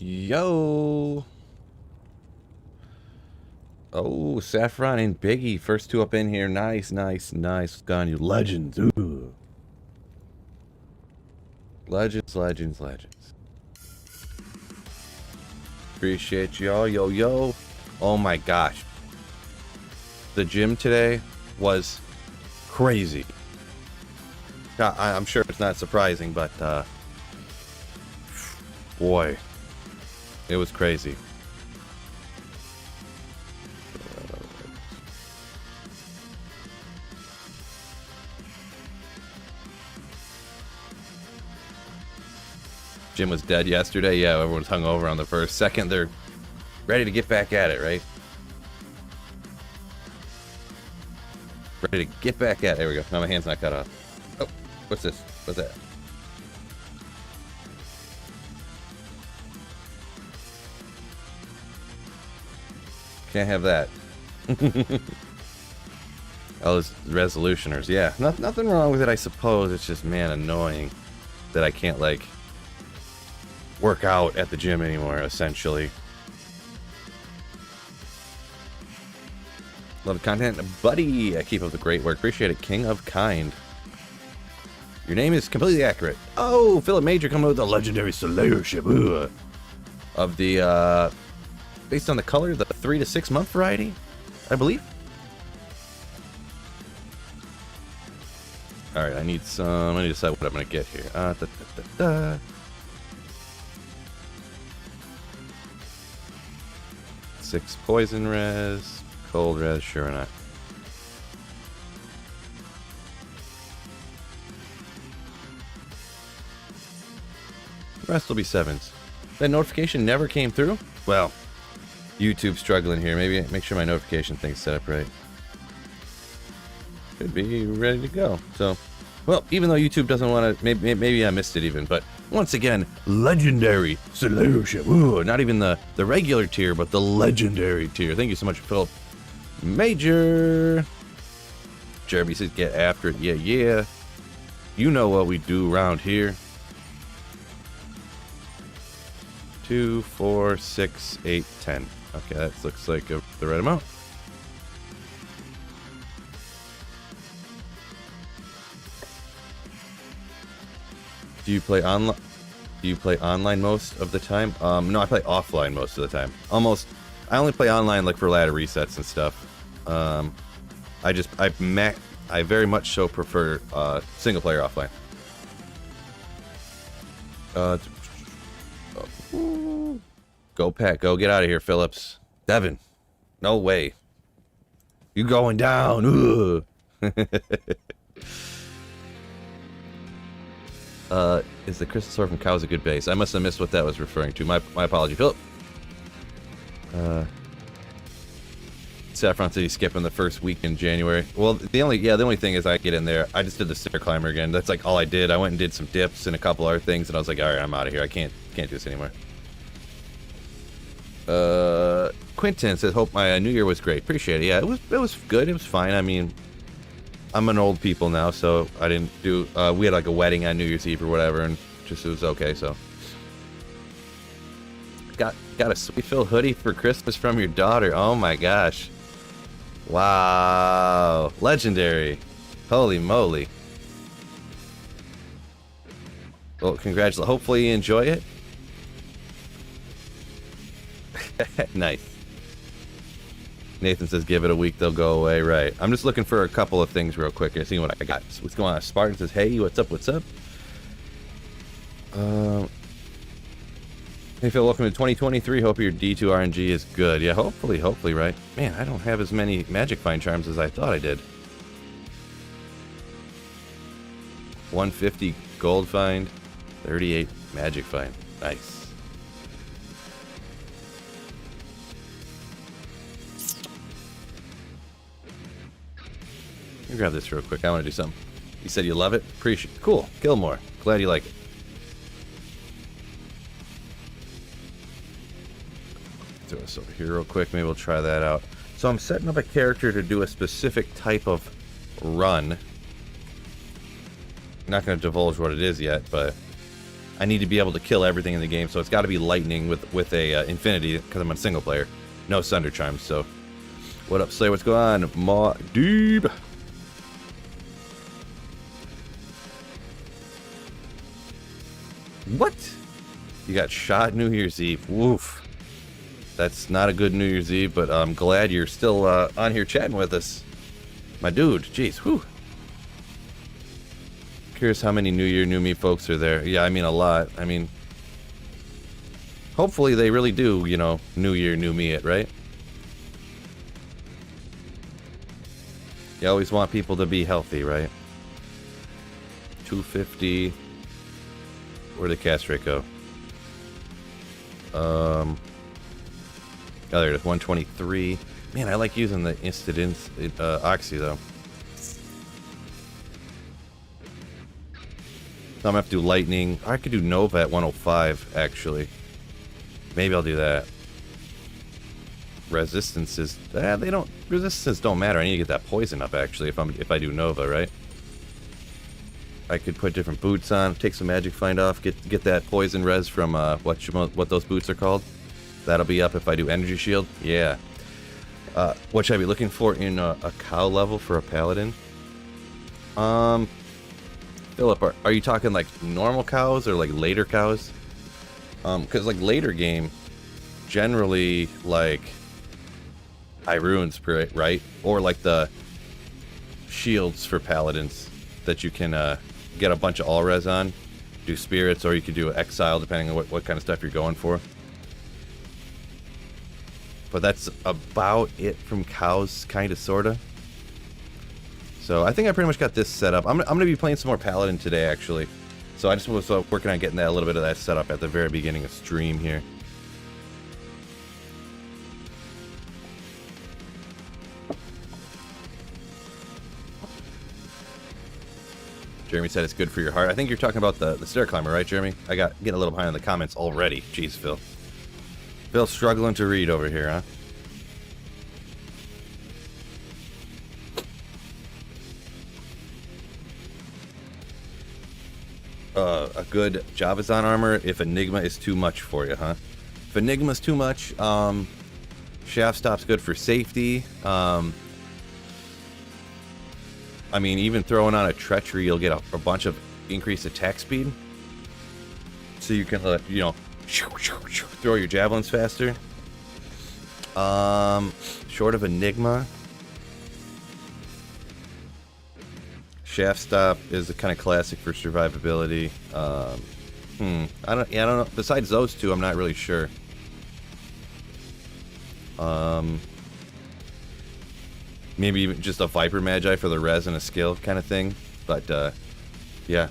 Yo. Oh, Saffron and Biggie. First two up in here. Nice. Gone, you legends. Ooh. Legends. Appreciate y'all. Yo. Oh my gosh. The gym today was crazy. I'm sure it's not surprising, but boy, it was crazy. Gym was dead yesterday. Yeah, everyone's hung over on the first. Second, they're ready to get back at it, right? Ready to get back at it. There we go. Now my hand's not cut off. Oh, what's this? What's that? Can't have that. Oh, those resolutioners. Yeah, nothing wrong with it, I suppose. It's just, man, annoying that I can't, like, work out at the gym anymore, essentially. Love the content. Buddy, I keep up the great work. Appreciate it. King of Kind. Your name is completely accurate. Oh, Philip Major coming with the legendary Slayership. Of the, based on the color, the 3 to 6 month variety, I believe. Alright, I need to decide what I'm going to get here. 6 poison res. Cold res, sure or not. The rest will be 7s. That notification never came through? Well, YouTube's struggling here. Maybe make sure my notification thing's set up right. Should be ready to go. So, well, even though YouTube doesn't want to, maybe I missed it even, but once again, legendary Slayership. Ooh, not even the regular tier, but the legendary tier. Thank you so much, Philip Major. Jeremy says, get after it. Yeah. You know what we do around here. 2, 4, 6, 8, 10. Okay, that looks like the right amount. Do you play online? Do you play online most of the time? No, I play offline most of the time. I only play online like for ladder resets and stuff. I very much so prefer single player offline. Go Pat, go get out of here, Phillips. Devin, no way. You going down? Is the crystal sword from Cows a good base? I must have missed what that was referring to. My apology, Philip. Saffron City skipping the first week in January. Well, the only thing is I get in there. I just did the stair climber again. That's like all I did. I went and did some dips and a couple other things, and I was like, all right, I'm out of here. I can't do this anymore. Quentin says, hope my New Year was great. Appreciate it. Yeah, it was good. It was fine. I mean, I'm an old people now, so I didn't do. We had like a wedding on New Year's Eve or whatever, and just it was okay. So got a Sweet Phil hoodie for Christmas from your daughter. Oh my gosh. Wow, legendary. Holy moly. Well, congratulations. Hopefully you enjoy it. Nice. Nathan says, give it a week, they'll go away. Right. I'm just looking for a couple of things real quick and seeing what I got. What's going on? Spartan says, hey, what's up? Hey Phil, welcome to 2023. Hope your D2 RNG is good. Yeah, hopefully, right? Man, I don't have as many magic find charms as I thought I did. 150 gold find, 38 magic find. Nice. Let me grab this real quick. I want to do something. You said you love it? Appreciate it. Cool. Gilmore. Glad you like it. Throw this over here real quick. Maybe we'll try that out. So I'm setting up a character to do a specific type of run. I'm not going to divulge what it is yet, but I need to be able to kill everything in the game, so it's got to be lightning with a infinity because I'm on single player. No Sunder Chimes, so... What up, Slayer? What's going on? Ma Deeb. What? You got shot New Year's Eve. Woof. That's not a good New Year's Eve, but I'm glad you're still on here chatting with us. My dude, jeez, whew. Curious how many New Year, New Me folks are there. Yeah, I mean a lot. I mean, hopefully they really do, you know, New Year, New Me it, right? You always want people to be healthy, right? 250. Where'd the cast rate go? Oh, there it is, 123. Man, I like using the instant Oxy, though. I'm gonna have to do Lightning. I could do Nova at 105, actually. Maybe I'll do that. Resistances, resistance don't matter. I need to get that poison up, actually, if I do Nova, right? I could put different boots on, take some Magic Find off, get that poison res from what those boots are called. That'll be up if I do Energy Shield. Yeah. What should I be looking for in a cow level for a paladin? Philip, are you talking like normal cows or like later cows? Because like later game, generally like Irunes, right? Or like the shields for paladins that you can get a bunch of all res on, do spirits, or you can do exile depending on what kind of stuff you're going for. But that's about it from cows, kind of, sort of. So I think I pretty much got this set up. I'm going to be playing some more Paladin today, actually. So I just was working on getting that a little bit of that set up at the very beginning of stream here. Jeremy said it's good for your heart. I think you're talking about the stair climber, right, Jeremy? I got getting a little behind in the comments already. Jeez, Phil. Phil struggling to read over here, huh? A good Javazon armor if Enigma is too much for you, huh? If Enigma's too much, Shaft Stop's good for safety. I mean, even throwing on a Treachery, you'll get a bunch of increased attack speed. So you can, you know, throw your javelins faster. Short of Enigma, Shaft Stop is a kind of classic for survivability. I don't know. Besides those two, I'm not really sure. Maybe even just a Viper Magi for the res and a skill kind of thing. But yeah.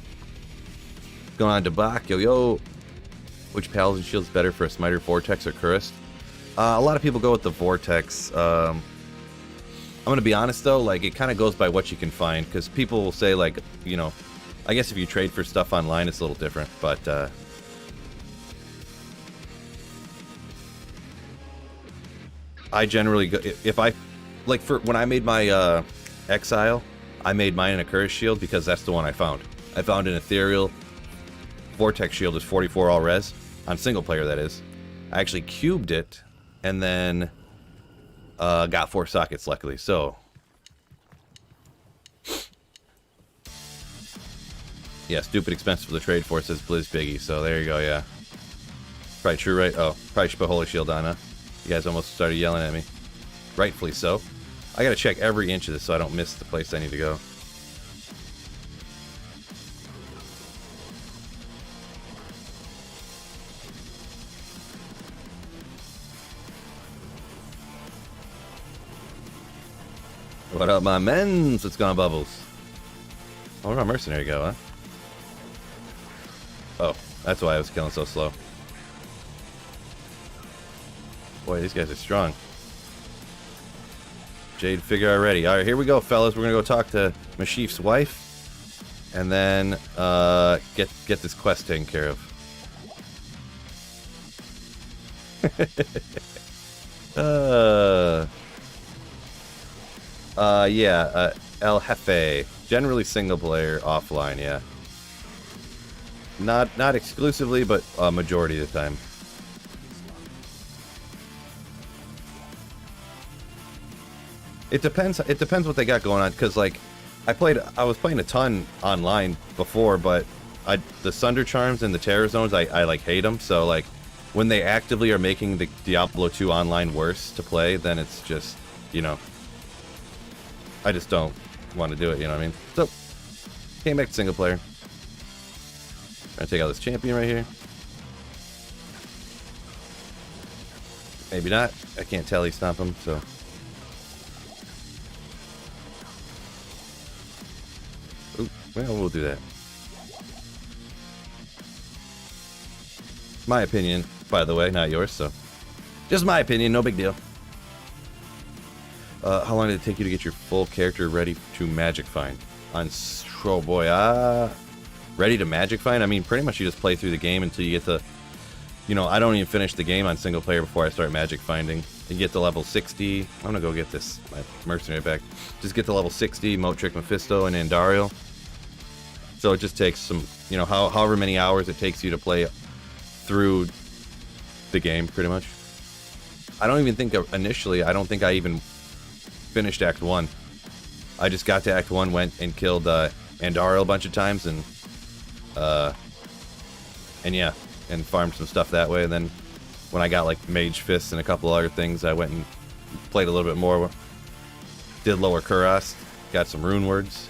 Going on to Bach, yo. Which Paladin Shield's better for a Smiter, Vortex, or Curist? A lot of people go with the Vortex. I'm going to be honest, though, like, it kind of goes by what you can find, because people will say, like, you know, I guess if you trade for stuff online, it's a little different, but, I generally go, if I, like, when I made my, Exile, I made mine in a Curse Shield, because that's the one I found. I found an Ethereal Vortex Shield is 44 all res, on single player, that is. I actually cubed it, and then got 4 sockets, luckily, so. Yeah, stupid expensive for the trade for, says Blizz Biggie, so there you go, yeah. Probably true, right? Oh, probably should put Holy Shield on, huh? You guys almost started yelling at me. Rightfully so. I gotta check every inch of this so I don't miss the place I need to go. What up, my mens? What's going on, Bubbles? Oh, where'd my mercenary go, huh? Oh, that's why I was killing so slow. Boy, these guys are strong. Jade figure already. Alright, here we go, fellas. We're gonna go talk to Mashif's wife. And then, get this quest taken care of. Yeah, El Jefe. Generally single player, offline, yeah. Not exclusively, but a majority of the time. It depends what they got going on, because like I was playing a ton online before, but the Sunder Charms and the Terror Zones, I like hate them. So like when they actively are making the Diablo 2 online worse to play, then it's just, you know, I just don't want to do it, you know what I mean? So came back to single player. Gonna take out this champion right here. Maybe not. I can't tele stomp him, so. Ooh, well, we'll do that. My opinion, by the way, not yours, so. Just my opinion, no big deal. How long did it take you to get your full character ready to magic find? Oh boy, ready to magic find? I mean, pretty much you just play through the game until you get to, you know, I don't even finish the game on single player before I start magic finding. You get to level 60. I'm gonna go get this, my mercenary back. Just get to level 60, Moat Trick Mephisto and Andariel. So it just takes some, you know, however many hours it takes you to play through the game, pretty much. I don't even think initially, I don't think I even finished Act 1. I just got to Act 1, went and killed Andariel a bunch of times, and yeah, and farmed some stuff that way. And then when I got like Mage Fists and a couple other things, I went and played a little bit more. Did lower Kuras, got some rune words,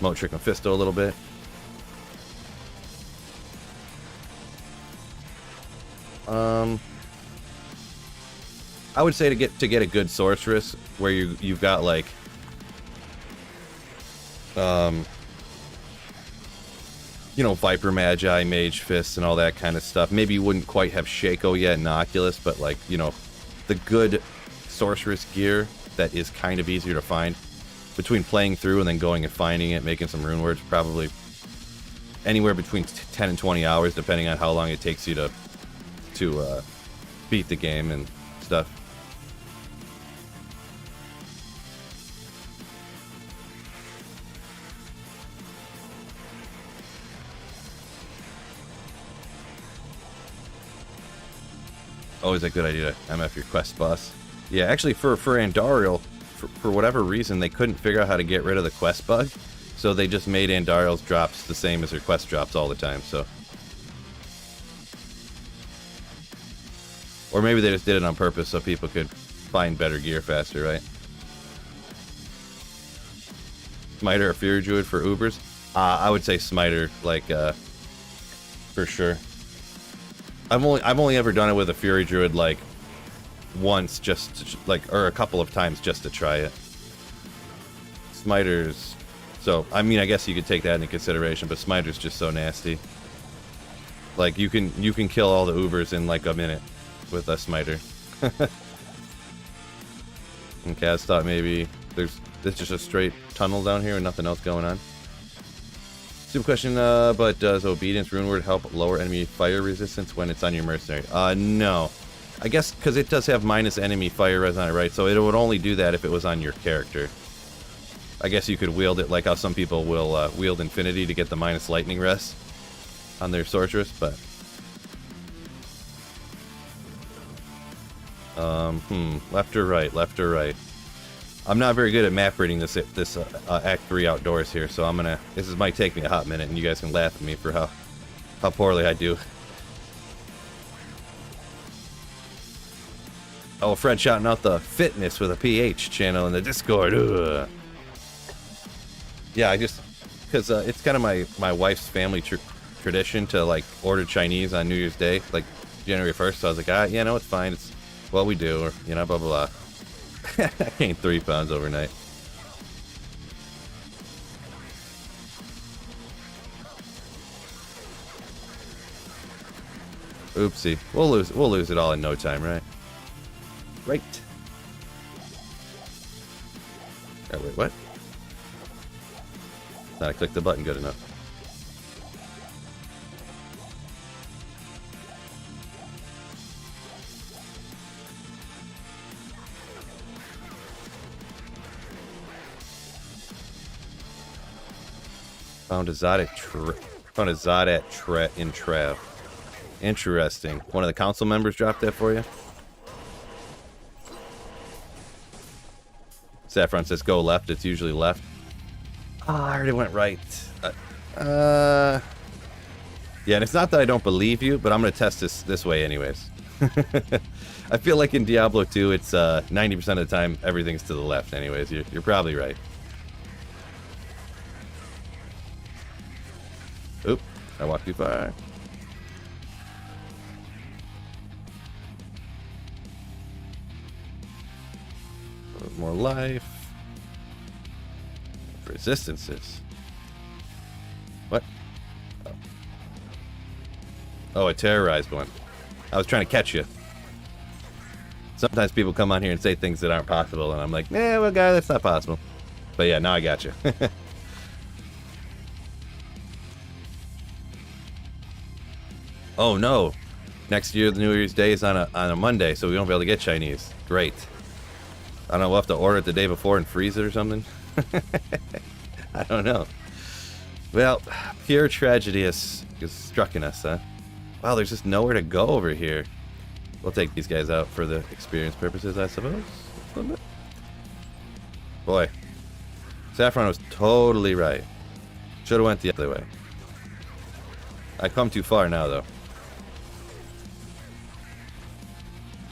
Moat Trick Mephisto a little bit. I would say to get a good sorceress where you've got like you know, Viper Magi, Mage Fists, and all that kind of stuff. Maybe you wouldn't quite have Shaco yet in Oculus, but like, you know, the good sorceress gear that is kind of easier to find between playing through and then going and finding it, making some rune words, probably anywhere between 10 and 20 hours, depending on how long it takes you to beat the game and stuff. Always a good idea to MF your quest boss. Yeah, actually for Andariel, for whatever reason, they couldn't figure out how to get rid of the quest bug, so they just made Andariel's drops the same as her quest drops all the time, so. Or maybe they just did it on purpose so people could find better gear faster, right? Smiter or Fury Druid for Ubers? I would say Smiter, like, for sure. I've only ever done it with a Fury Druid like once, or a couple of times just to try it. Smiter's, so I mean, I guess you could take that into consideration, but Smiter's just so nasty. Like you can kill all the Ubers in like a minute with a Smiter. And Kaz thought maybe there's just a straight tunnel down here and nothing else going on. Stupid question, but does Obedience Runeword help lower enemy fire resistance when it's on your mercenary? No. I guess because it does have minus enemy fire res on it, right? So it would only do that if it was on your character. I guess you could wield it like how some people will wield Infinity to get the minus lightning res on their sorceress, but... left or right, left or right. I'm not very good at map reading this Act 3 outdoors here, so this might take me a hot minute, and you guys can laugh at me for how poorly I do. Oh, Fred shouting out the Fitness with a PH channel in the Discord. Ugh. Yeah, because it's kind of my wife's family tradition to like order Chinese on New Year's Day, like January 1st. So I was like, yeah, no, it's fine. It's what we do, or you know, blah blah blah. I gained 3 pounds overnight. Oopsie. We'll lose it all in no time, right? Right. Oh, wait, what? Thought I clicked the button good enough. Found exotic Found a Zodat in Trev. Interesting. One of the council members dropped that for you? Saffron says go left. It's usually left. Ah, I already went right. Yeah, and it's not that I don't believe you, but I'm going to test this way anyways. I feel like in Diablo 2, it's 90% of the time, everything's to the left anyways. You're probably right. Oop, I walked too far. A little more life. Resistances. What? Oh, a terrorized one. I was trying to catch you. Sometimes people come on here and say things that aren't possible, and I'm like, nah, well, guy, that's not possible. But yeah, now I got you. Oh no! Next year, the New Year's Day is on a Monday, so we won't be able to get Chinese. Great. I don't know. We'll have to order it the day before and freeze it or something. I don't know. Well, pure tragedy has struck in us, huh? Wow, there's just nowhere to go over here. We'll take these guys out for the experience purposes, I suppose. A little bit. Boy, Saffron was totally right. Should have went the other way. I come too far now, though.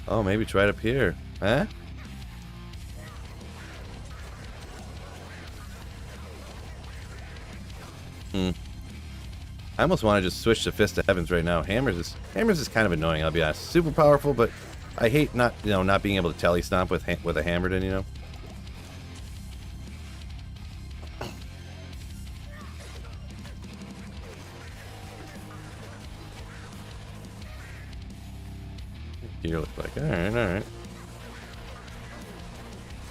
Oh, maybe try it up here, huh? I almost want to just switch to Fist of Heavens right now. Hammers is kind of annoying, I'll be honest. Super powerful, but I hate not being able to telly stomp with a hammered in, you know. Here looks like all right.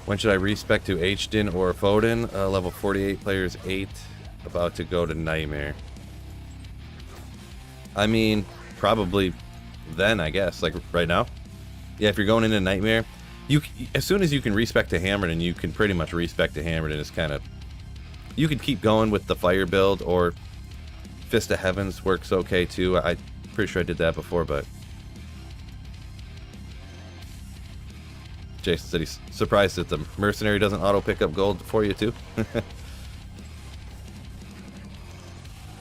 When should I respec to Hdin or Foden? Level 48 players 8, about to go to Nightmare. I mean, probably then, I guess. Like right now. Yeah, if you're going into Nightmare, as soon as you can respec to Hammered, and you can pretty much respec to Hammered, and it's kind of, you could keep going with the fire build, or Fist of Heavens works okay too. I'm pretty sure I did that before, but Jason said he's surprised that the mercenary doesn't auto pick up gold for you too.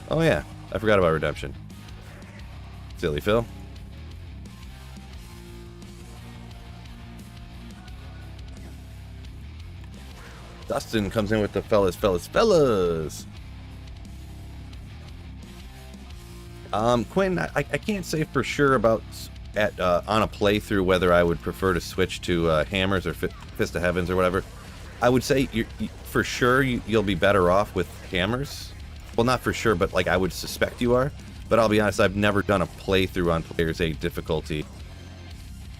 Oh yeah, I forgot about redemption. Silly Phil. Dustin comes in with the fellas. Quinn, I can't say for sure about on a playthrough whether I would prefer to switch to hammers or Fist of Heavens or whatever. I would say for sure you'll be better off with hammers. Well, not for sure, but like I would suspect you are. But I'll be honest, I've never done a playthrough on Player's 8 difficulty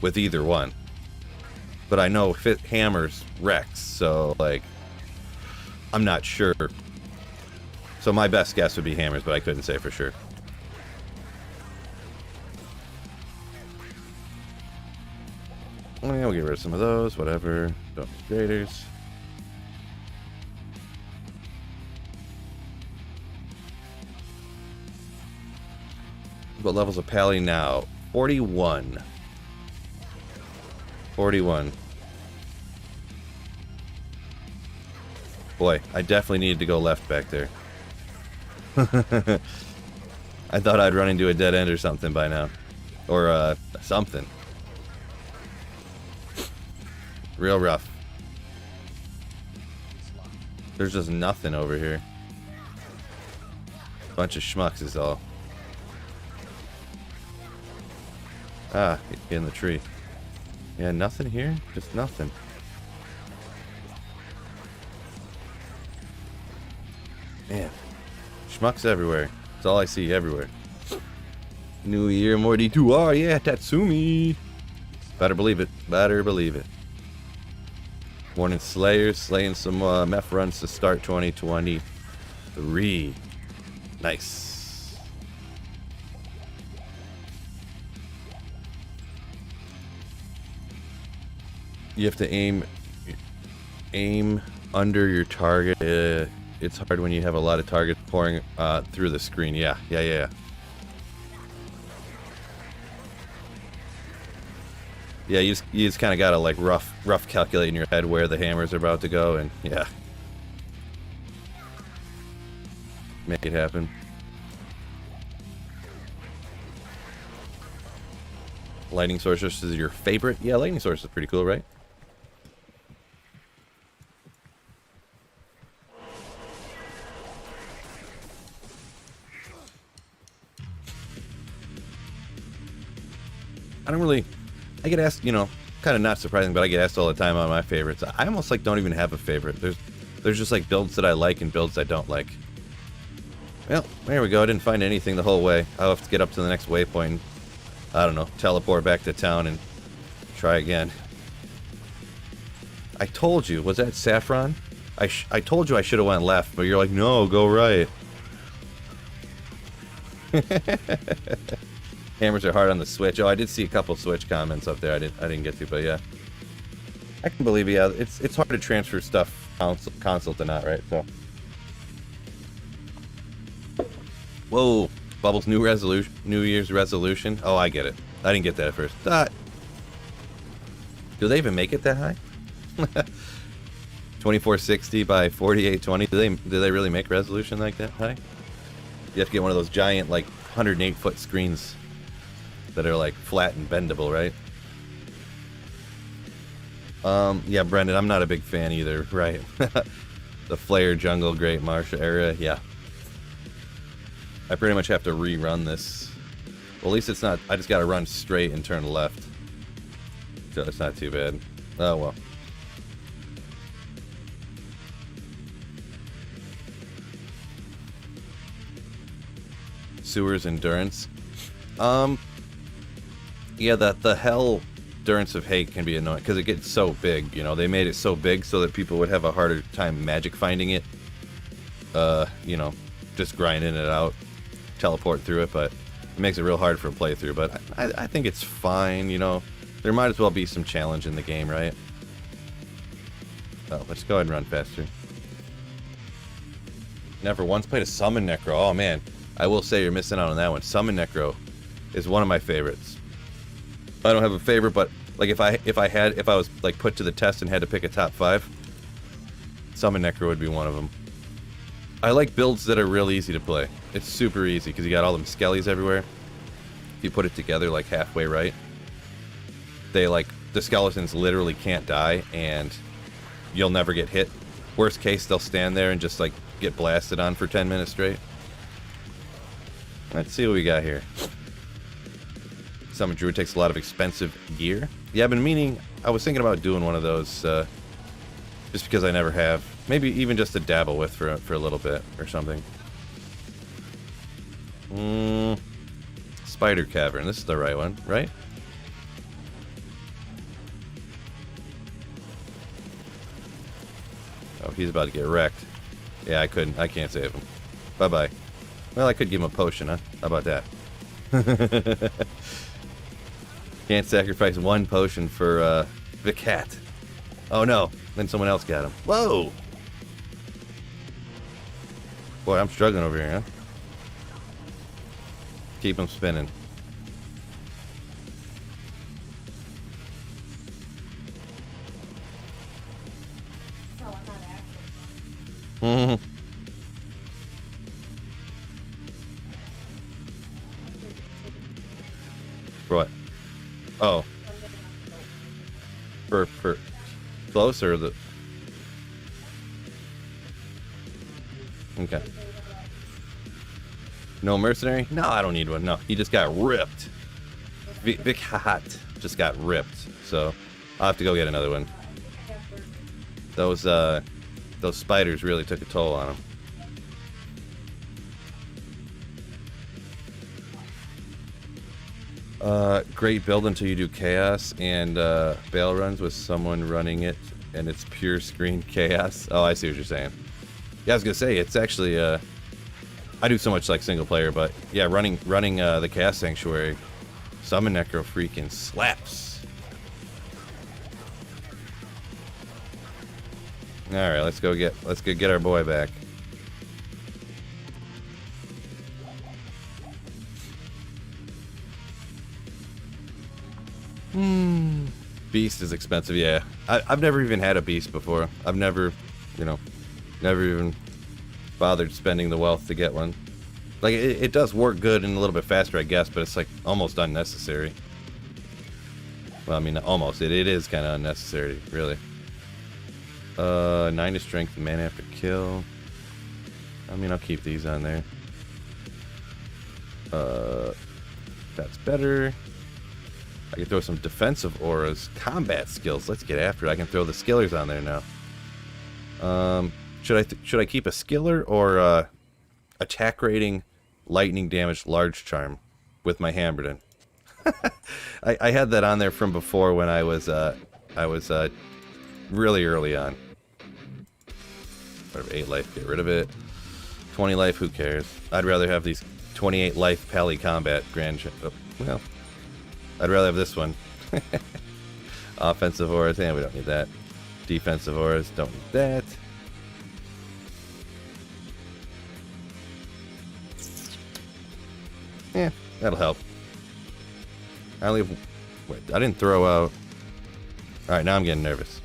with either one. But I know hammers wrecks, so like I'm not sure. So my best guess would be hammers, but I couldn't say for sure. Oh, yeah, we'll get rid of some of those, whatever. Don't need graders. What levels of Pally now? 41. 41. Boy, I definitely needed to go left back there. I thought I'd run into a dead end or something by now. Or, something. Real rough. There's just nothing over here. Bunch of schmucks is all. Ah, in the tree. Yeah, nothing here? Just nothing. Man. Schmucks everywhere. That's all I see everywhere. New year, more D2R. Yeah, Tatsumi. Better believe it. Better believe it. Morning Slayers. Slaying some meth runs to start 2023. Nice. You have to aim under your target. it's hard when you have a lot of targets pouring through the screen. Yeah. Yeah, you just kind of gotta like rough calculate in your head where the hammers are about to go, and yeah, make it happen. Lightning Sorceress is your favorite? Yeah, Lightning Sorceress is pretty cool, right? I get asked, you know, kind of not surprising, but I get asked all the time on my favorites. I almost like don't even have a favorite. There's just like builds that I like and builds I don't like. Well, there we go. I didn't find anything the whole way. I'll have to get up to the next waypoint. I don't know, teleport back to town and try again. I told you, was that Saffron? I told you I should have went left, but you're like, no, go right. Hammers are hard on the Switch. Oh, I did see a couple Switch comments up there. I didn't get to, but yeah, I can believe it. Yeah, it's hard to transfer stuff console to not, right? So, whoa, Bubbles' New Year's resolution. Oh, I get it. I didn't get that at first. Do they even make it that high? 2460 by 4820. Do they really make resolution like that high? You have to get one of those giant like 108-foot screens that are like flat and bendable, right? Yeah, Brendan, I'm not a big fan either, right? The Flare Jungle Great Marsh era, yeah. I pretty much have to rerun this. Well, at least it's not, I just gotta run straight and turn left. So it's not too bad. Oh well. Sewers Endurance. Yeah, the Hell Endurance of Hate can be annoying because it gets so big, you know. They made it so big so that people would have a harder time magic finding it. You know, just grinding it out, teleport through it, but it makes it real hard for a playthrough. But I think it's fine, you know. There might as well be some challenge in the game, right? Oh, let's go ahead and run faster. Never once played a Summon Necro. Oh man, I will say you're missing out on that one. Summon Necro is one of my favorites. I don't have a favorite, but like if I was like put to the test and had to pick a top 5, Summon Necro would be one of them. I like builds that are real easy to play. It's super easy because you got all them skellies everywhere. If you put it together like halfway right, they like the skeletons literally can't die and you'll never get hit. Worst case, they'll stand there and just like get blasted on for 10 minutes straight. Let's see what we got here. Summon Druid takes a lot of expensive gear. Yeah, I've been meaning, I was thinking about doing one of those, just because I never have. Maybe even just to dabble with for a little bit or something. Spider Cavern, this is the right one, right? Oh, he's about to get wrecked. Yeah, I can't save him. Bye-bye. Well, I could give him a potion, huh? How about that? Can't sacrifice one potion for the cat. Oh no, then someone else got him. Whoa! Boy, I'm struggling over here, huh? Keep him spinning. For what? Oh. For close or the... Okay. No mercenary? No, I don't need one. No, he just got ripped. Vic Hot just got ripped. So I'll have to go get another one. Those spiders really took a toll on him. Great build until you do chaos and bail runs with someone running it and it's pure screen chaos. Oh, I see what you're saying. Yeah, I was gonna say it's actually I do so much like single player, but yeah, running the Chaos Sanctuary, Summon Necro freaking slaps. All right, let's go get our boy back. Beast is expensive, yeah. I've never even had a beast before. I've never, you know, never even bothered spending the wealth to get one. Like, it does work good and a little bit faster, I guess, but it's, like, almost unnecessary. Well, I mean, almost. It is kind of unnecessary, really. 9 to strength, mana after kill. I mean, I'll keep these on there. That's better. I can throw some defensive auras. Combat skills. Let's get after it. I can throw the skillers on there now. Should I keep a skiller or attack rating, lightning damage, large charm with my Hammerden? I had that on there from before when I was really early on. 8 life, get rid of it. 20 life, who cares? I'd rather have these 28 life Pally Combat well, I'd rather have this one. Offensive auras, and we don't need that. Defensive auras, don't need that. Yeah, that'll help. I only have, wait, I didn't throw out. Alright, now I'm getting nervous.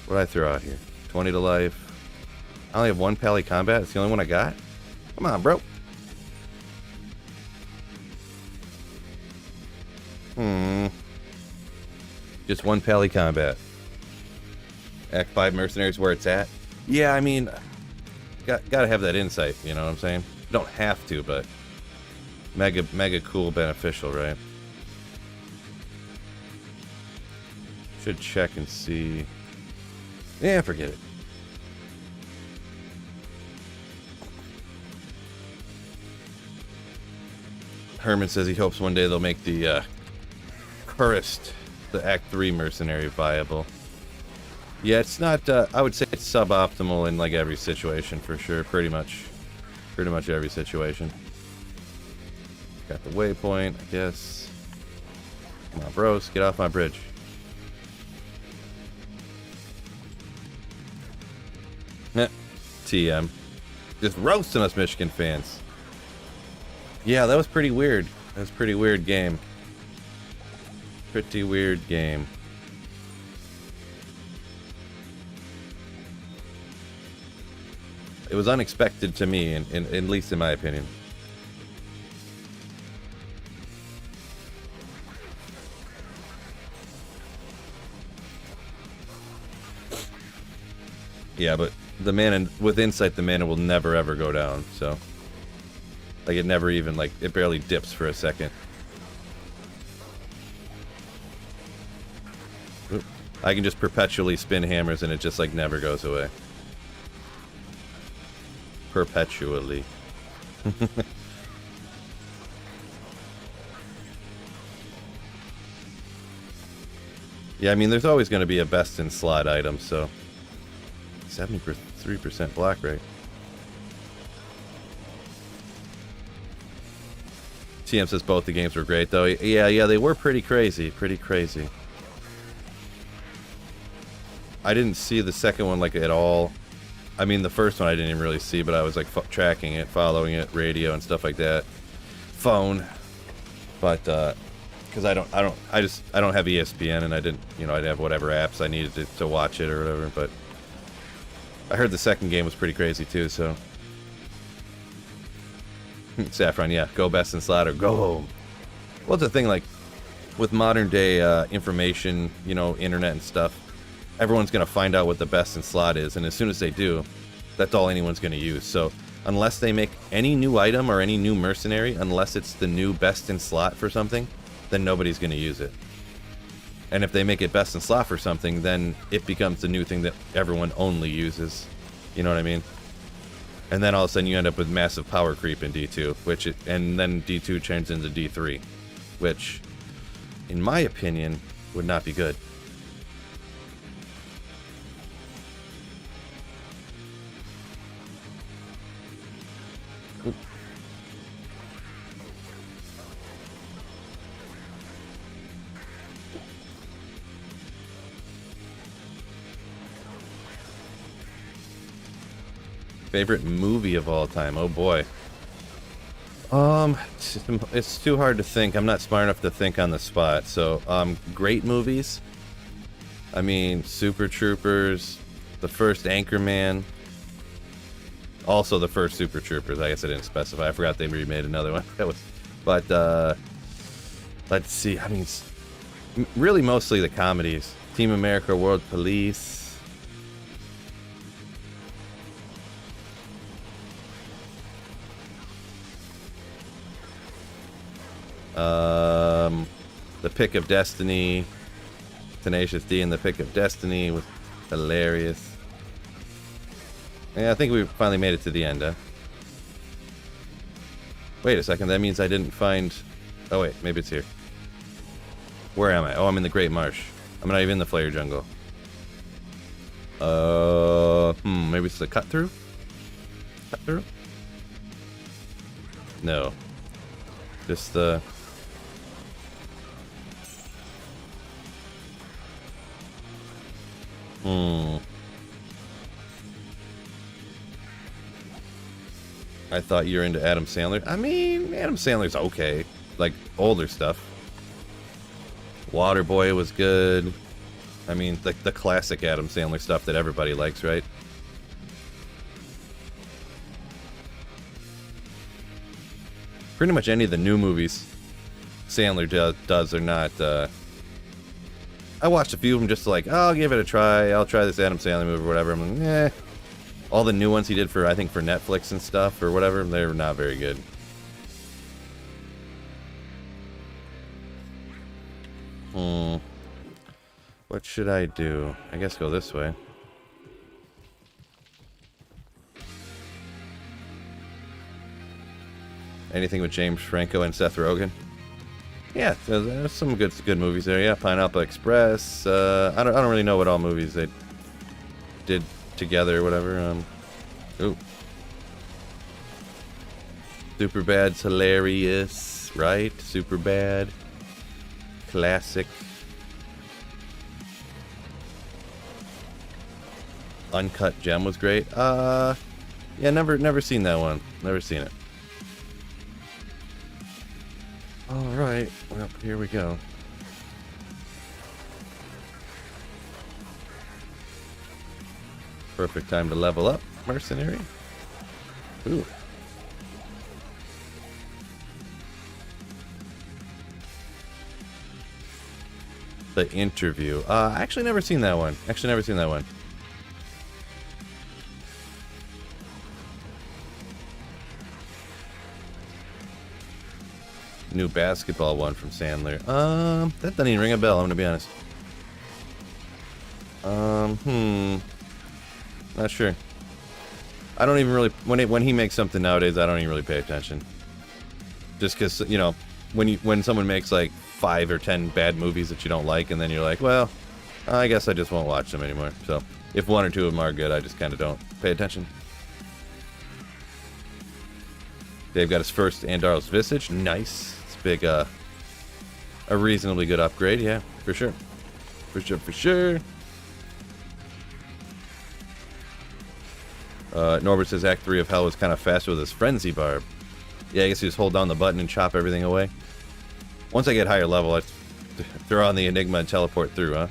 What did I throw out here? 20 to life. I only have 1 Pally Combat. It's the only one I got? Come on, bro. Just 1 Pally Combat. Act 5 Mercenaries where it's at. Yeah, I mean, gotta have that insight, you know what I'm saying? You don't have to, but mega cool, beneficial, right? Should check and see. Yeah, forget it. Herman says he hopes one day they'll make the Kurist, the Act 3 mercenary, viable. Yeah, it's not, I would say it's suboptimal in like every situation for sure, pretty much every situation. Got the waypoint, I guess. Come on, bros, get off my bridge. TM. Just roasting us Michigan fans. Yeah, that was pretty weird. That was a pretty weird game. Pretty weird game. It was unexpected to me, at least in my opinion. Yeah, but the mana, with Insight, the mana will never ever go down, so. Like, it never even, like, it barely dips for a second. Oop. I can just perpetually spin hammers and it just, like, never goes away. Perpetually. Yeah, I mean, there's always going to be a best in slot item, so. 73% block rate. TM says both the games were great, though. Yeah, they were pretty crazy. I didn't see the second one, like, at all. I mean, the first one I didn't even really see, but I was, like, tracking it, following it, radio and stuff like that. Phone. But, because I don't have ESPN, and I didn't, you know, I'd have whatever apps I needed to watch it or whatever, but I heard the second game was pretty crazy, too, so. Saffron, yeah, go best in slot or go home. Well, it's the thing, like, with modern day information, you know, internet and stuff, everyone's going to find out what the best in slot is, and as soon as they do, that's all anyone's going to use. So, unless they make any new item or any new mercenary, unless it's the new best in slot for something, then nobody's going to use it. And if they make it best in slot for something, then it becomes the new thing that everyone only uses. You know what I mean? And then all of a sudden you end up with massive power creep in D2, and then D2 turns into D3, which, in my opinion, would not be good. Oop. Favorite movie of all time? Oh boy. It's too hard to think. I'm not smart enough to think on the spot. So, great movies. I mean, Super Troopers, the first Anchorman, also the first Super Troopers. I guess I didn't specify. I forgot they remade another one. That was, but let's see. I mean, really mostly the comedies. Team America, World Police. The Pick of Destiny, Tenacious D and the Pick of Destiny was hilarious. Yeah, I think we finally made it to the end, huh? Wait a second, that means I didn't find... Oh wait, maybe it's here. Where am I? Oh, I'm in the Great Marsh. I'm not even in the Flare Jungle. Maybe it's the cut through? Cut through? No. Just the... I thought you were into Adam Sandler. I mean, Adam Sandler's okay. Like, older stuff. Waterboy was good. I mean, the classic Adam Sandler stuff that everybody likes, right? Pretty much any of the new movies Sandler does are not... I watched a few of them just like, oh, I'll give it a try. I'll try this Adam Sandler movie or whatever. I'm like, eh. All the new ones he did for, I think, for Netflix and stuff or whatever, they're not very good. What should I do? I guess go this way. Anything with James Franco and Seth Rogen? Yeah, there's some good movies there. Yeah, Pineapple Express. I don't really know what all movies they did together or whatever. Ooh. Superbad's hilarious, right? Superbad. Classic. Uncut Gem was great. Yeah, never seen that one. Never seen it. Alright, well, here we go. Perfect time to level up, mercenary. Ooh. The Interview. Actually never seen that one. New basketball one from Sandler. That doesn't even ring a bell, I'm gonna be honest. Not sure. I don't even really, when he makes something nowadays, I don't even really pay attention. Just because, you know, when someone makes like 5 or 10 bad movies that you don't like, and then you're like, well, I guess I just won't watch them anymore. So if 1 or 2 of them are good, I just kind of don't pay attention. Dave got his first Andaro's Visage. Nice. It's big, a reasonably good upgrade. Yeah, for sure. For sure. Norbert says Act 3 of Hell was kind of fast with his Frenzy Barb. Yeah, I guess you just hold down the button and chop everything away. Once I get higher level, I throw on the Enigma and teleport through, huh?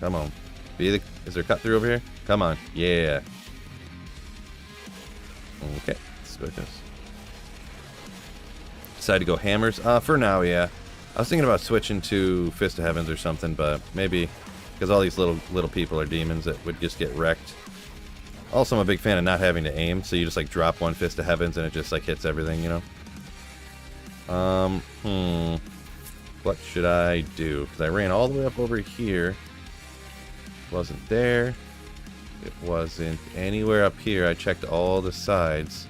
Come on. Is there a cut through over here? Come on. Yeah. Okay, let's go with this. Decided to go hammers? For now, yeah. I was thinking about switching to Fist of Heavens or something, but maybe because all these little people are demons that would just get wrecked. Also, I'm a big fan of not having to aim, so you just like drop one Fist of Heavens and it just like hits everything, you know? What should I do? Because I ran all the way up over here. Wasn't there. It wasn't anywhere up here. I checked all the sides.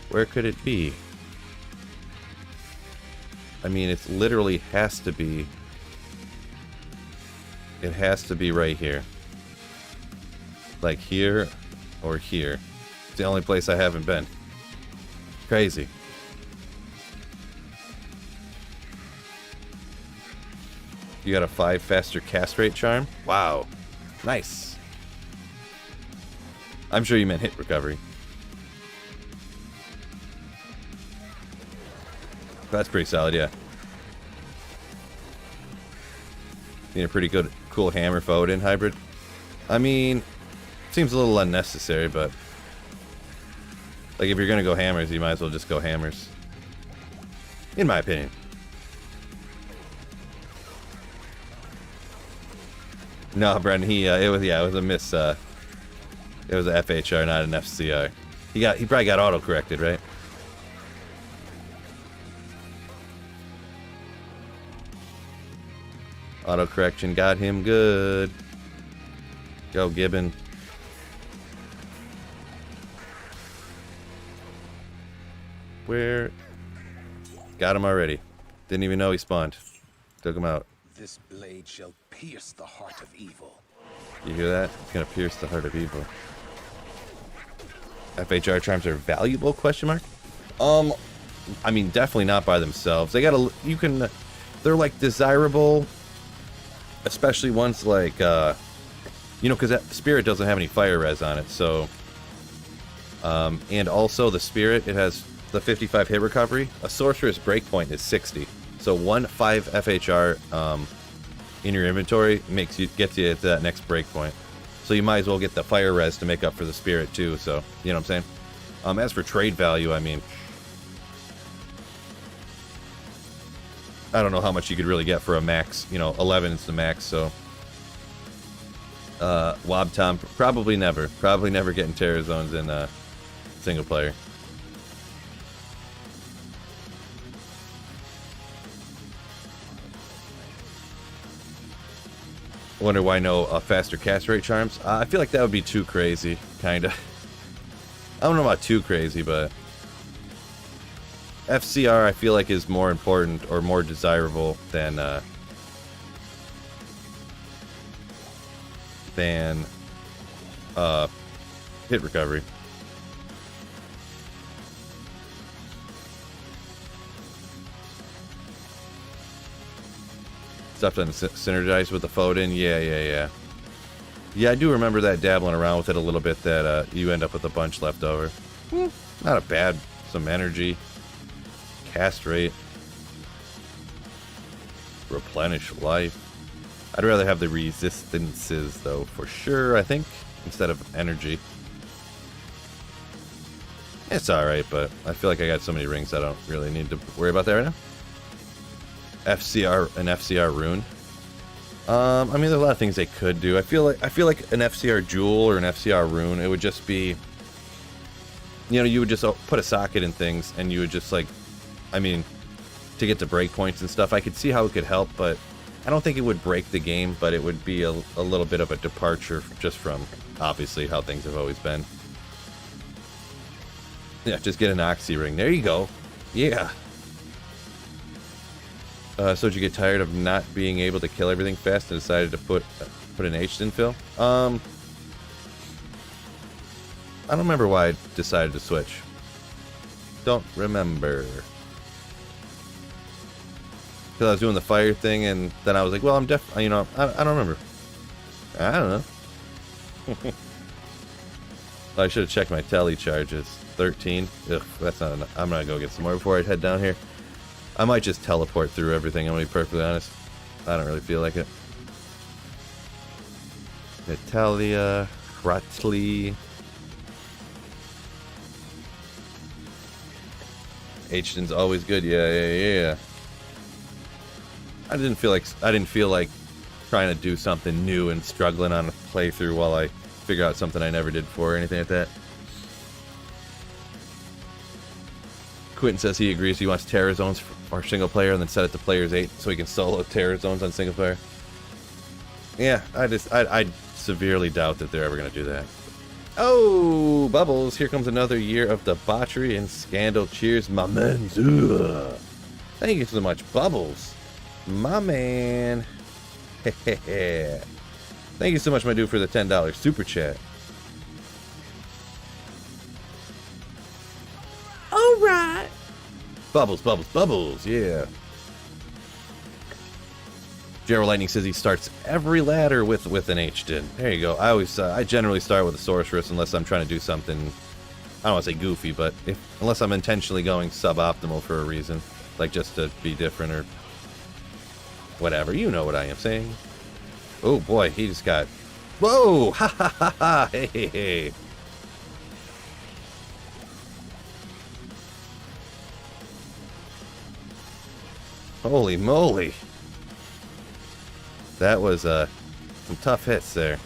Where could it be? I mean, it literally has to be... It has to be right here. Like here or here. It's the only place I haven't been. Crazy. You got a 5 faster cast rate charm? Wow. Nice. I'm sure you meant hit recovery. That's pretty solid, yeah. Need a pretty good, cool hammer forward in hybrid. I mean, seems a little unnecessary, but like if you're gonna go hammers, you might as well just go hammers. In my opinion. No, Brendan, it was a miss. It was a FHR, not an FCR. He probably got auto corrected, right? Auto correction got him good. Go Gibbon. Where? Got him already. Didn't even know he spawned. Took him out. This blade shall pierce the heart of evil. You hear that? It's gonna pierce the heart of evil. FHR charms are valuable? Question mark. I mean, definitely not by themselves. They gotta. You can. They're like desirable, especially ones like you know, because that spirit doesn't have any fire res on it. So, and also the spirit, it has the 55 hit recovery. A sorcerer's breakpoint is 60. So 1-5 FHR in your inventory gets you to that next breakpoint. So you might as well get the fire res to make up for the spirit too. So you know what I'm saying. As for trade value, I mean, I don't know how much you could really get for a max. You know, 11 is the max. So Wob Tom probably never getting terror zones in single player. I wonder why no faster cast rate charms. I feel like that would be too crazy, kind of. I don't know about too crazy, but FCR I feel like is more important or more desirable than hit recovery. Stuff doesn't synergize with the Foden. Yeah. Yeah, I do remember that dabbling around with it a little bit, that you end up with a bunch left over. Not a bad. Some energy. Cast rate. Replenish life. I'd rather have the resistances, though, for sure, I think, instead of energy. It's alright, but I feel like I got so many rings I don't really need to worry about that right now. An FCR rune. I mean, there's a lot of things they could do. I feel like an FCR jewel or an FCR rune, it would just be, you know, you would just put a socket in things, and you would just like, I mean, to get to breakpoints and stuff. I could see how it could help, but I don't think it would break the game. But it would be a little bit of a departure just from obviously how things have always been. Yeah, just get an Oxy ring. There you go. Yeah. So did you get tired of not being able to kill everything fast and decided to put an H-Stin fill? I don't remember why I decided to switch. Don't remember. Because I was doing the fire thing, and then I was like, well, I'm you know, I don't remember. I don't know. I should have checked my tele charges. 13. Ugh, that's not enough. I'm gonna go get some more before I head down here. I might just teleport through everything, I'm gonna be perfectly honest. I don't really feel like it. Natalia, Kratley. H-Stin's always good, yeah. I didn't feel like trying to do something new and struggling on a playthrough while I figure out something I never did before or anything like that. Quentin says he agrees he wants terror zones for single player and then set it to players 8 so he can solo terror zones on single player. Yeah, I severely doubt that they're ever going to do that. Oh, Bubbles, here comes another year of debauchery and scandal. Cheers, my man. Thank you so much, Bubbles. My man. Thank you so much, my dude, for the $10 super chat. Alright. Bubbles, yeah. Gerald Lightning says he starts every ladder with an H did. There you go. I generally start with a sorceress unless I'm trying to do something, I don't want to say goofy, but unless I'm intentionally going suboptimal for a reason, like just to be different or whatever. You know what I am saying. Oh boy, he just got, whoa, ha ha ha ha, hey hey hey. Holy moly. That was some tough hits there.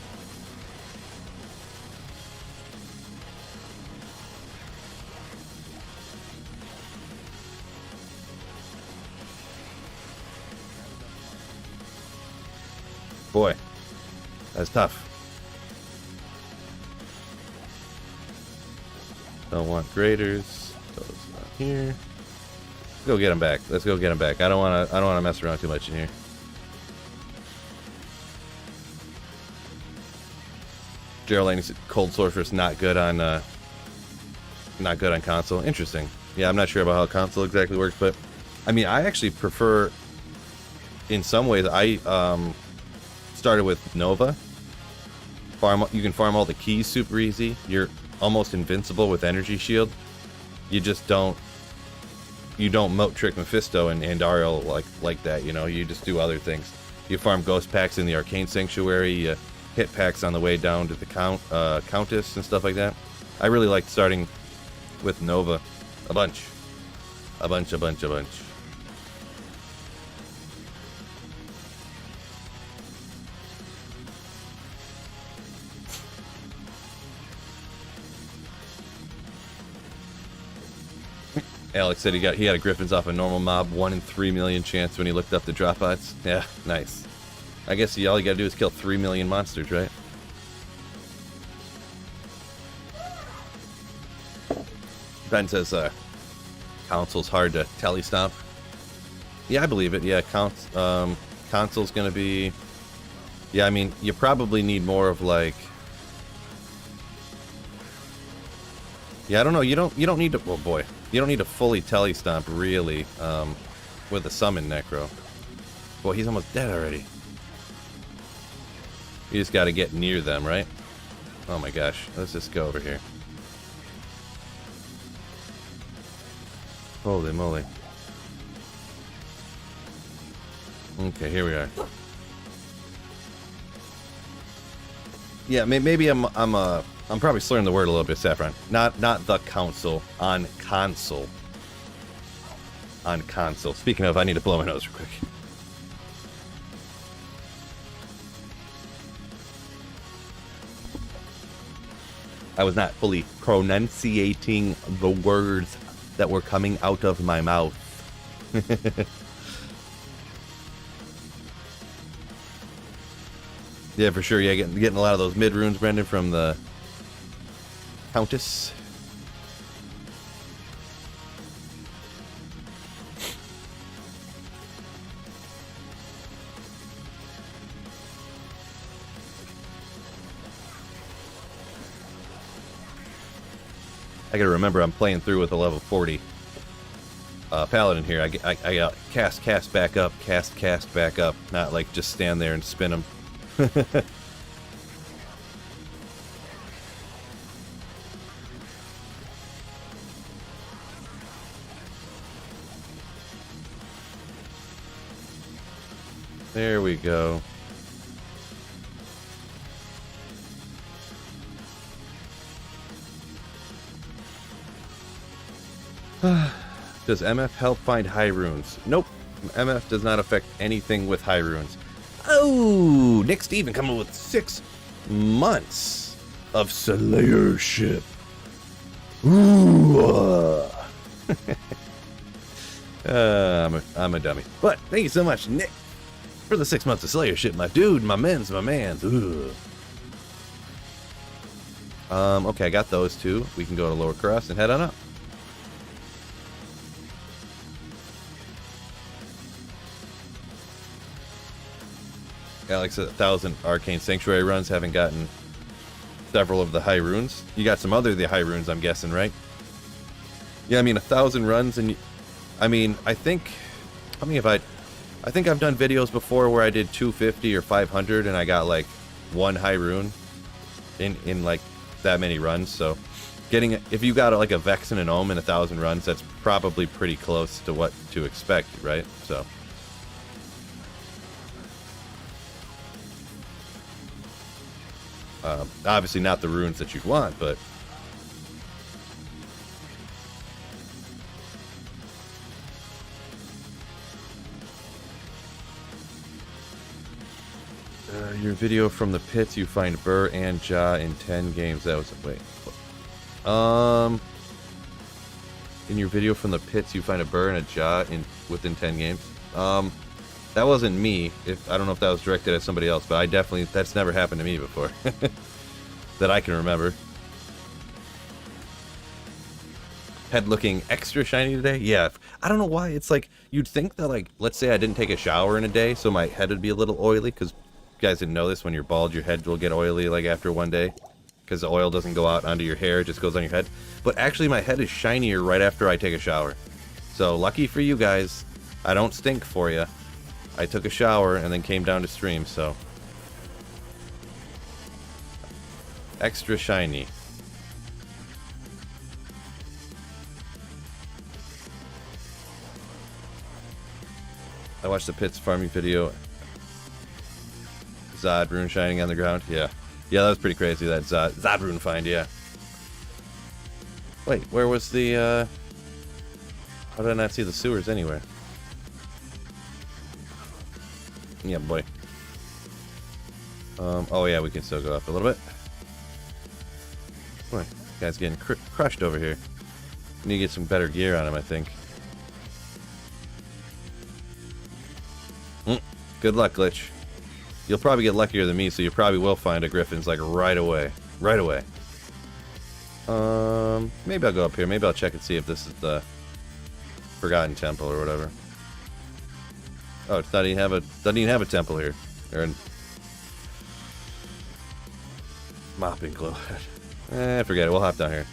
Boy, that's tough. Don't want graders. Those not here. Let's go get him back. Let's go get him back. I don't want to mess around too much in here. Geraldine's cold sorceress not good on console. Interesting. Yeah, I'm not sure about how console exactly works, but I mean, I actually prefer. In some ways, I started with Nova. You can farm all the keys super easy. You're almost invincible with Energy Shield. You just don't. You don't moat trick Mephisto and Ariel like that. You know, you just do other things. You farm ghost packs in the Arcane Sanctuary. You hit packs on the way down to the Countess and stuff like that. I really liked starting with Nova a bunch. Alex said he had a Griffins off a normal mob, 1 in 3 million chance when he looked up the dropouts. Yeah, nice. I guess all you gotta do is kill 3 million monsters, right? Ben says, console's hard to telestomp. Yeah, I believe it. Yeah, console's gonna be... Yeah, I mean, you probably need more of like... Yeah, I don't know. You don't need to... Oh boy. You don't need to fully telestomp, really, with a summon Necro. Boy, he's almost dead already. You just gotta get near them, right? Oh my gosh. Let's just go over here. Holy moly. Okay, here we are. Yeah, maybe I'm probably slurring the word a little bit, Saffron. Not the council, on console. On console. Speaking of, I need to blow my nose real quick. I was not fully pronunciating the words that were coming out of my mouth. Yeah, for sure. Yeah, getting a lot of those mid runes, Brendan, from the Countess. I gotta remember I'm playing through with a level 40 paladin here. I got cast back up, cast back up, not like just stand there and spin them. There we go. Does MF help find high runes? Nope. MF does not affect anything with high runes. Oh, Nick Steven coming with 6 months of Slayership. Ooh. I'm a dummy. But thank you so much, Nick, for the 6 months of Slayership, my dude, my mans. Ooh. Okay, I got those two. We can go to Lower Cross and head on up. Alex, 1,000 Arcane Sanctuary runs, haven't gotten several of the high runes. You got some other of the high runes, I'm guessing, right? Yeah, I mean, 1,000 runs, and I mean, I think, how many have I I think I've done videos before where I did 250 or 500 and I got like 1 high rune in like that many runs. So getting, if you got like a Vex and an Ohm in 1,000 runs, that's probably pretty close to what to expect, right? So obviously not the runes that you'd want, but your video from the pits, you find Burr and Ja in 10 games. That was, wait. In your video from the pits, you find a Burr and a Ja within 10 games. That wasn't me. I don't know if that was directed at somebody else, but I definitely, that's never happened to me before. That I can remember. Head looking extra shiny today? Yeah. I don't know why. It's like, you'd think that, like, let's say I didn't take a shower in a day, so my head would be a little oily, because you guys didn't know this, when you're bald, your head will get oily, like, after one day. Because the oil doesn't go out onto your hair, it just goes on your head. But actually, my head is shinier right after I take a shower. So, lucky for you guys, I don't stink for you. I took a shower and then came down to stream, so. Extra shiny. I watched the pits farming video. Zod rune shining on the ground. Yeah. Yeah, that was pretty crazy, that Zod rune find, yeah. Wait, where was the, how did I not see the sewers anywhere? Yeah, boy. Oh yeah, we can still go up a little bit. Boy, guy's getting crushed over here. Need to get some better gear on him, I think. Good luck, Glitch. You'll probably get luckier than me, so you probably will find a Griffin's like right away. Right away. Maybe I'll go up here. Maybe I'll check and see if this is the Forgotten Temple or whatever. Oh, it's not even doesn't even have a temple here. Or a mopping glow. Forget it. We'll hop down here.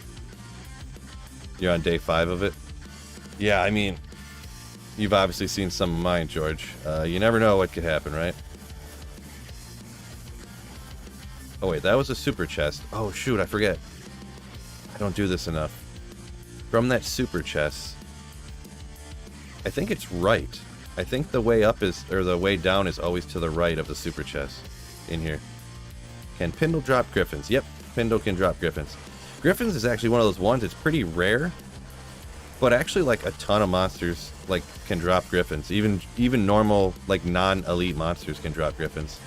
You're on day 5 of it? Yeah, I mean, you've obviously seen some of mine, George. You never know what could happen, right? Oh wait, that was a super chest. Oh shoot, I forget. I don't do this enough. From that super chest, I think it's right. I think the way up is, or the way down is always to the right of the super chest in here. Can Pindle drop Griffins? Yep, Pindle can drop Griffins. Griffins is actually one of those ones, it's pretty rare, but actually like a ton of monsters like can drop Griffins. Even normal, like non-elite monsters can drop Griffins.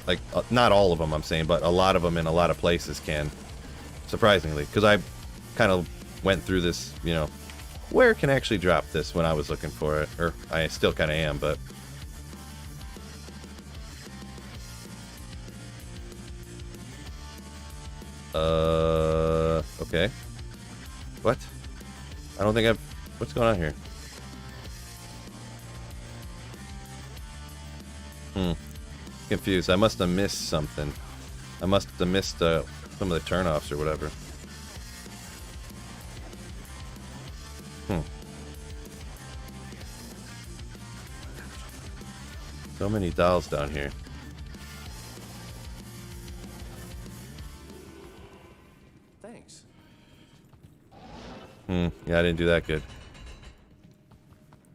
Like, not all of them, I'm saying, but a lot of them in a lot of places can. Surprisingly. Because I kind of went through this, you know, where can I actually drop this when I was looking for it? Or I still kind of am, but. Okay. What? I don't think I've. What's going on here? Confused. I must have missed something. I must have missed some of the turnoffs or whatever. So many dolls down here. Thanks. Yeah, I didn't do that good.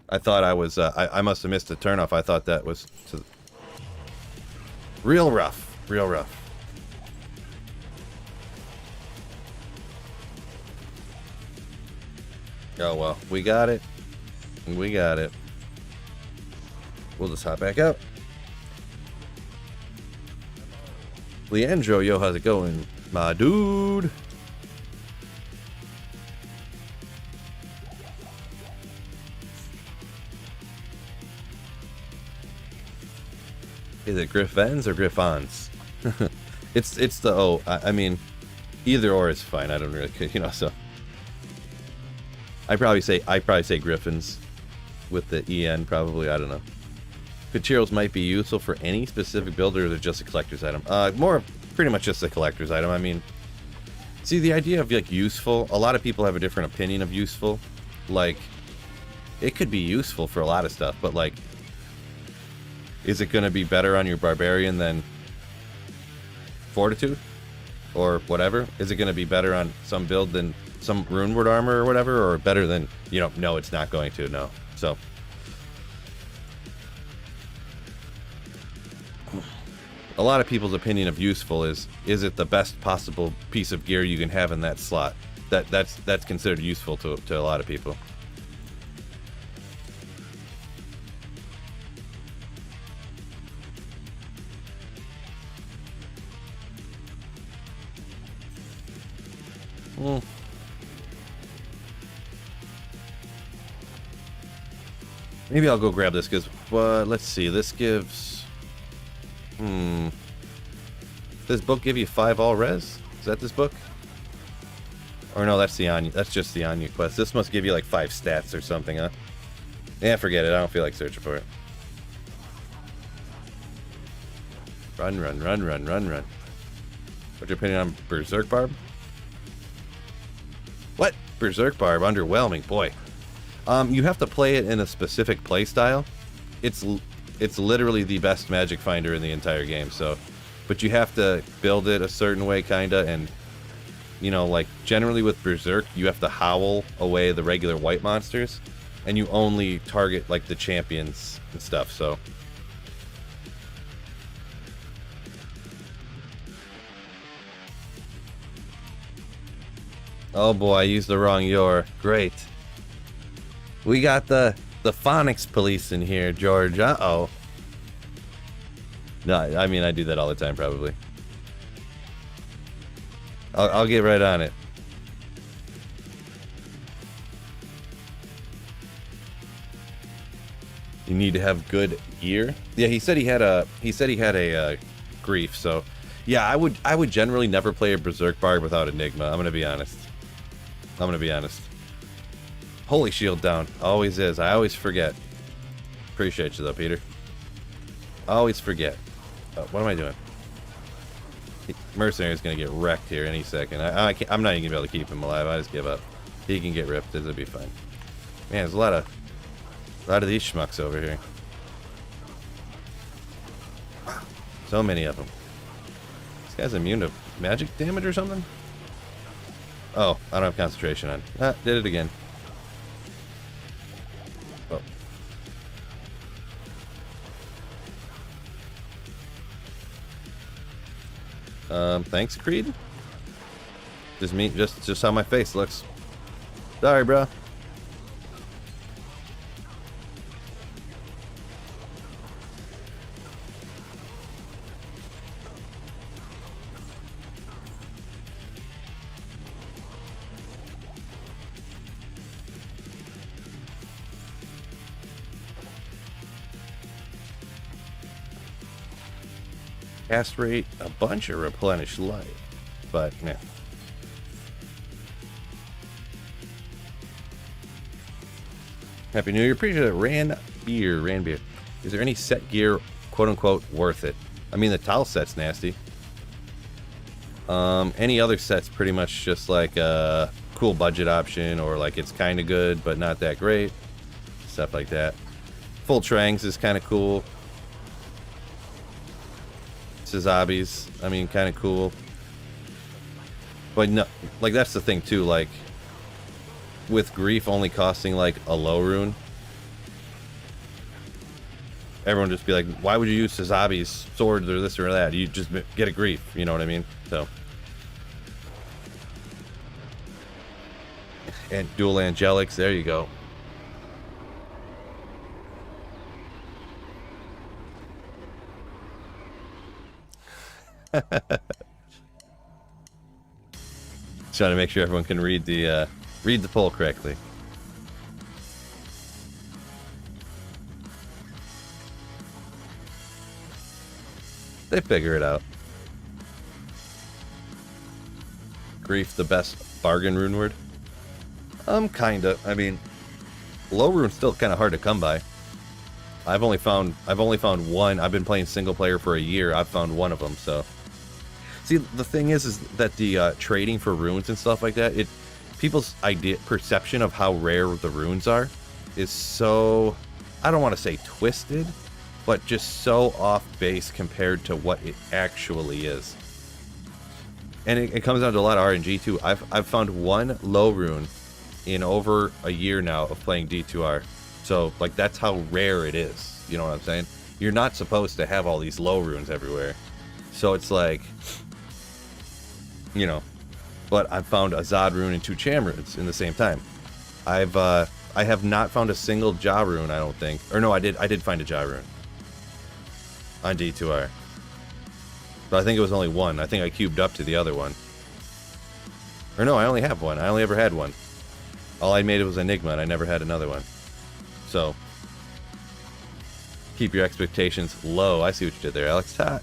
I thought I was, I must have missed a turnoff. I thought that was to... Real rough. Real rough. Oh well, we got it. We got it. We'll just hop back out. Leandro, yo, how's it going? My dude. Is it Griffins or Griffons? it's the O. I mean, either or is fine. I don't really care, you know. So I probably say Griffins with the EN. Probably, I don't know. Materials might be useful for any specific build, or is it just a collector's item? More pretty much just a collector's item. I mean, see, the idea of like useful. A lot of people have a different opinion of useful. Like, it could be useful for a lot of stuff, but like, Is it going to be better on your barbarian than fortitude? Or whatever? Is it going to be better on some build than some runeward armor or whatever? Or better than, you know, no, it's not going to, no. So, a lot of people's opinion of useful is it the best possible piece of gear you can have in that slot? That's considered useful to a lot of people. Maybe I'll go grab this because, let's see. This gives. Does this book give you 5 all res? Is that this book? Or no, that's the Anya. That's just the Anya quest. This must give you like 5 stats or something, huh? Yeah, forget it. I don't feel like searching for it. Run, run, run, run, run, run. What's your opinion on Berserk Barb? What? Berserk Barb, underwhelming, boy. You have to play it in a specific play style. It's literally the best magic finder in the entire game, so. But you have to build it a certain way, kinda, and, you know, like, generally with Berserk, you have to howl away the regular white monsters, and you only target, like, the champions and stuff, so. Oh boy, I used the wrong Yor. Great. We got the phonics police in here, George. Uh-oh. No, I mean, I do that all the time, probably. I'll get right on it. You need to have good gear. Yeah, he said he had a grief, so yeah, I would generally never play a Berserk Barb without Enigma. I'm gonna be honest. Holy shield down. Always is. I always forget. Appreciate you though, Peter. Always forget. Oh, what am I doing? Mercenary's gonna get wrecked here any second. I'm not even gonna be able to keep him alive. I just give up. He can get ripped. It'll be fine. Man, there's a lot of these schmucks over here. So many of them. This guy's immune to magic damage or something? Oh, I don't have concentration on. Ah, did it again. Oh. Thanks, Creed. Just how my face looks. Sorry, bro. Cast rate, a bunch of replenished life, but nah. Happy New Year. Appreciate it. Ran beer. Is there any set gear, quote unquote, worth it? I mean, the towel set's nasty. Any other set's pretty much just like a cool budget option, or like it's kind of good but not that great, stuff like that. Full Trangs is kind of cool. Zombies, I mean, kind of cool, but no, like that's the thing too. Like with grief only costing like a low rune, everyone just be like, why would you use Sazabi's swords or this or that? You just get a grief, you know what I mean? So, and dual angelics, there you go. Trying to make sure everyone can read the poll correctly. They figure it out. Grief, the best bargain rune word? Kinda. I mean, low rune's still kind of hard to come by. I've only found one. I've been playing single player for a year. I've found one of them. So, see, the thing is that the trading for runes and stuff like that, people's perception of how rare the runes are is so, I don't want to say twisted, but just so off base compared to what it actually is. And it comes down to a lot of RNG too. I've found one low rune in over a year now of playing D2R. So like that's how rare it is. You know what I'm saying? You're not supposed to have all these low runes everywhere. So it's like, you know, but I've found a Zod rune and 2 Cham runes in the same time. I have not found a single Ja rune, I don't think. Or no, I did find a Ja rune on D2R. But I think it was only one. I think I cubed up to the other one. Or no, I only have one. I only ever had one. All I made was Enigma, and I never had another one. So, keep your expectations low. I see what you did there, Alex. Ha.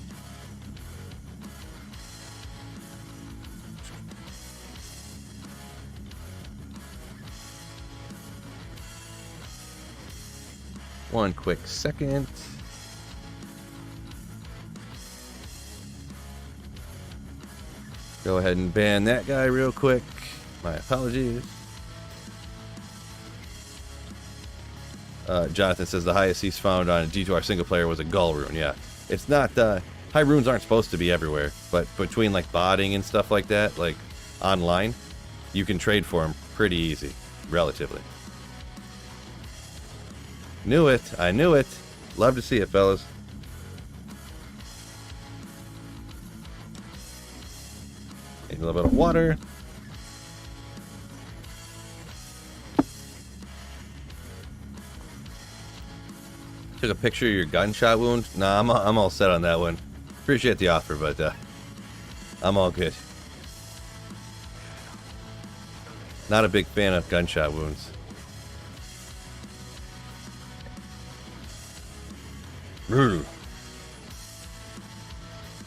One quick second. Go ahead and ban that guy real quick. My apologies. Jonathan says the highest he's found on a D2R single player was a Gull rune. Yeah, it's not. High runes aren't supposed to be everywhere, but between like botting and stuff like that, like online, you can trade for them pretty easy, relatively. Knew it. I knew it. Love to see it, fellas. Need a little bit of water. Took a picture of your gunshot wound. Nah, I'm all set on that one. Appreciate the offer, but I'm all good. Not a big fan of gunshot wounds.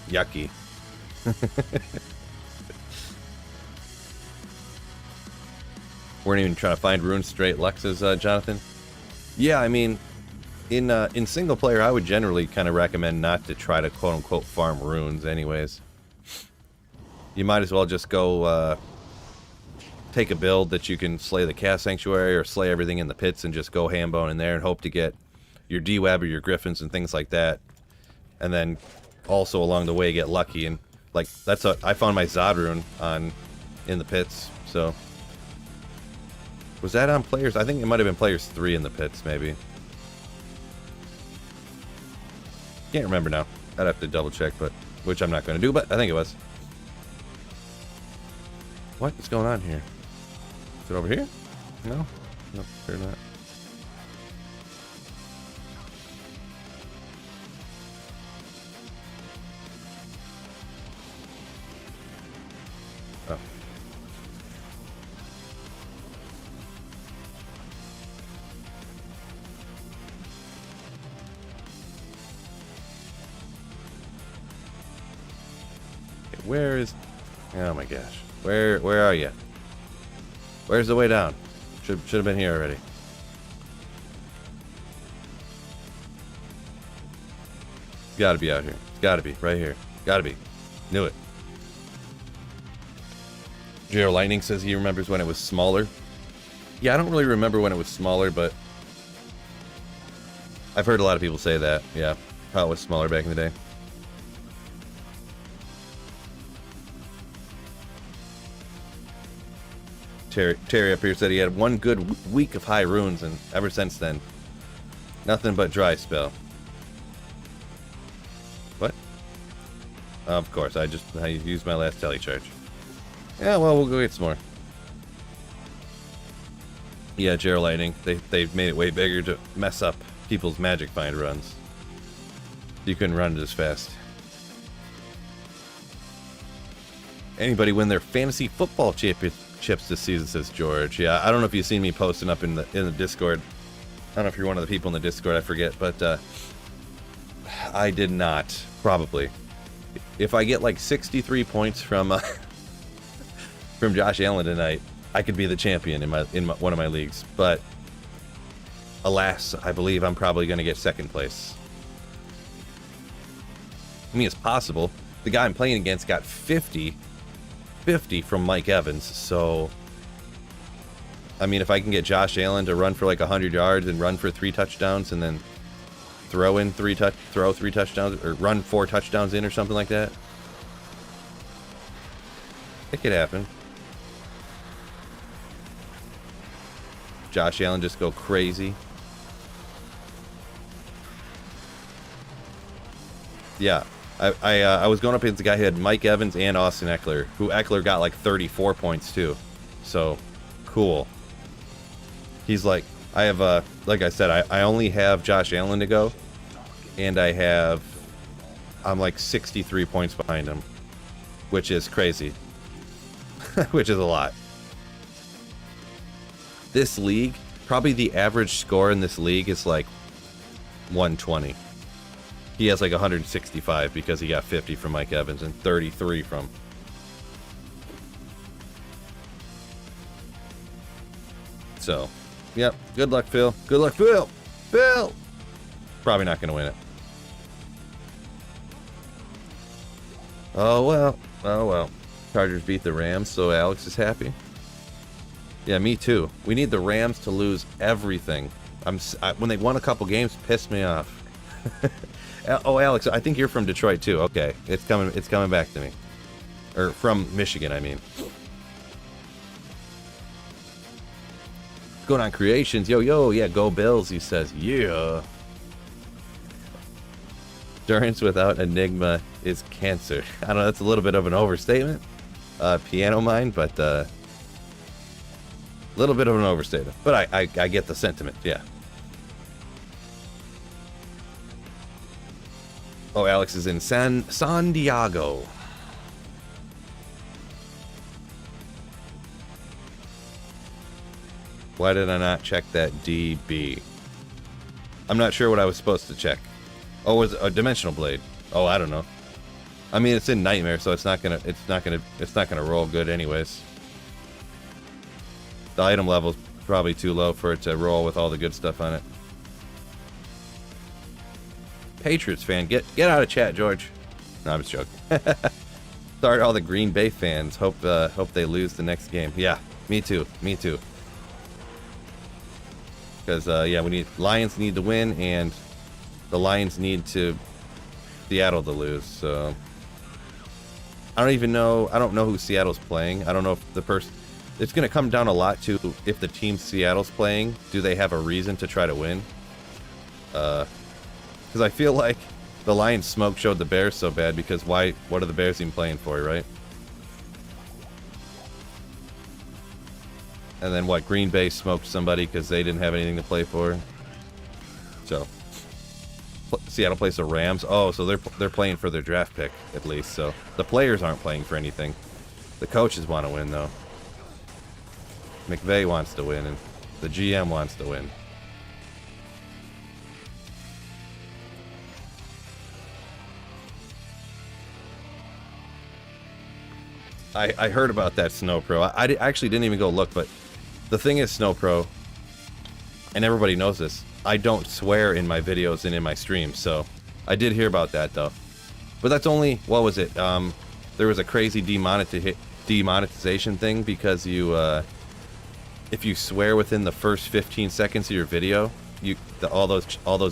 Yucky. Weren't even trying to find runes straight, Lexus, Jonathan. Yeah, I mean, in single player, I would generally kind of recommend not to try to quote unquote farm runes. Anyways, you might as well just go take a build that you can slay the Cast Sanctuary or slay everything in the pits and just go hambone in there and hope to get your D-Web or your Griffins and things like that, and then also along the way get lucky. And like I found my Zod rune in the pits. So was that on players? I think it might have been players 3 in the pits, maybe. Can't remember now. I'd have to double check, but which I'm not going to do, but I think it was. What is going on here? Is it over here? No? No, sure not. Oh. Where is... Oh my gosh. Where are you? Where's the way down? Should have been here already. It's gotta be out here. It's gotta be. Right here. Gotta be. Knew it. Geo Lightning says he remembers when it was smaller. Yeah, I don't really remember when it was smaller, but I've heard a lot of people say that. Yeah, how it was smaller back in the day. Terry up here said he had one good week of high runes, and ever since then, nothing but dry spell. What? Of course, I used my last tele charge. Yeah, well, we'll go get some more. Yeah, Geo Lightning, they've made it way bigger to mess up people's magic find runs. You couldn't run it as fast. Anybody win their fantasy football championships this season, says George. Yeah, I don't know if you've seen me posting up in the Discord. I don't know if you're one of the people in the Discord, I forget, but I did not, probably. If I get like 63 points from from Josh Allen tonight, I could be the champion in one of my leagues. But alas, I believe I'm probably going to get second place. I mean, it's possible. The guy I'm playing against got 50 from Mike Evans, so I mean, if I can get Josh Allen to run for like 100 yards and run for 3 touchdowns and then throw 3 touchdowns or run 4 touchdowns in or something like that. It could happen. Josh Allen just go crazy. Yeah, I was going up against a guy who had Mike Evans and Austin Eckler, who Eckler got like 34 points too. So, cool. He's like, I have, like I said, I only have Josh Allen to go, and I'm like 63 points behind him, which is crazy, which is a lot. This league, probably the average score in this league is like 120. He has like 165 because he got 50 from Mike Evans and 33 from. So, yep. Good luck, Phil. Good luck, Phil. Phil! Probably not going to win it. Oh, well. Oh, well. Chargers beat the Rams, so Alex is happy. Yeah, me too. We need the Rams to lose everything. When they won a couple games, pissed me off. Oh, Alex, I think you're from Detroit too. Okay, it's coming back to me, or from Michigan, I mean. Going on creations, yo, yeah, go Bills. He says, yeah. Endurance without enigma is cancer. I don't know. That's a little bit of an overstatement. Piano mind, but. Little bit of an overstatement, but I get the sentiment, yeah. Oh, Alex is in San Diego. Why did I not check that DB? I'm not sure what I was supposed to check. Oh, was it a dimensional blade? Oh, I don't know. I mean, it's in Nightmare, so it's not gonna roll good anyways. The item level's probably too low for it to roll with all the good stuff on it. Patriots fan, get out of chat, George. No, I'm just joking. Sorry, all the Green Bay fans. Hope they lose the next game. Yeah, me too. Me too. Because yeah, Lions need to win, and the Lions need Seattle to lose. So I don't know who Seattle's playing. I don't know if the person. It's going to come down a lot to if the team Seattle's playing, do they have a reason to try to win? Because I feel like the Lions smoke showed the Bears so bad because what are the Bears even playing for, right? And then Green Bay smoked somebody because they didn't have anything to play for. So Seattle plays the Rams. Oh, so they're playing for their draft pick at least. So the players aren't playing for anything. The coaches want to win though. McVay wants to win, and the GM wants to win. I heard about that Snow Pro. I actually didn't even go look, but the thing is, Snow Pro, and everybody knows this, I don't swear in my videos and in my streams, so I did hear about that, though. But that's only, what was it? There was a crazy demonetization thing because if you swear within the first 15 seconds of your video, all those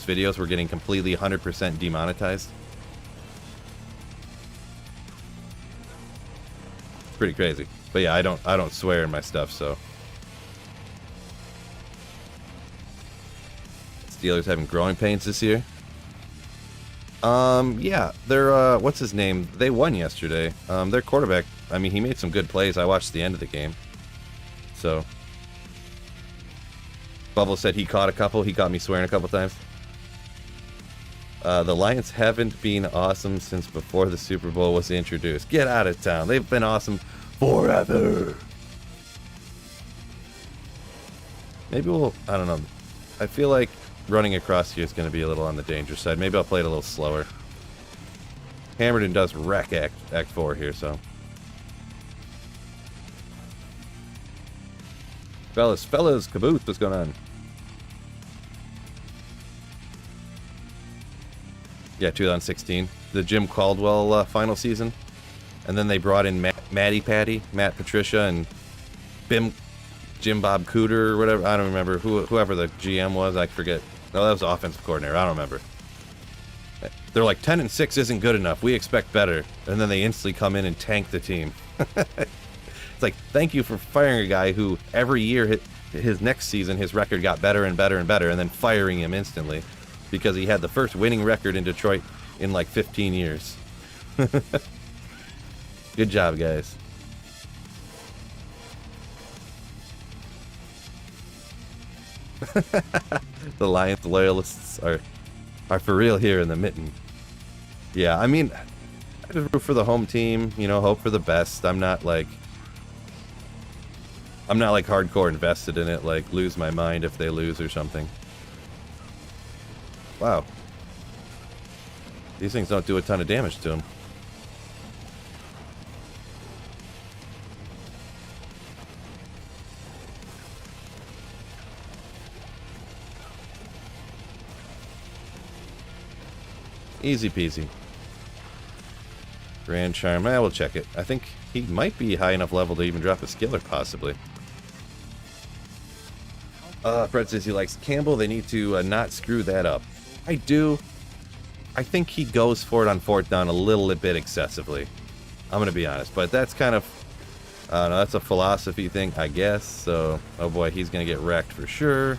videos were getting completely 100% demonetized. Pretty crazy. But yeah, I don't swear in my stuff, so. Steelers having growing pains this year. Yeah, they're what's his name? They won yesterday. Their quarterback, I mean, he made some good plays. I watched the end of the game. So Bubble said he caught a couple. He caught me swearing a couple times. The Lions haven't been awesome since before the Super Bowl was introduced. Get out of town. They've been awesome forever. Maybe I don't know. I feel like running across here is going to be a little on the dangerous side. Maybe I'll play it a little slower. Hammerton does wreck Act 4 here, so. Fellas, caboose, what's going on? Yeah, 2016. The Jim Caldwell final season. And then they brought in Matt Patricia, and Jim Bob Cooter or whatever. I don't remember. Whoever the GM was, I forget. No, that was the offensive coordinator. I don't remember. They're like 10-6 isn't good enough. We expect better, and then they instantly come in and tank the team. It's like, thank you for firing a guy who every year his next season his record got better and better and better, and then firing him instantly because he had the first winning record in Detroit in like 15 years. Good job, guys. The Lions loyalists are for real here in the mitten. Yeah, I mean, I just root for the home team, you know, hope for the best. I'm not like hardcore invested in it, like lose my mind if they lose or something. Wow. These things don't do a ton of damage to them. Easy peasy. Grand Charm. We'll check it. I think he might be high enough level to even drop a skiller, possibly. Fred says he likes Campbell. They need to not screw that up. I do. I think he goes for it on 4th down a little bit excessively. I'm going to be honest. But that's kind of... I don't know. That's a philosophy thing, I guess. So, oh boy, he's going to get wrecked for sure.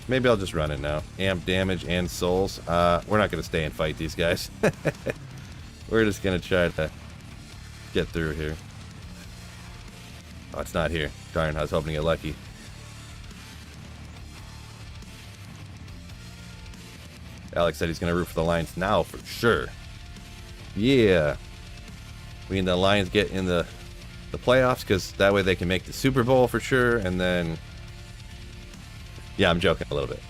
Maybe I'll just run it now. Amp damage and souls. We're not going to stay and fight these guys. We're just going to try to get through here. Oh, it's not here. Darn, I was hoping to get lucky. Alex said he's going to root for the Lions now for sure. Yeah. We need the Lions get in the playoffs because that way they can make the Super Bowl for sure. And then... Yeah, I'm joking a little bit.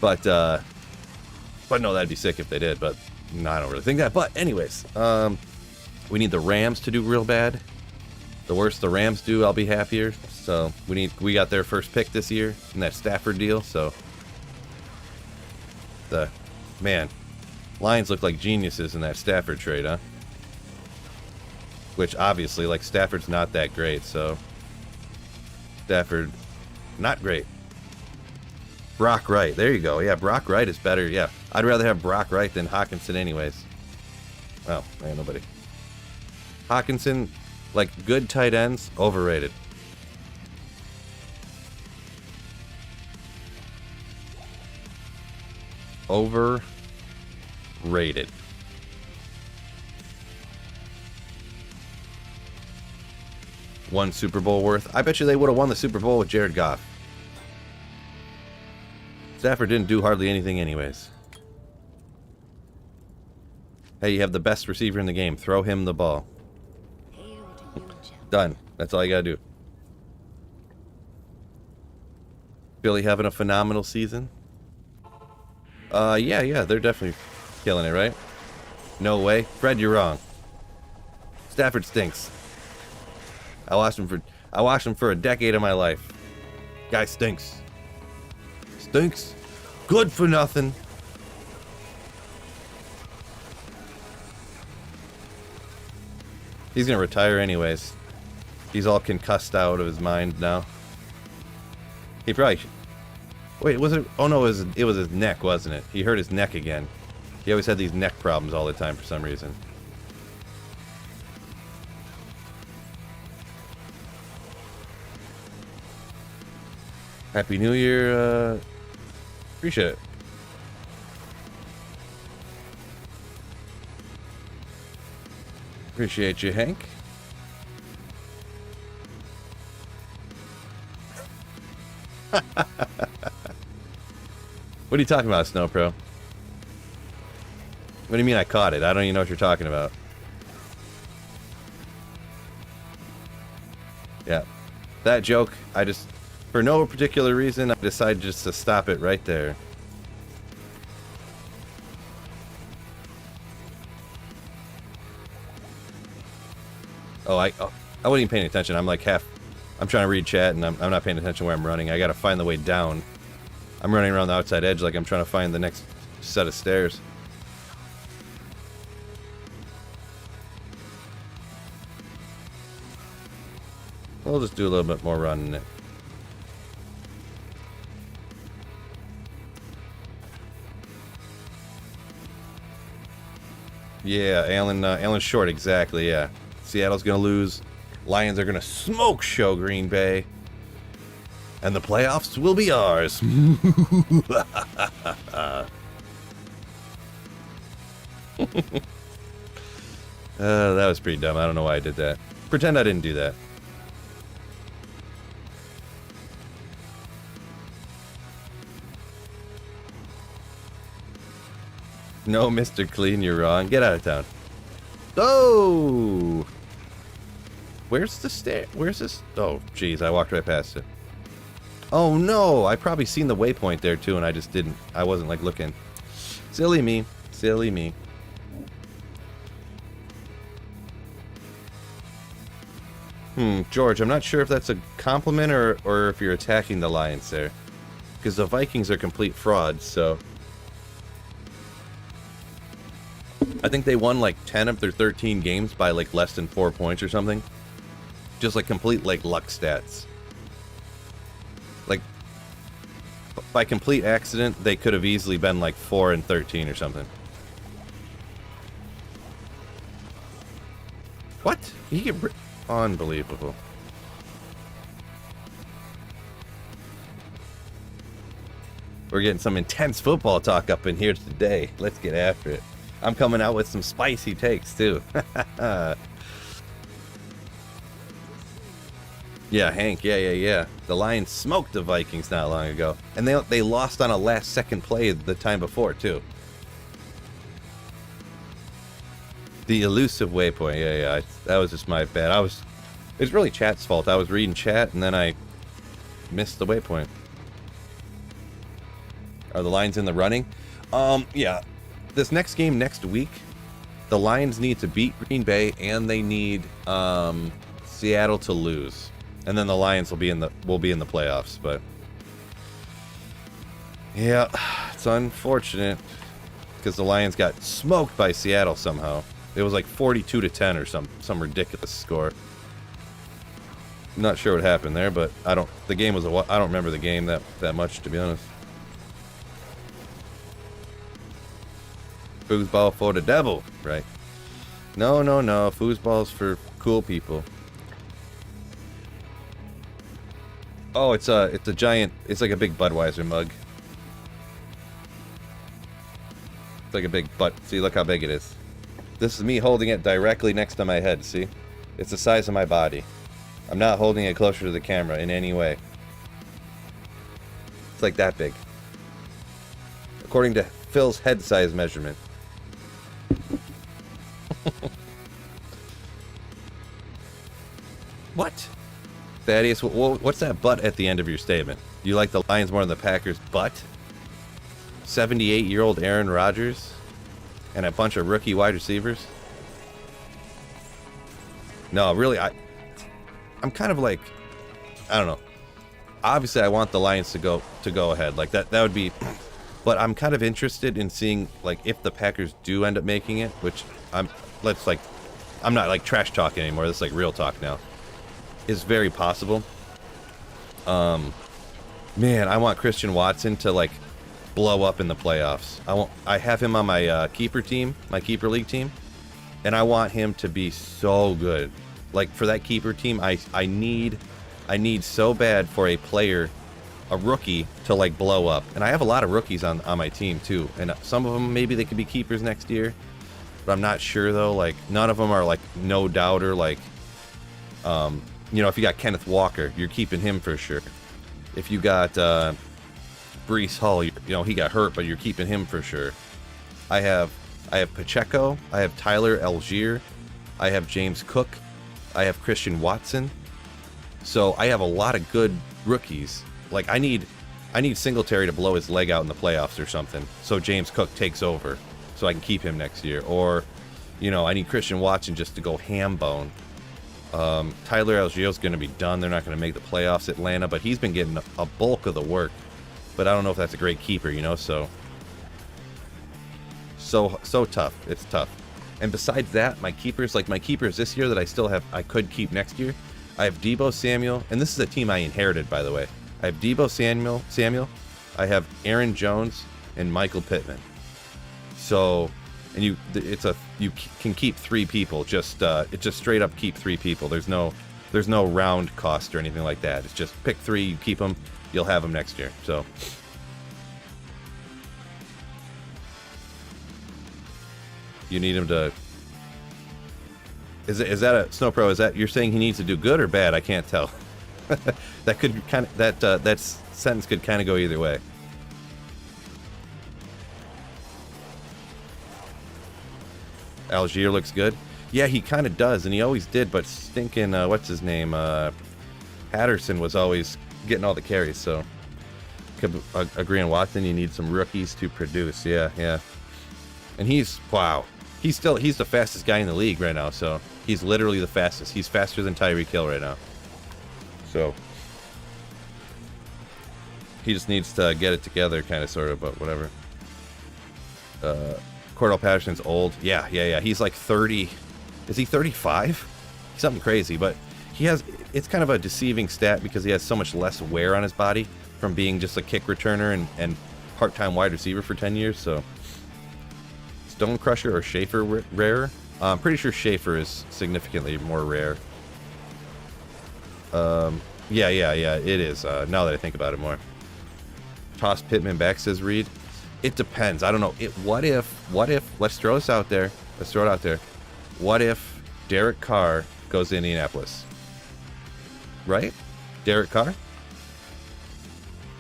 But no, that'd be sick if they did. But no, I don't really think that. But anyways, we need the Rams to do real bad. The worse the Rams do, I'll be happier. So we got their first pick this year in that Stafford deal. So man, Lions look like geniuses in that Stafford trade, huh? Which obviously, like, Stafford's not that great. So Stafford. Not great. Brock Wright. There you go. Yeah, Brock Wright is better. Yeah, I'd rather have Brock Wright than Hawkinson anyways. Well, ain't nobody. Hawkinson, like, good tight ends, overrated. Overrated. One Super Bowl worth. I bet you they would have won the Super Bowl with Jared Goff. Stafford didn't do hardly anything anyways. Hey, you have the best receiver in the game. Throw him the ball. Done. That's all you gotta do. Philly having a phenomenal season? Yeah, they're definitely killing it, right? No way. Fred, you're wrong. Stafford stinks. I watched him for a decade of my life. Guy stinks. Stinks. Good for nothing. He's gonna retire anyways. He's all concussed out of his mind now. He probably should. Wait, was it? Oh no, it was his neck, wasn't it? He hurt his neck again. He always had these neck problems all the time for some reason. Happy New Year, appreciate it. Appreciate you, Hank. What are you talking about, Snow Pro? What do you mean I caught it? I don't even know what you're talking about. Yeah. That joke, for no particular reason, I decided just to stop it right there. Oh, I wasn't even paying attention. I'm like I'm trying to read chat and I'm not paying attention where I'm running. I gotta find the way down. I'm running around the outside edge like I'm trying to find the next set of stairs. We'll just do a little bit more running it. Yeah, Allen's short, exactly, yeah. Seattle's going to lose. Lions are going to smoke show Green Bay. And the playoffs will be ours. That was pretty dumb. I don't know why I did that. Pretend I didn't do that. No, Mr. Clean, you're wrong. Get out of town. Oh! Where's the stair? Where's this? Oh, jeez, I walked right past it. Oh, no! I probably seen the waypoint there, too, and I just didn't. I wasn't, like, looking. Silly me. Silly me. George, I'm not sure if that's a compliment or if you're attacking the Lions there. Because the Vikings are complete frauds, so... I think they won like 10 of their 13 games by like less than 4 points or something. Just like complete like luck stats. Like by complete accident, they could have easily been like 4-13 or something. What? You get unbelievable. We're getting some intense football talk up in here today. Let's get after it. I'm coming out with some spicy takes, too. Yeah, Hank, yeah. The Lions smoked the Vikings not long ago. And they lost on a last-second play the time before, too. The elusive waypoint, yeah. That was just my bad. It's really chat's fault. I was reading chat, and then I missed the waypoint. Are the Lions in the running? Yeah. This next game next week, the Lions need to beat Green Bay and they need Seattle to lose, and then the Lions will be in the playoffs. But yeah, it's unfortunate because the Lions got smoked by Seattle somehow. It was like 42-10 or some ridiculous score. I'm not sure what happened there, but I don't remember the game that much, to be honest. Foosball for the devil, right? No. Foosball's for cool people. Oh, it's a giant. It's like a big Budweiser mug. It's like a big butt. See, look how big it is. This is me holding it directly next to my head. See, it's the size of my body. I'm not holding it closer to the camera in any way. It's like that big, according to Phil's head size measurement. What? Thaddeus, what's that butt at the end of your statement? You like the Lions more than the Packers' butt? 78-year-old Aaron Rodgers? And a bunch of rookie wide receivers? No, really, I'm kind of like, I don't know. Obviously, I want the Lions to go ahead. Like that would be... But I'm kind of interested in seeing, like, if the Packers do end up making it, which I'm not, like, trash talking anymore. This is, like, real talk now. Is very possible. Man, I want Christian Watson to, like, blow up in the playoffs. I have him on my keeper team, my keeper league team, and I want him to be so good. Like, for that keeper team, I need so bad for a player, a rookie, to like blow up. And I have a lot of rookies on my team too, and some of them maybe they could be keepers next year, but I'm not sure though. Like, none of them are like no doubter. Like, if you got Kenneth Walker, you're keeping him for sure. If you got Breece Hall, he got hurt, but you're keeping him for sure. I have Pacheco, I have Tyler Algier, I have James Cook, I have Christian Watson. So I have a lot of good rookies. Like, I need Singletary to blow his leg out in the playoffs or something, so James Cook takes over, so I can keep him next year. Or, I need Christian Watson just to go ham bone. Tyler Algier's going to be done. They're not going to make the playoffs, Atlanta, but he's been getting a bulk of the work. But I don't know if that's a great keeper, so tough. It's tough. And besides that, my keepers this year that I could keep next year, I have Deebo Samuel, and this is a team I inherited, by the way. I have Deebo Samuel, I have Aaron Jones, and Michael Pittman. So and you can keep 3 people. Just it just straight up keep 3 people. There's no round cost or anything like that. It's just pick 3, you keep them, you'll have them next year. So you need him to. Is that a Snow Pro? Is that you're saying he needs to do good or bad? I can't tell. That could kind of that sentence could kind of go either way. Algier looks good. Yeah, he kind of does, and he always did. But stinking what's his name? Patterson was always getting all the carries. So could agree on Watson. You need some rookies to produce. Yeah. And he's He's the fastest guy in the league right now. So he's literally the fastest. He's faster than Tyreek Hill right now. So he just needs to get it together, kind of, sort of, but whatever. Cordell Patterson's old. Yeah. He's like 30. Is he 35? Something crazy, but it's kind of a deceiving stat because he has so much less wear on his body from being just a kick returner and part-time wide receiver for 10 years, so. Stone Crusher or Schaefer rarer? I'm pretty sure Schaefer is significantly more rare. Yeah, it is, now that I think about it more. Toss Pittman back, says Reed. It depends. I don't know. What if, let's throw this out there. Let's throw it out there. What if Derek Carr goes to Indianapolis? Right? Derek Carr?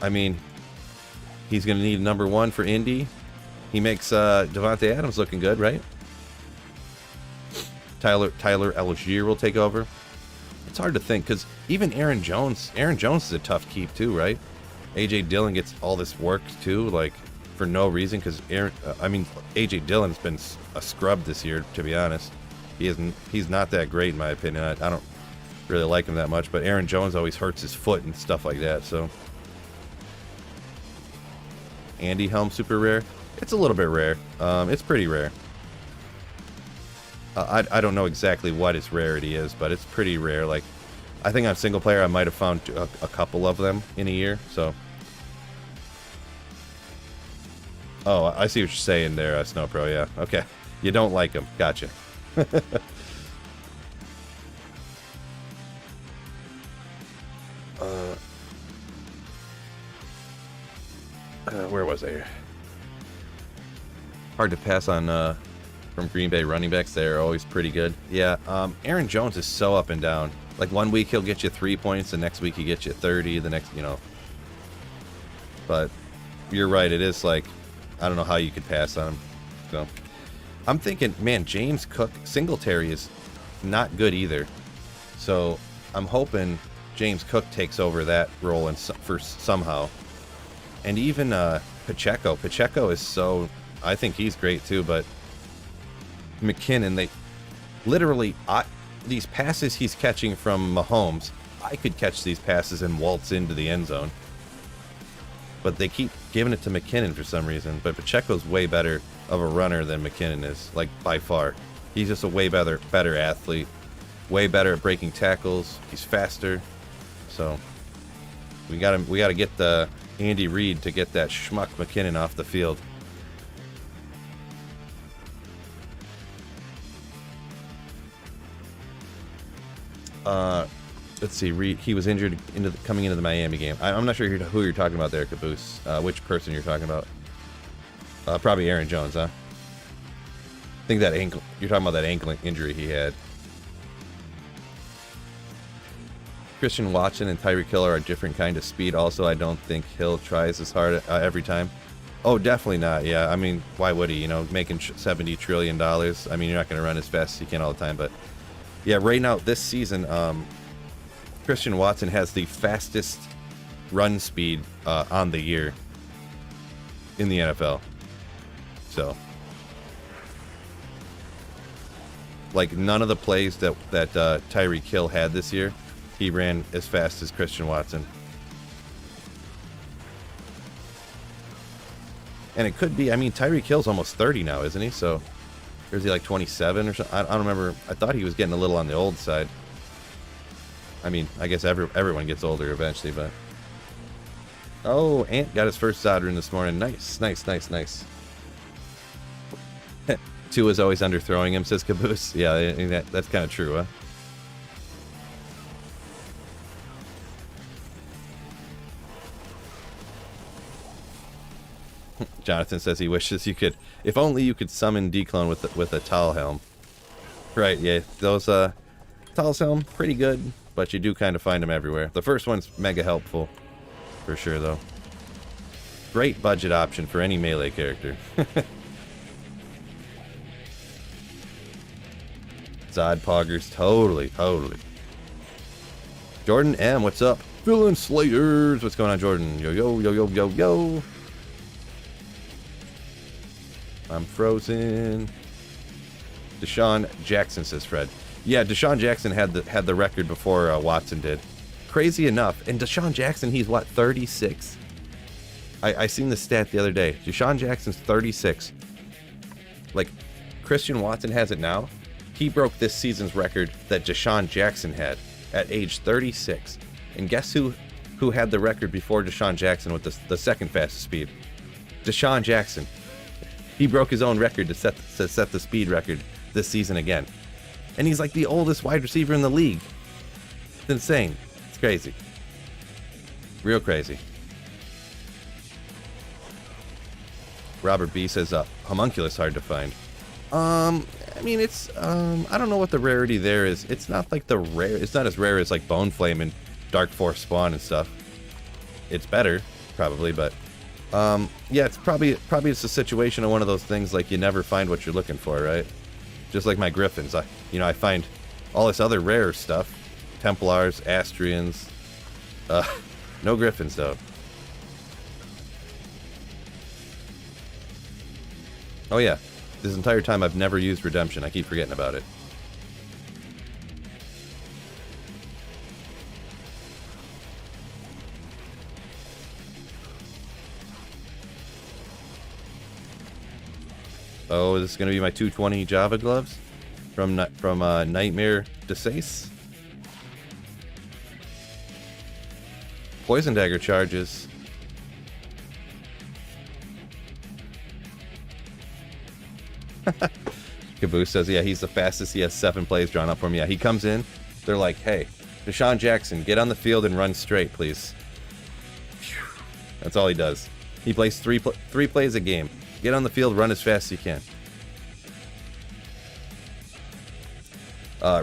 I mean, he's going to need number 1 for Indy. He makes Devontae Adams looking good, right? Tyler Algier will take over. It's hard to think because even Aaron Jones is a tough keep too, right? AJ Dillon gets all this work too, like for no reason because AJ Dillon's been a scrub this year, to be honest. He's not that great in my opinion. I don't really like him that much, but Aaron Jones always hurts his foot and stuff like that. So Andy Helm super rare. It's a little bit rare. It's pretty rare. I don't know exactly what its rarity is, but it's pretty rare. Like, I think on single player I might have found a couple of them in a year. So, oh, I see what you're saying there, Snow Pro. Yeah, okay. You don't like them. Gotcha. Where was I here? Hard to pass on from Green Bay running backs. They're always pretty good. Yeah, Aaron Jones is so up and down. Like 1 week he'll get you 3 points, the next week he gets you 30, the next, But you're right, it is like, I don't know how you could pass on him. So I'm thinking, man, James Cook, Singletary is not good either. So I'm hoping James Cook takes over that role and for somehow. And even Pacheco. Pacheco is so... I think he's great too, but McKinnon, they literally, these passes he's catching from Mahomes, I could catch these passes and waltz into the end zone. But they keep giving it to McKinnon for some reason. But Pacheco's way better of a runner than McKinnon is, like by far. He's just a way better athlete, way better at breaking tackles. He's faster. So we gotta get the Andy Reid to get that schmuck McKinnon off the field. Let's see. Reed, he was injured coming into the Miami game. I'm not sure who you're talking about there, Caboose. Which person you're talking about? Probably Aaron Jones, huh? I think that ankle. You're talking about that ankle injury he had. Christian Watson and Tyreek Hill are a different kind of speed. Also, I don't think Hill tries as hard every time. Oh, definitely not. Yeah, I mean, why would he? Making $70 trillion. I mean, you're not going to run as fast as you can all the time, but. Yeah, right now, this season, Christian Watson has the fastest run speed on the year in the NFL. So, like, none of the plays that Tyreek Hill had this year, he ran as fast as Christian Watson. And it could be, I mean, Tyreek Hill's almost 30 now, isn't he? So... Or is he like 27 or something? I don't remember. I thought he was getting a little on the old side. I mean, I guess everyone gets older eventually, but... Oh, Ant got his first soldering this morning. Nice. 2 is always underthrowing him, says Caboose. Yeah, that's kind of true, huh? Jonathan says he wishes you could, if only you could summon D-Clone with a Tall Helm. Right, yeah, those Tall Helm, pretty good, but you do kind of find them everywhere. The first one's mega helpful, for sure, though. Great budget option for any melee character. Zod Poggers, totally. Jordan M, what's up? Villain Slayers, what's going on, Jordan? Yo. I'm frozen. Deshaun Jackson, says Fred. Yeah, Deshaun Jackson had the record before Watson did. Crazy enough. And Deshaun Jackson, he's what, 36? I seen the stat the other day. Deshaun Jackson's 36. Like, Christian Watson has it now. He broke this season's record that Deshaun Jackson had at age 36. And guess who had the record before Deshaun Jackson with the second fastest speed? Deshaun Jackson. He broke his own record to set the speed record this season again. And he's like the oldest wide receiver in the league. It's insane. It's crazy. Real crazy. Robert B says, homunculus hard to find. I mean, it's, I don't know what the rarity there is. It's not like it's not as rare as like Bone Flame and Dark Force Spawn and stuff. It's better, probably, but, yeah, it's probably it's a situation of one of those things like you never find what you're looking for, right? Just like my Griffins. I find all this other rare stuff. Templars, Astrians. No Griffins, though. Oh, yeah. This entire time I've never used Redemption. I keep forgetting about it. Oh, this is going to be my 220 Java gloves from Nightmare Desace. Poison Dagger charges. Caboose says, yeah, he's the fastest. He has 7 plays drawn up for him. Yeah, he comes in. They're like, hey, Deshaun Jackson, get on the field and run straight, please. That's all he does. He plays three plays a game. Get on the field, run as fast as you can.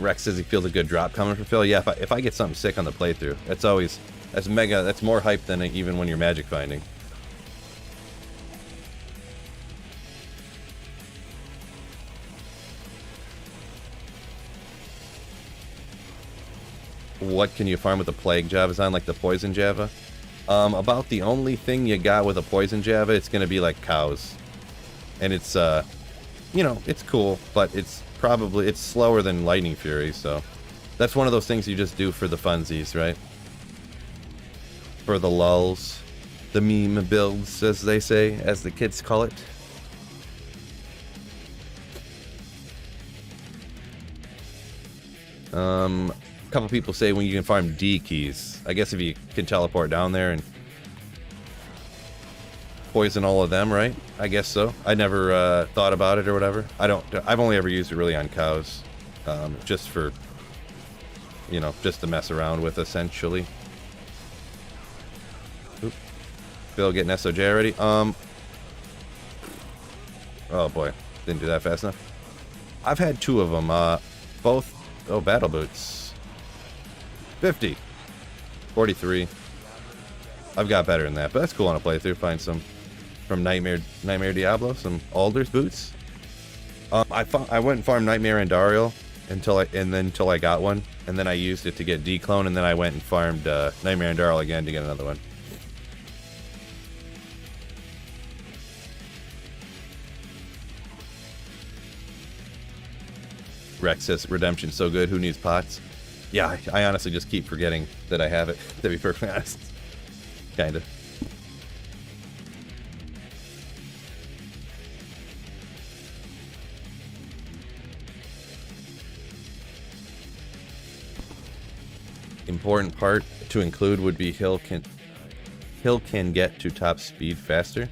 Rex says he feels a good drop coming from Phil. Yeah, if I get something sick on the playthrough, that's more hype than even when you're magic finding. What can you farm with a Plague Java on, like the Poison Java? About the only thing you got with a Poison Java, it's going to be like cows. And it's, it's cool, but it's slower than Lightning Fury, so that's one of those things you just do for the funsies, right? For the lulls. The meme builds, as they say, as the kids call it. A couple people say when you can farm D keys. I guess if you can teleport down there and poison all of them, right? I guess so. I never thought about it or whatever. I've only ever used it really on cows, just for, just to mess around with, essentially. Oop. Phil getting SOJ already. Oh boy, didn't do that fast enough. I've had 2 of them. Both. Oh, battle boots. 50. 43. I've got better than that, but that's cool on a playthrough. Find some from Nightmare Diablo, some Alder's boots. I went and farmed Nightmare Andariel until I got one, and then I used it to get D-Clone, and then I went and farmed Nightmare Andariel again to get another one. Rex says Redemption's so good, who needs pots? Yeah, I honestly just keep forgetting that I have it, to be perfectly honest. Kind of. Important part to include would be Hill can get to top speed faster.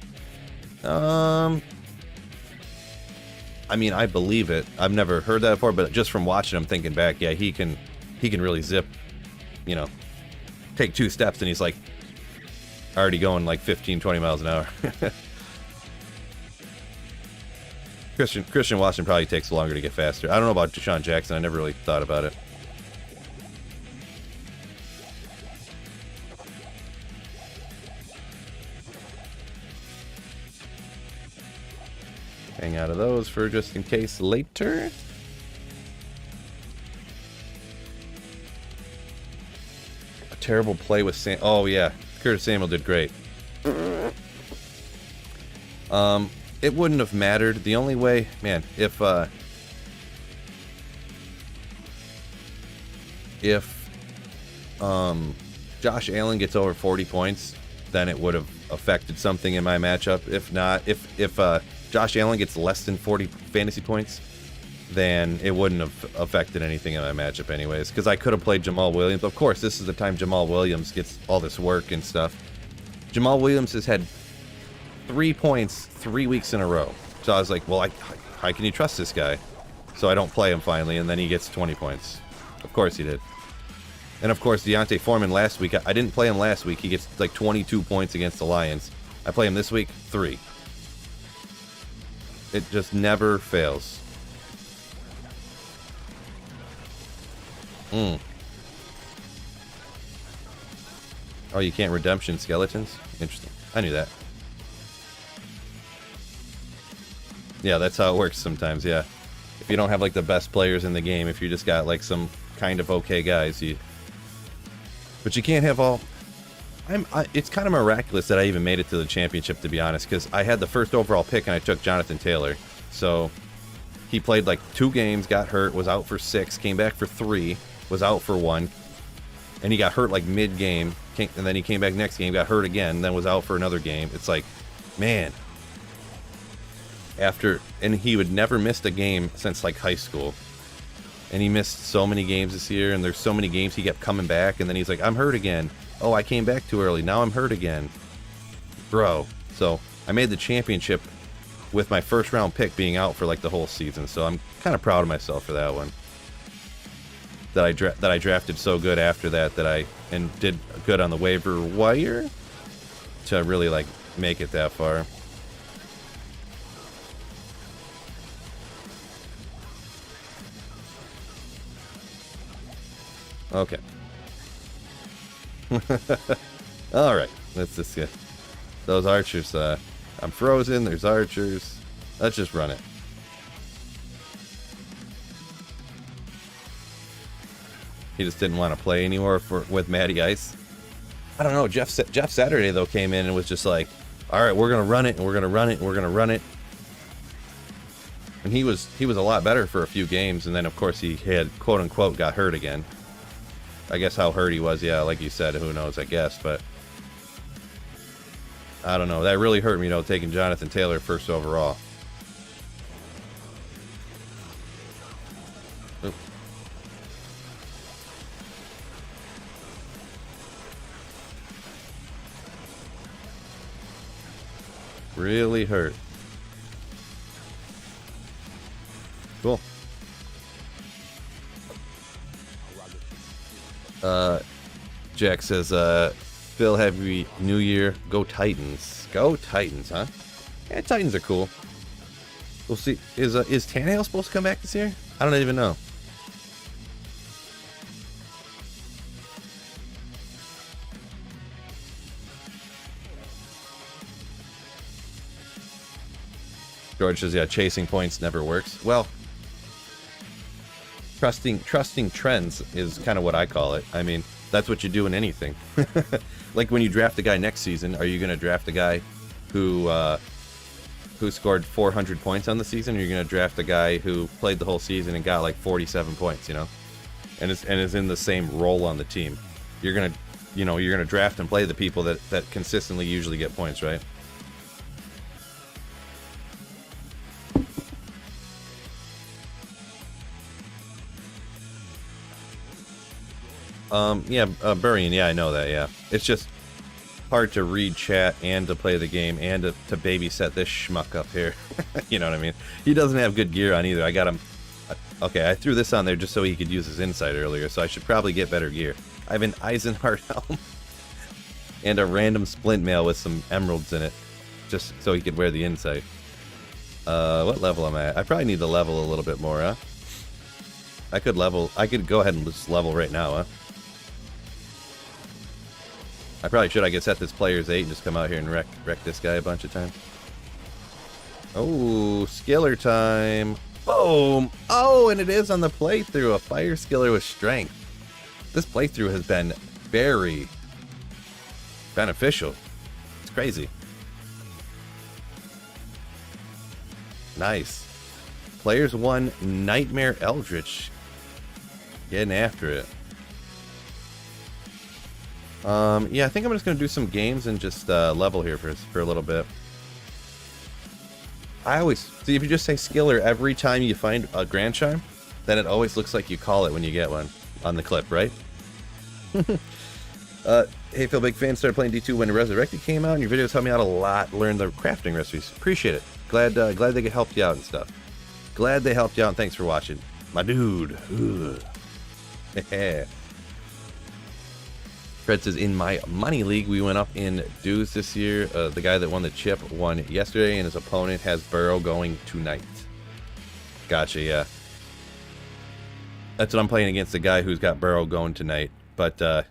I mean, I believe it. I've never heard that before, but just from watching him, thinking back, yeah, he can really zip, you know, take 2 steps and he's like already going like 15, 20 miles an hour. Christian Watson probably takes longer to get faster. I don't know about Deshaun Jackson. I never really thought about it. Hang out of those for just in case later. A terrible play with Sam. Oh yeah, Curtis Samuel did great. It wouldn't have mattered. The only way, man, if Josh Allen gets over 40 points, then it would have affected something in my matchup. If not, if Josh Allen gets less than 40 fantasy points, then it wouldn't have affected anything in my matchup anyways, because I could have played Jamal Williams. Of course, this is the time Jamal Williams gets all this work and stuff. Jamal Williams has had 3 points 3 weeks in a row. So I was like, well, how can you trust this guy? So I don't play him finally, and then he gets 20 points. Of course he did. And of course, Deontay Foreman last week, I didn't play him last week. He gets like 22 points against the Lions. I play him this week, 3. It just never fails. Oh, you can't redemption skeletons? Interesting. I knew that. Yeah, that's how it works sometimes, yeah. If you don't have like the best players in the game, if you just got like some kind of okay guys, but you can't have all. It's kind of miraculous that I even made it to the championship, to be honest, because I had the first overall pick and I took Jonathan Taylor. So he played like 2 games, got hurt, was out for 6, came back for 3, was out for 1, and he got hurt like mid-game, and then he came back next game, got hurt again, then was out for another game. It's like, man. And he would never missed a game since like high school. And he missed so many games this year, and there's so many games he kept coming back, and then he's like, I'm hurt again. Oh, I came back too early. Now I'm hurt again. Bro. So I made the championship with my first round pick being out for like the whole season. So I'm kind of proud of myself for that one. That I drafted so good after that I did good on the waiver wire to really like make it that far. Okay. Alright, let's just get those archers. I'm frozen, there's archers. Let's just run it. He just didn't want to play anymore with Matty Ice. I don't know, Jeff Saturday though came in and was just like, alright, we're gonna run it, and we're gonna run it, and we're gonna run it. And he was a lot better for a few games, and then of course he had quote unquote got hurt again. I guess how hurt he was, yeah, like you said, who knows, I guess, but I don't know. That really hurt me, taking Jonathan Taylor first overall. Oop. Really hurt. Cool. Jack says, Phil, happy New Year. Go Titans. Go Titans, huh? Yeah, Titans are cool. We'll see. Is Tannehill supposed to come back this year? I don't even know. George says, yeah, chasing points never works. Well, trusting trends is kind of what I call it. I mean, that's what you do in anything. Like when you draft a guy next season, are you going to draft a guy who scored 400 points on the season, or are you going to draft a guy who played the whole season and got like 47 points, and is in the same role on the team? You're going to draft and play the people that consistently usually get points, right? Burying, yeah, I know that, yeah. It's just, hard to read chat and to play the game and to babysit this schmuck up here. You know what I mean? He doesn't have good gear on either. I got him. Okay, I threw this on there just so he could use his insight earlier, so I should probably get better gear. I have an Eisenhart helm and a random splint mail with some emeralds in it, just so he could wear the insight. What level am I at? I probably need to level a little bit more, huh? I could go ahead and just level right now, huh? I probably should. I could set this player's 8 and just come out here and wreck this guy a bunch of times. Oh, skiller time. Boom! Oh, and it is on the playthrough. A fire skiller with strength. This playthrough has been very beneficial. It's crazy. Nice. Players 1, Nightmare Eldritch. Getting after it. Yeah, I think I'm just going to do some games and just level here for a little bit. I always... See, if you just say skiller every time you find a Grand Chime, then it always looks like you call it when you get one on the clip, right? Hey Phil, big fan. Started playing D2 when Resurrected came out, and your videos helped me out a lot. Learned the crafting recipes. Appreciate it. Glad they helped you out and stuff. Glad they helped you out, and thanks for watching. My dude. Fred says, in my money league, we went up in dues this year. The guy that won the chip won yesterday, and his opponent has Burrow going tonight. Gotcha, yeah. That's what I'm playing against, the guy who's got Burrow going tonight. But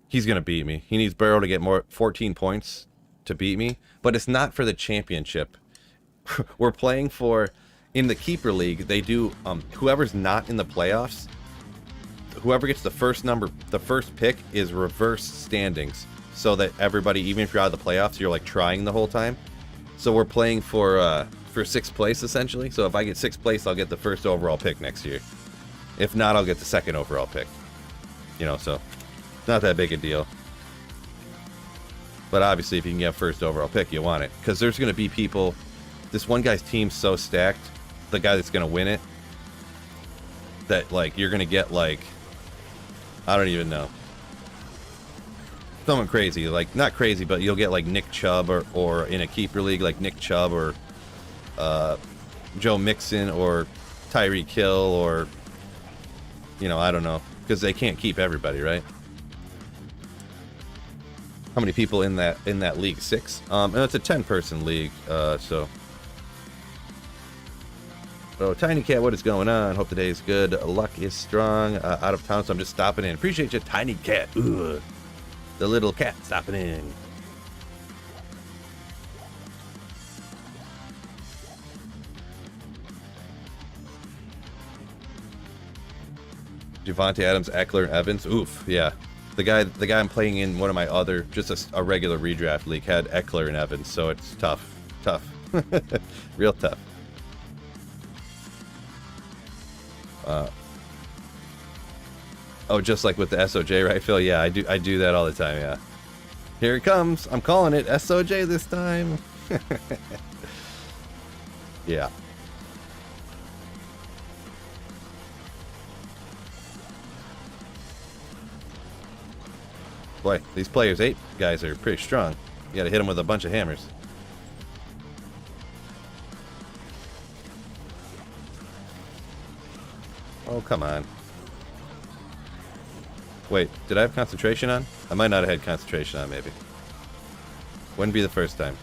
he's going to beat me. He needs Burrow to get 14 points to beat me. But it's not for the championship. We're playing for... In the Keeper League, they do... whoever's not in the playoffs... Whoever gets the first pick is reverse standings, so that everybody, even if you're out of the playoffs, you're like trying the whole time. So we're playing for 6th place essentially. So if I get 6th place, I'll get the first overall pick next year. If not, I'll get the 2nd overall pick. You know, so not that big a deal. But obviously, if you can get first overall pick, you want it, because there's going to be people. This one guy's team's so stacked, the guy that's going to win it, that like you're going to get like. I don't even know. Someone crazy, like not crazy, but you'll get like Nick Chubb or in a Keeper League like Nick Chubb or Joe Mixon or Tyreek Hill or, you know, I don't know, because they can't keep everybody, right? How many people in that league? 6. And it's a 10-person league, so. So, Tiny Cat, what is going on? Hope the day is good. Luck is strong. Out of town, so I'm just stopping in. Appreciate you, Tiny Cat. Ugh. The little cat stopping in. Javante Adams, Eckler, and Evans. Oof, yeah. The guy I'm playing in one of my other, just a regular redraft league, had Eckler and Evans, so it's tough. Real tough. Oh, just like with the SOJ, right, Phil? Yeah, I do that all the time, yeah. Here it comes. I'm calling it SOJ this time. Yeah. Boy, these players 8 guys are pretty strong. You gotta hit them with a bunch of hammers. Oh, come on. Wait, did I have concentration on? I might not have had concentration on, maybe. Wouldn't be the first time.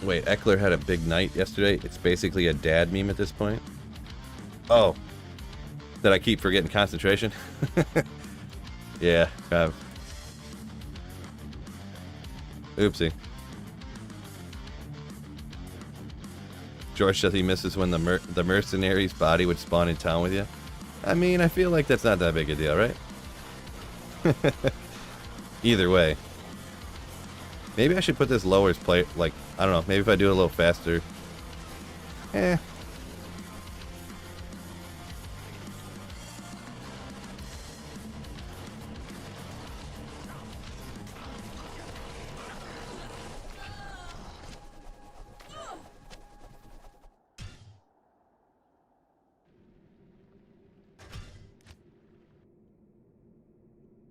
Wait, Eckler had a big night yesterday. It's basically a dad meme at this point. Oh. Did I keep forgetting concentration? Yeah. Oopsie. George says he misses when the mercenary's body would spawn in town with you. I mean, I feel like that's not that big a deal, right? Either way. Maybe I should put this lower play, like, I don't know, maybe if I do it a little faster.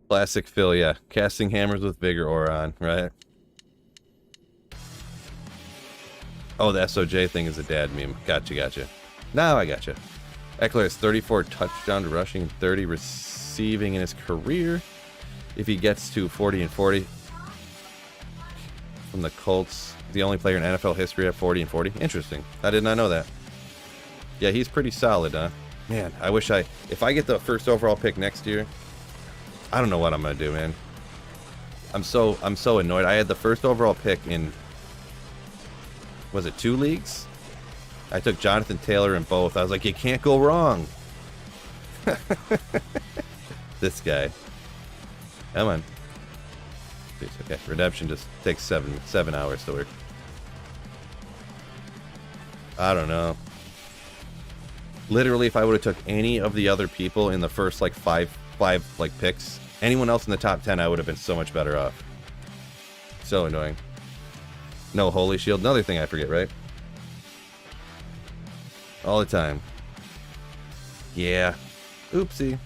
Classic Phil, yeah. Casting hammers with vigor aura on, right? Oh, the SOJ thing is a dad meme. Gotcha. Now I gotcha. Eckler has 34 touchdown to rushing and 30 receiving in his career. If he gets to 40 and 40 from the Colts, the only player in NFL history at 40 and 40. Interesting. I did not know that. Yeah, he's pretty solid, huh? Man, I wish if I get the first overall pick next year, I don't know what I'm gonna do, man. I'm so annoyed. I had the first overall pick in, was it 2 leagues? I took Jonathan Taylor in both. I was like, you can't go wrong. This guy. Come on. Please, okay, redemption just takes 7 hours to work. I don't know. Literally, if I would have took any of the other people in the first like five like picks, anyone else in the top 10, I would have been so much better off. So annoying. No Holy Shield. Another thing I forget, right? All the time. Yeah. Oopsie.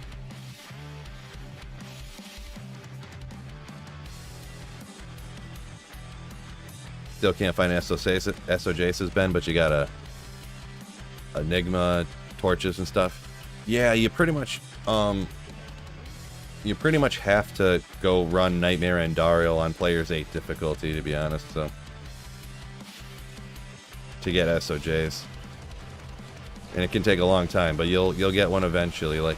Still can't find SOJs, Ben, but you got a Enigma, torches and stuff. Yeah, you pretty much have to go run Nightmare and Dario on players 8 difficulty, to be honest, so to get SOJs. And it can take a long time, but you'll get one eventually. Like,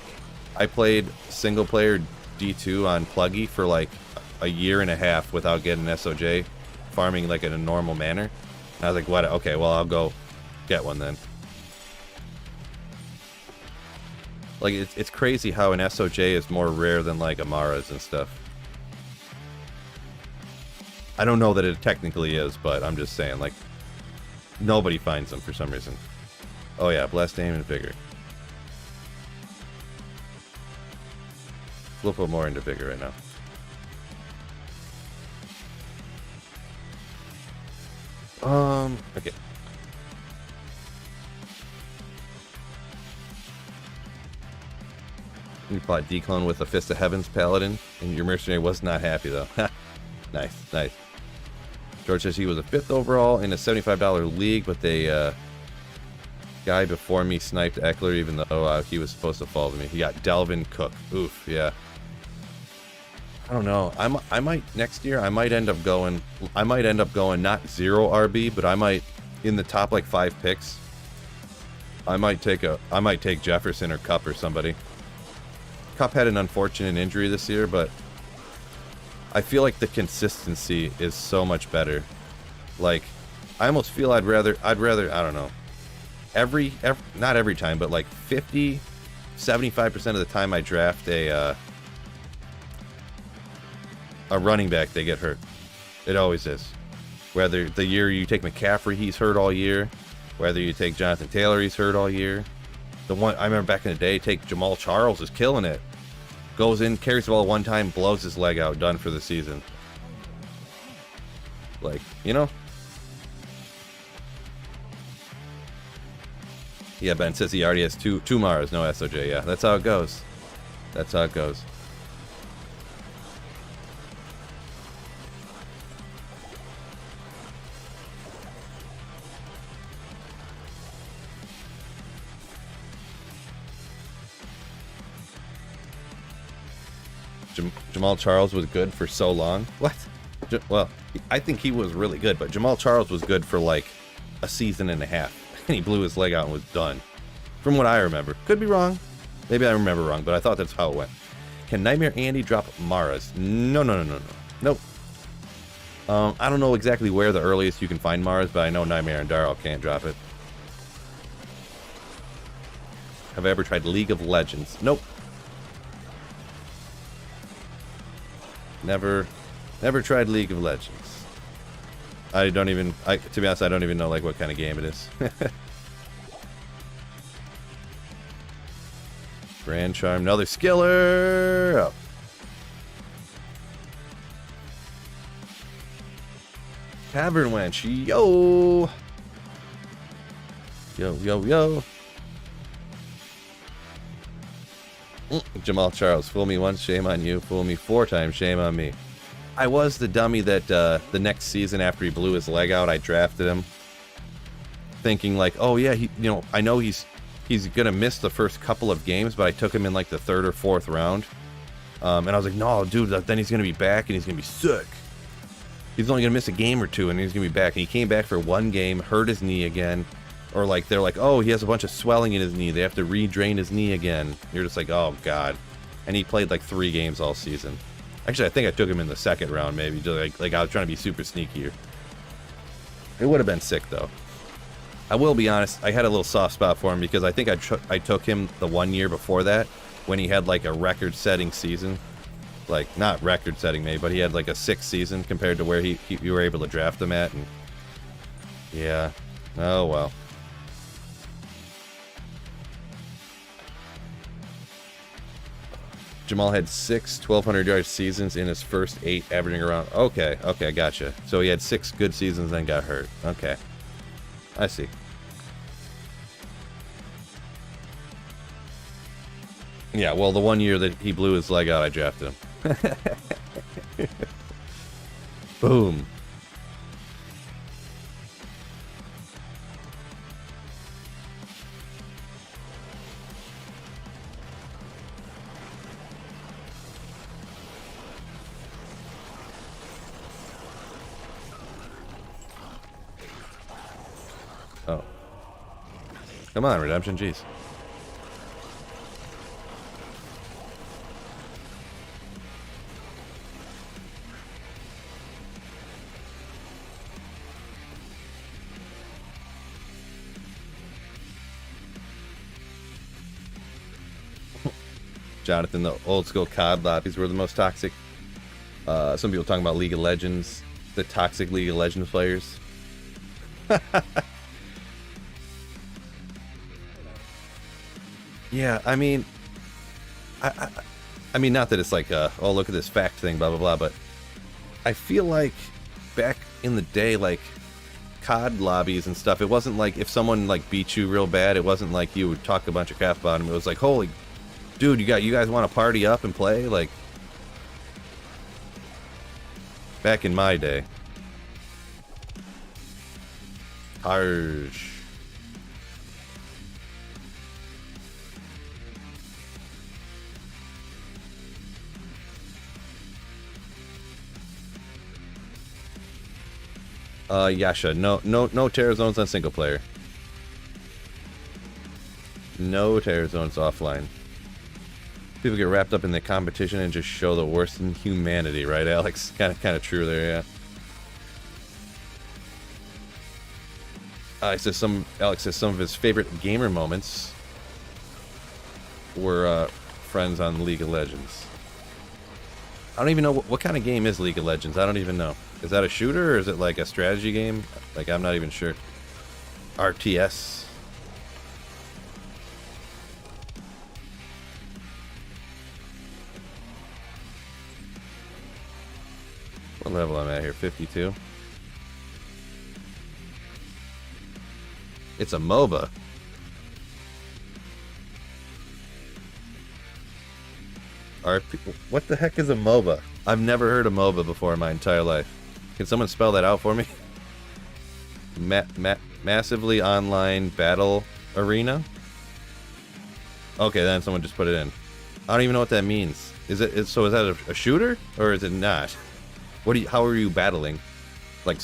I played single player D2 on Pluggy for like a year and a half without getting SOJ, farming like in a normal manner. And I was like, what? Okay, well, I'll go get one then. Like, it's crazy how an SOJ is more rare than like Amaras and stuff. I don't know that it technically is, but I'm just saying, like, nobody finds them for some reason. Oh yeah, blessed aim and vigor. We'll put more into vigor right now. Okay. You plot declone with a Fist of Heaven's Paladin, and your mercenary was not happy though. Nice. George says he was a 5th overall in a $75 league, but they guy before me sniped Eckler, even though he was supposed to fall to me. He got Delvin Cook. Oof, yeah. I don't know. I might next year. I might end up going not 0 RB, but I might in the top like 5 picks. I might take Jefferson or Cup or somebody. Cup had an unfortunate injury this year, but I feel like the consistency is so much better. Like, I almost feel I'd rather I don't know. Every not every time, but like 75% of the time I draft a running back, they get hurt. It always is. Whether the year you take McCaffrey, he's hurt all year. Whether you take Jonathan Taylor, he's hurt all year. The one I remember back in the day, take Jamal Charles is killing it. Goes in, carries the ball one time, blows his leg out, done for the season. Like, you know? Yeah, Ben says he already has two Maras, no SOJ. Yeah, that's how it goes. That's how it goes. Jamal Charles was good for so long. What? Well, I think he was really good, but Jamal Charles was good for like a season and a half. And he blew his leg out and was done. From what I remember. Could be wrong. Maybe I remember wrong, but I thought that's how it went. Can Nightmare Andy drop Maras? No. Nope. I don't know exactly where the earliest you can find Maras, but I know Nightmare and Darrell can't drop it. Have I ever tried League of Legends? Nope. Never tried League of Legends. To be honest, I don't even know like what kind of game it is. Grand Charm, another skiller. Oh. Tavern Wench, yo. Yo. Jamal Charles, fool me once, shame on you. Fool me 4 times, shame on me. I was the dummy that the next season after he blew his leg out, I drafted him, thinking like, oh yeah, I know he's gonna miss the first couple of games, but I took him in like the 3rd or 4th round, and I was like, no, dude, then he's gonna be back and he's gonna be sick. He's only gonna miss a game or 2, and he's gonna be back. And he came back for 1 game, hurt his knee again. Or like they're like, oh, he has a bunch of swelling in his knee. They have to re-drain his knee again. You're just like, oh god. And he played like 3 games all season. Actually, I think I took him in the 2nd round, maybe. Just like I was trying to be super sneaky. It would have been sick though. I will be honest. I had a little soft spot for him because I think I took him the 1 year before that when he had like a record-setting season. Like not record-setting maybe, but he had like a 6th season compared to where you were able to draft him at. And yeah. Oh well. Jamal had 6 1,200-yard seasons in his first 8, averaging around... Okay, I gotcha. So he had 6 good seasons, then got hurt. Okay. I see. Yeah, well, the 1 year that he blew his leg out, I drafted him. Boom. Oh. Come on, Redemption, jeez. Jonathan, the old school COD lobbies were the most toxic. Some people talking about League of Legends, the toxic League of Legends players. Yeah, I mean, I mean, not that it's like, oh, look at this fact thing, blah, blah, blah, but I feel like back in the day, like, COD lobbies and stuff, it wasn't like if someone, like, beat you real bad, it wasn't like you would talk a bunch of crap about them. It was like, holy, dude, you guys want to party up and play? Like, back in my day. Harsh. Yasha, no terror zones on single player. No terror zones offline. People get wrapped up in the competition and just show the worst in humanity, right, Alex? Kind of true there, yeah. Alex says some of his favorite gamer moments were friends on League of Legends. I don't even know what kind of game is League of Legends. I don't even know. Is that a shooter or is it like a strategy game? Like, I'm not even sure. RTS. What level am I at here? 52. It's a MOBA. What the heck is a MOBA? I've never heard of MOBA before in my entire life. Can someone spell that out for me? Massively online battle arena? Okay, then someone just put it in. I don't even know what that means. So is that a shooter or is it not? How are you battling? Like,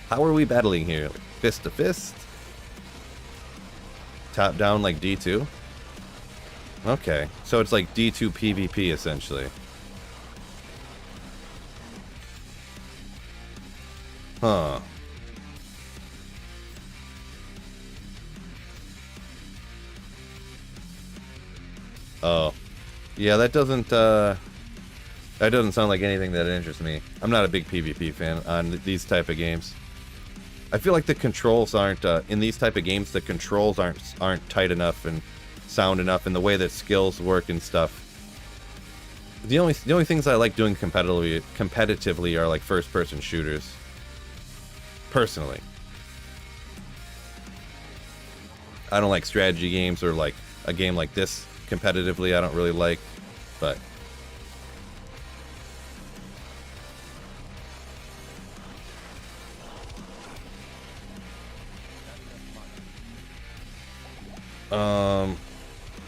how are we battling here? Like, fist to fist? Top down like D2? Okay, so it's like D2 PvP essentially. Huh. Oh. Yeah, that doesn't sound like anything that interests me. I'm not a big PvP fan on these type of games. I feel like the controls aren't in these type of games. The controls aren't tight enough and sound enough, and the way that skills work and stuff. The only things I like doing competitively are like first-person shooters. Personally. I don't like strategy games or like a game like this competitively. I don't really like, but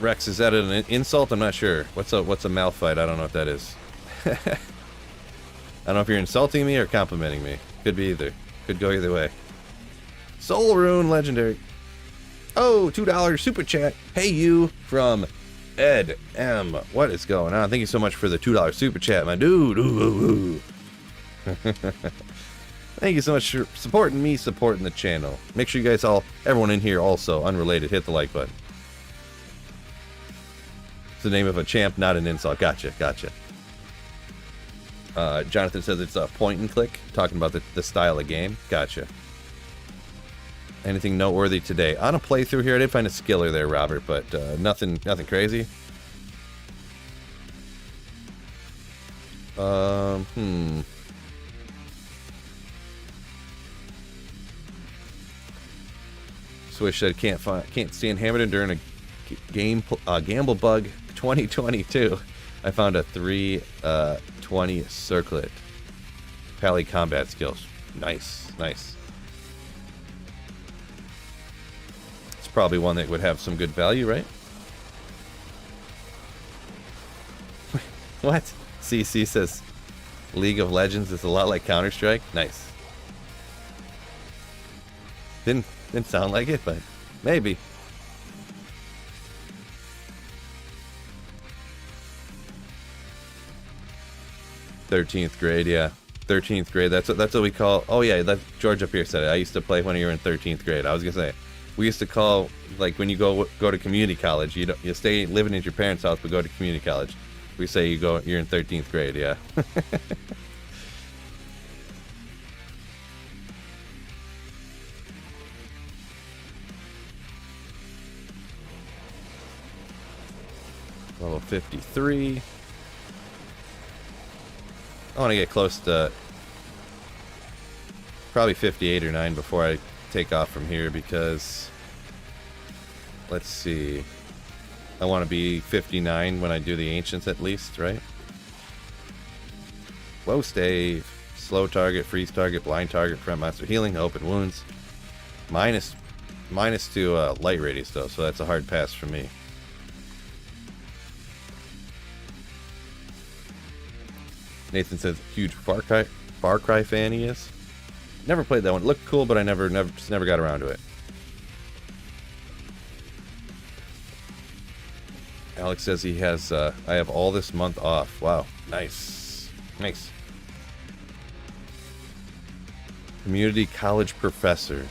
Rex, is that an insult? I'm not sure. What's a malfight? I don't know what that is. I don't know if you're insulting me or complimenting me. Could be either. Could go either way. Soul Rune Legendary. Oh, $2 super chat. Hey you from Ed M. What is going on? Thank you so much for the $2 super chat, my dude. Ooh. Thank you so much for supporting me, supporting the channel. Make sure you guys everyone in here also, unrelated, hit the like button. It's the name of a champ, not an insult. Gotcha. Jonathan says it's a point and click, talking about the style of game. Gotcha. Anything noteworthy today? On a playthrough here, I did find a skiller there, Robert, but nothing crazy. Swish said can't stand Hamilton during a gamble bug 2022. I found a 320 circlet. Pally combat skills. Nice. It's probably one that would have some good value, right? What? CC says League of Legends is a lot like Counter-Strike. Nice. Didn't sound like it, but maybe. '13th grade, yeah. 13th grade, that's what we call. Oh yeah, that George up here said it. I used to play when you were in 13th grade. I was gonna say, we used to call, like, when you go to community college, you stay living at your parents' house but go to community college. We say you're in 13th grade, yeah. Level 53. I want to get close to probably 58 or 9 before I take off from here, because let's see, I want to be 59 when I do the Ancients at least, right? Low stave, slow target, freeze target, blind target, front monster healing, open wounds. Minus to light radius though, so that's a hard pass for me. Nathan says huge Far Cry fan he is. Never played that one. It looked cool, but I just never got around to it. Alex says he has I have all this month off. Wow, nice. Community college professor.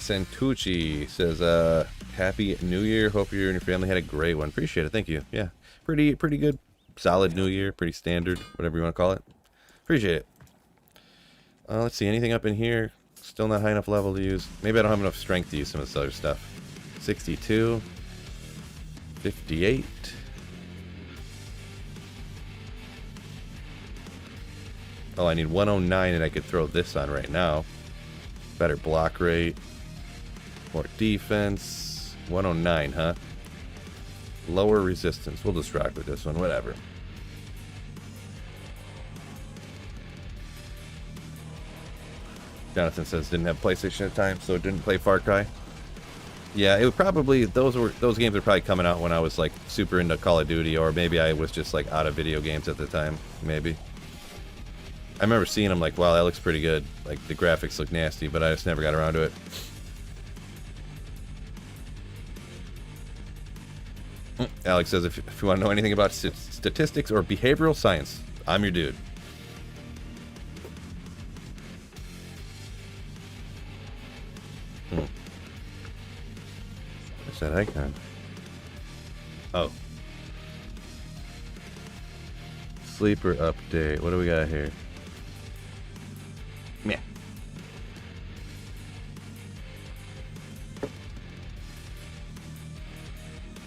Santucci says, Happy New Year. Hope you and your family had a great one. Appreciate it. Thank you. Yeah. Pretty good. Solid New Year. Pretty standard. Whatever you want to call it. Appreciate it. Let's see. Anything up in here? Still not high enough level to use. Maybe I don't have enough strength to use some of this other stuff. 62. 58. Oh, I need 109 and I could throw this on right now. Better block rate. More defense. 109, huh? Lower resistance. We'll just rock with this one. Whatever. Jonathan says didn't have PlayStation at the time, so didn't play Far Cry. Yeah, it would probably those games were probably coming out when I was like super into Call of Duty, or maybe I was just like out of video games at the time. Maybe. I remember seeing them like, wow, that looks pretty good. Like the graphics look nasty, but I just never got around to it. Alex says if you want to know anything about statistics or behavioral science, I'm your dude. What's that icon? Oh. Sleeper update. What do we got here? Meh.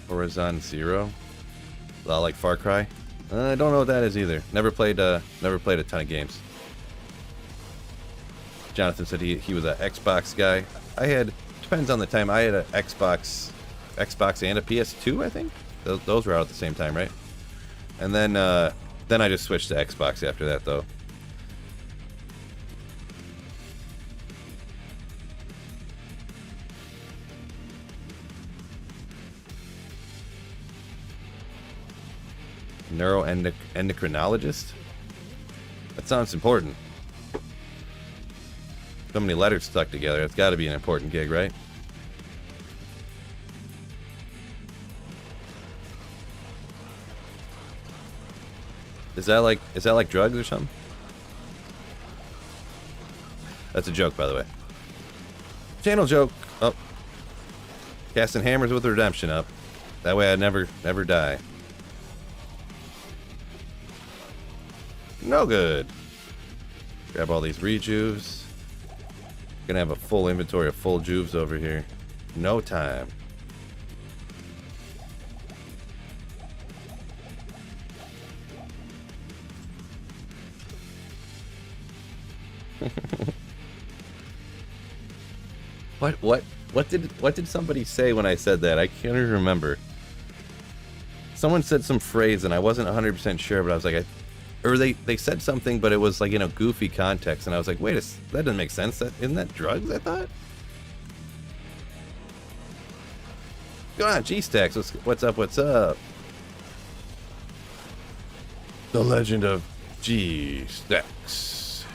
Horizon Zero. Like Far Cry. I don't know what that is either. Never played a ton of games. Jonathan said he was an Xbox guy. I had, depends on the time. I had an Xbox and a PS2, I think. Those were out at the same time, right? And then I just switched to Xbox after that, though. Neuroendocrinologist? That sounds important. So many letters stuck together. It's got to be an important gig, right? Is that like drugs or something? That's a joke, by the way. Channel joke. Oh. Casting hammers with redemption up. That way I never die. No good. Grab all these rejuves. Gonna have a full inventory of full juves over here. No time. What did somebody say when I said that? I can't even remember. Someone said some phrase and I wasn't 100% sure, but I was like, or they said something, but it was like in a goofy context, and I was like, wait, that doesn't make sense. Isn't that drugs, I thought? Go on, G-Stacks. What's up? The Legend of G-Stacks.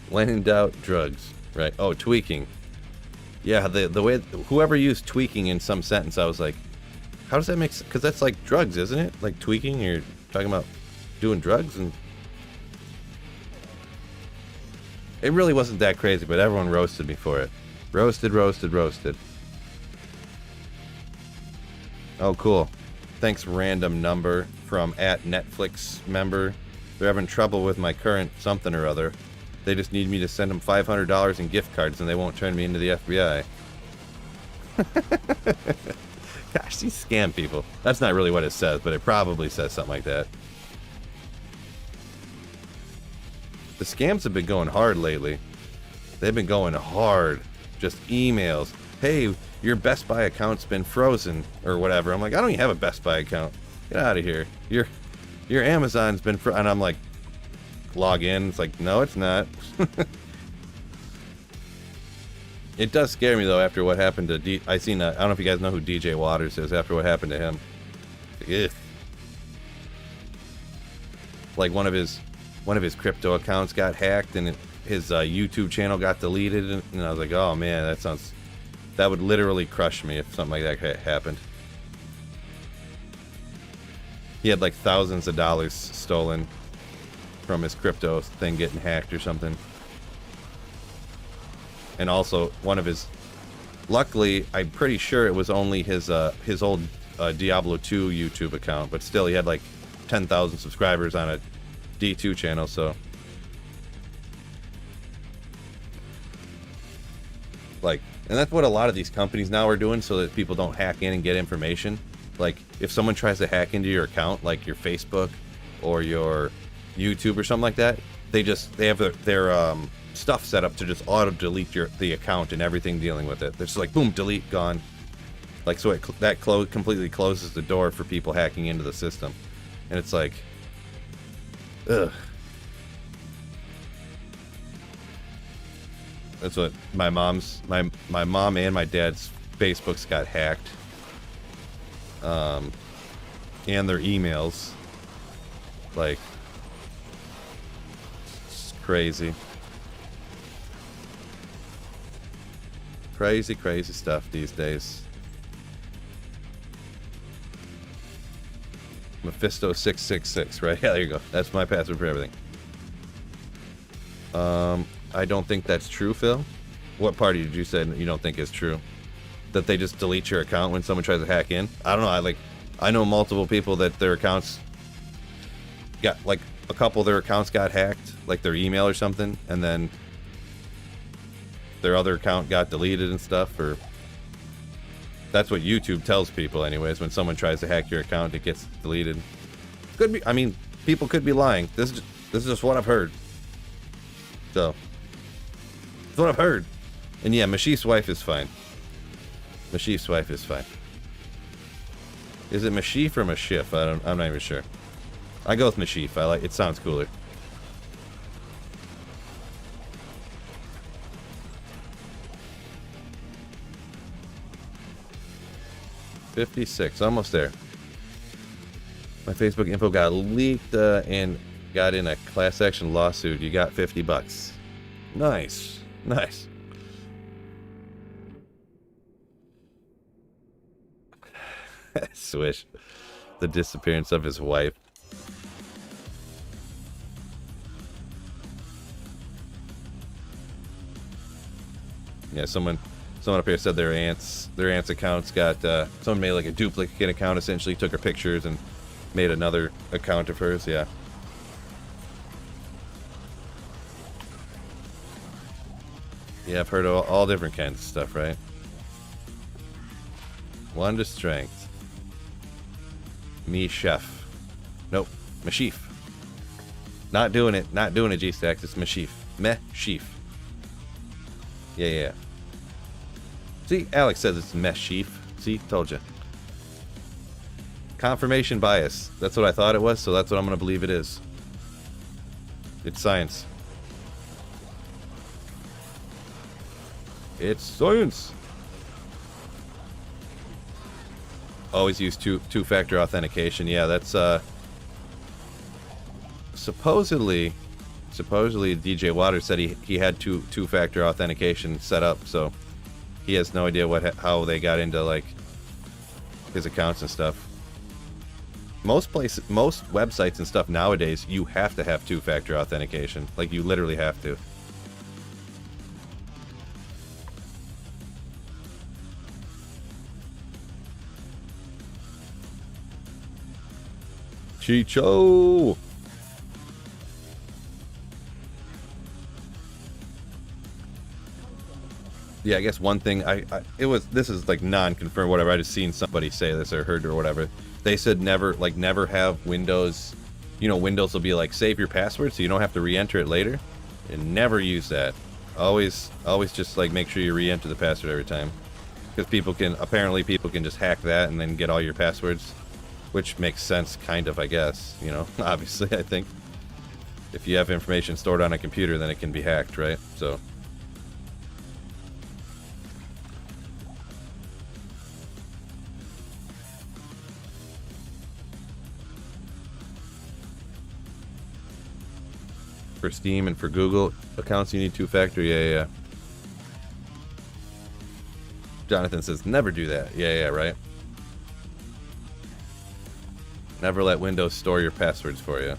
When in doubt, drugs. Right. Oh, tweaking. Yeah, the way whoever used tweaking in some sentence, I was like, how does that make sense? Because that's like drugs, isn't it? Like tweaking, you're talking about doing drugs, and it really wasn't that crazy, but everyone roasted me for it. Roasted. Oh, cool. Thanks, random number from @Netflix member. They're having trouble with my current something or other. They just need me to send them $500 in gift cards and they won't turn me into the FBI. Gosh, these scam people. That's not really what it says, but it probably says something like that. The scams have been going hard lately. They've been going hard. Just emails. Hey, your Best Buy account's been frozen or whatever. I'm like, I don't even have a Best Buy account. Get out of here. Your Amazon's been frozen. And I'm like, log in. It's like, no, it's not. It does scare me though after what happened to I don't know if you guys know who DJ Waters is. After what happened to him, ugh. Like one of his crypto accounts got hacked and his YouTube channel got deleted, and I was like, oh man, that would literally crush me if something like that happened. He had like thousands of dollars stolen from his crypto thing getting hacked or something. And also one of his, luckily I'm pretty sure it was only his old Diablo 2 YouTube account, but still he had like 10,000 subscribers on a D2 channel, so like, and that's what a lot of these companies now are doing so that people don't hack in and get information. Like if someone tries to hack into your account, like your Facebook or your YouTube or something like that, they have their stuff set up to just auto delete the account and everything dealing with it. They're just like, boom, delete, gone. Like, so that completely closes the door for people hacking into the system. And it's like, ugh. That's what my mom and my dad's Facebooks got hacked. And their emails. Like, it's crazy. Crazy stuff these days. Mephisto 666, right? Yeah, there you go. That's my password for everything. I don't think that's true, Phil. What party did you say you don't think is true? That they just delete your account when someone tries to hack in? I don't know. I know multiple people that their accounts got, like, a couple of their accounts got hacked, like their email or something, and then their other account got deleted and stuff. Or that's what YouTube tells people, anyways. When someone tries to hack your account, it gets deleted. Could be. I mean, people could be lying. This is just what I've heard. So, that's what I've heard. And yeah, Mashif's wife is fine. Mashif's wife is fine. Is it Mashif or Mashif? I'm not even sure. I go with Mashif. It sounds cooler. $56, almost there. My Facebook info got leaked and got in a class action lawsuit. You got $50. Nice, nice. Swish. The disappearance of his wife. Yeah, someone up here said their aunt's accounts got someone made like a duplicate account, essentially took her pictures and made another account of hers. Yeah. Yeah, I've heard of all different kinds of stuff, right? One to strength. Me chef. Nope. Mashif. Not doing it. Not doing it, G-Stacks. It's Mashif. Meh-Sheaf. Yeah. See, Alex says it's Meshif. See, told you. Confirmation bias. That's what I thought it was, so that's what I'm going to believe it is. It's science. It's science. Always use two-factor authentication. Yeah, that's supposedly DJ Waters said he had two-factor authentication set up, so he has no idea how they got into like his accounts and stuff. Most websites and stuff nowadays, you have to have two-factor authentication. Like, you literally have to. Chicho. Yeah, I guess one thing this is like non-confirmed, whatever. I just seen somebody say this or heard or whatever. They said never have Windows. You know, Windows will be like, save your password so you don't have to re-enter it later. And never use that. Always just like make sure you re-enter the password every time, because people can just hack that and then get all your passwords, which makes sense, kind of, I guess. You know, obviously, I think if you have information stored on a computer, then it can be hacked, right? So. For Steam and for Google accounts, you need two-factor. Yeah. Jonathan says, never do that. Yeah, right. Never let Windows store your passwords for you.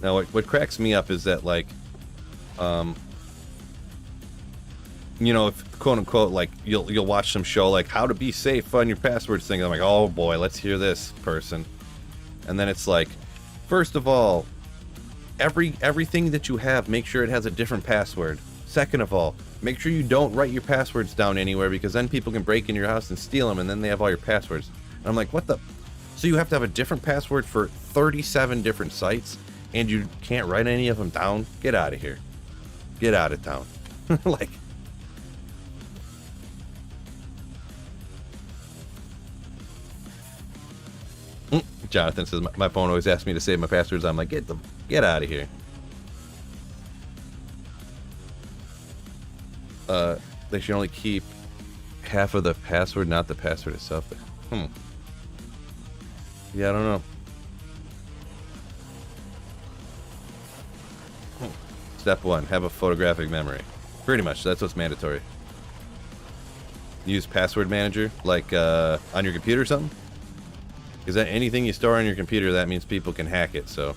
Now, what cracks me up is that, like, you know, if quote unquote, like, you'll watch some show like how to be safe on your passwords thing. I'm like, oh boy, let's hear this person. And then it's like, first of all, everything that you have, make sure it has a different password. Second of all, make sure you don't write your passwords down anywhere, because then people can break into your house and steal them, and then they have all your passwords. And I'm like, what the? So you have to have a different password for 37 different sites, and you can't write any of them down? Get out of here. Get out of town. Like, Jonathan says, my phone always asks me to save my passwords. I'm like, get out of here. They should only keep half of the password, not the password itself. Yeah, I don't know. Step 1, have a photographic memory. Pretty much, that's what's mandatory. Use password manager, like on your computer or something. Because anything you store on your computer, that means people can hack it, so.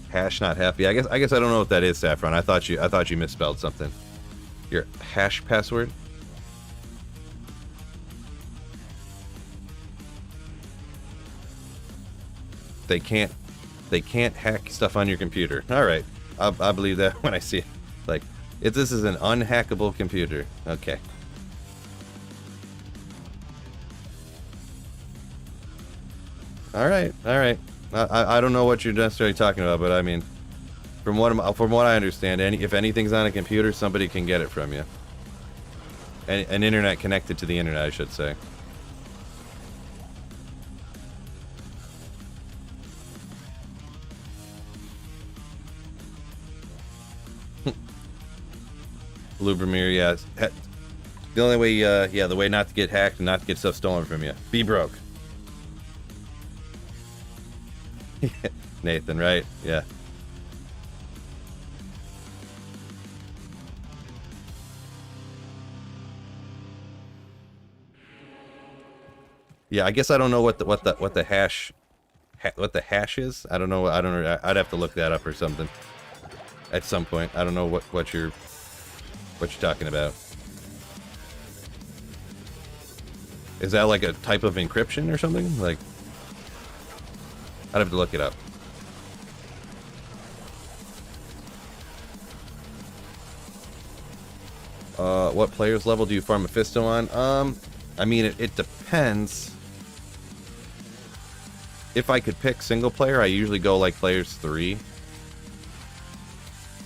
Hash not happy. I guess I don't know what that is, Saffron. I thought you misspelled something. Your hash password? They can't hack stuff on your computer. All right. I believe that when I see it. Like, if this is an unhackable computer. Okay. All right. I don't know what you're necessarily talking about, but I mean, from what I understand, if anything's on a computer, somebody can get it from you. An internet connected to the internet, I should say. Lubramir, yeah. The only way, yeah, the way not to get hacked and not to get stuff stolen from you. Be broke. Nathan, right? Yeah. Yeah, I guess I don't know what the hash is. I don't know. I'd have to look that up or something at some point. I don't know what you're talking about. Is that like a type of encryption or something? Like, I'd have to look it up. What player's level do you farm Mephisto on? I mean, it depends. If I could pick single player, I usually go like players 3.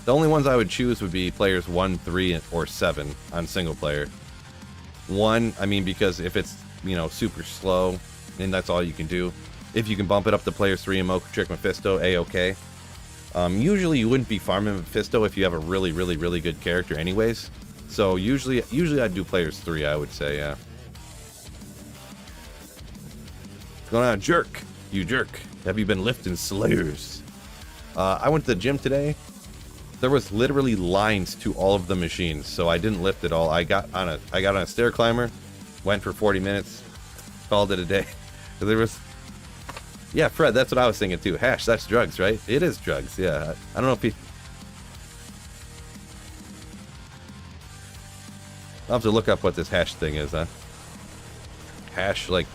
The only ones I would choose would be players 1, 3, or 7 on single player. 1, I mean, because if it's, you know, super slow, and that's all you can do. If you can bump it up to players 3 and Trick Mephisto, A-okay. Usually you wouldn't be farming Mephisto if you have a really good character anyways. So usually I'd do players 3, I would say, yeah. What's going on, jerk? You jerk. Have you been lifting slayers? I went to the gym today. There was literally lines to all of the machines, so I didn't lift it all. I got on a stair climber, went for 40 minutes, called it a day. There was, yeah, Fred, that's what I was thinking too. Hash, that's drugs, right? It is drugs, yeah. I don't know if he. I'll have to look up what this hash thing is, huh? Hash, like,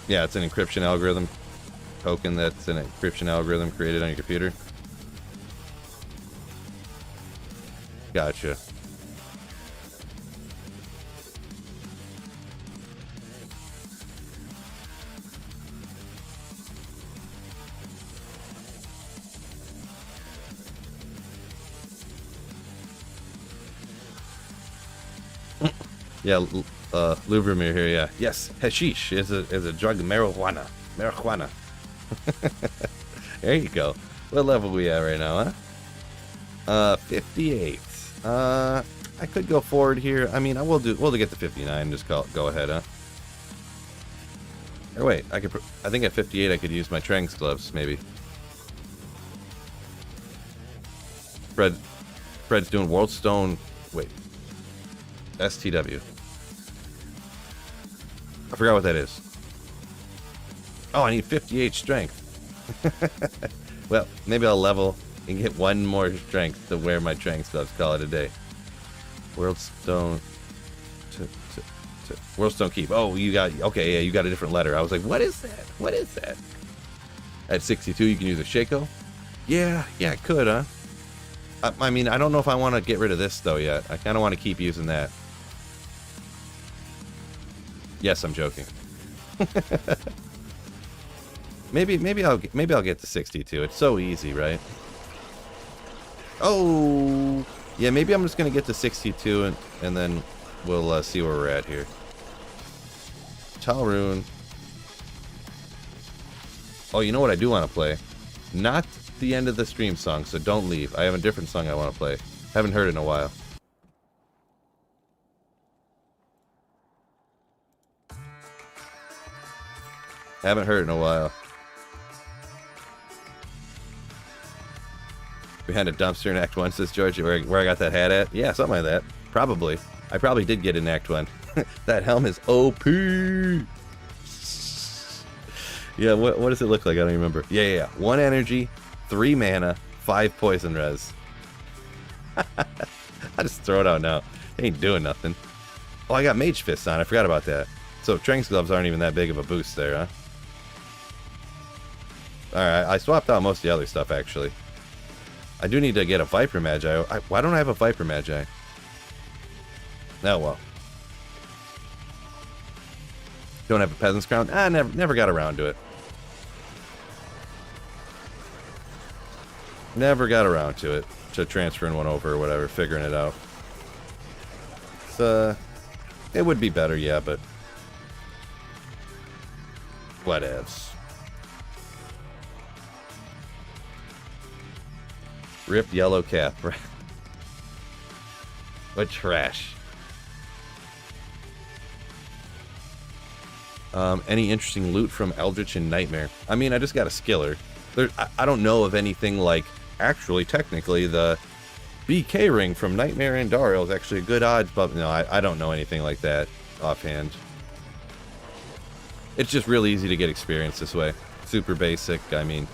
yeah, it's an encryption algorithm. Token that's an encryption algorithm created on your computer. Gotcha. Yeah, Lubramir here, yeah. Yes, hashish is a drug, marijuana. There you go. What level we at right now, huh? 58. I could go forward here. I mean, we'll get to 59. Just go ahead, huh? Or wait, I think at 58 I could use my Tranks gloves, maybe. Fred's doing Worldstone. Wait. STW. I forgot what that is. Oh, I need 58 strength. Well, maybe I'll level and get one more strength to wear my Tranks gloves. Call it a day. Worldstone. Worldstone Keep. Oh, you got, okay, yeah, you got a different letter. I was like, what is that? What is that? At 62, you can use a Shaco? Yeah, I could, huh? I mean, I don't know if I want to get rid of this, though, yet. I kind of want to keep using that. Yes, I'm joking. maybe I'll get to 62. It's so easy, right? Oh, yeah. Maybe I'm just gonna get to 62 and then we'll see where we're at here. Talrune. Oh, you know what I do want to play? Not the end of the stream song, so don't leave. I have a different song I want to play. Haven't heard it in a while. Haven't heard it in a while. Behind a dumpster in Act 1, says George, where I got that hat at? Yeah, something like that. Probably. I probably did get it in Act 1. That helm is OP! Yeah, what does it look like? I don't remember. Yeah. 1 energy, 3 mana, 5 poison res. I just throw it out now. It ain't doing nothing. Oh, I got Mage Fist on. I forgot about that. So Trunks Gloves aren't even that big of a boost there, huh? Alright, I swapped out most of the other stuff, actually. I do need to get a Viper Magi. Why don't I have a Viper Magi? Oh, well. Don't have a Peasant's Crown? Ah, never got around to it. Never got around to it. To transferring one over or whatever, figuring it out. So, it would be better, yeah, but... whatevs. Ripped yellow cap. What trash. Any interesting loot from Eldritch and Nightmare? I mean, I just got a Skiller. I don't know of anything like... Actually, technically, the BK ring from Nightmare and Dario is actually a good odds, but no, I don't know anything like that offhand. It's just really easy to get experience this way. Super basic. I mean,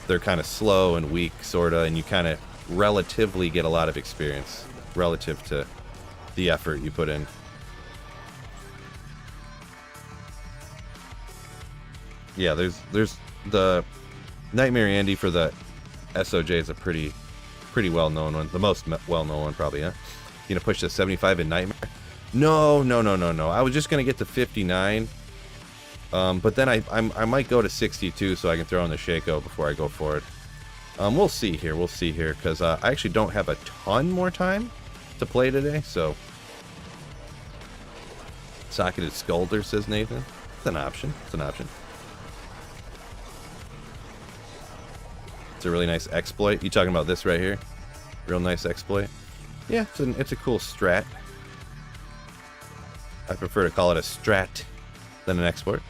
they're kind of slow and weak, sorta, and you kind of relatively get a lot of experience relative to the effort you put in. Yeah, there's the Nightmare Andy for the SOJ is a pretty well-known one. The most well-known one, probably, huh? You gonna push to 75 in Nightmare? No. I was just gonna get to 59. But then I might go to 62 so I can throw in the Shaco before I go for it. We'll see here, because I actually don't have a ton more time to play today, so... Socketed Scolder, says Nathan. It's an option. It's a really nice exploit. You talking about this right here? Real nice exploit. Yeah, it's a cool strat. I prefer to call it a strat than an export.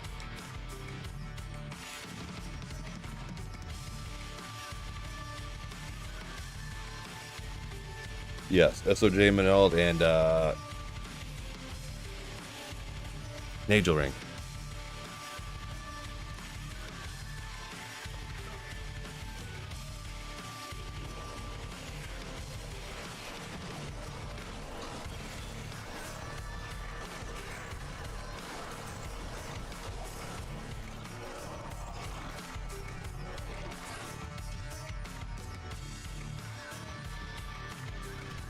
Yes, SOJ Manald and Nagel Ring.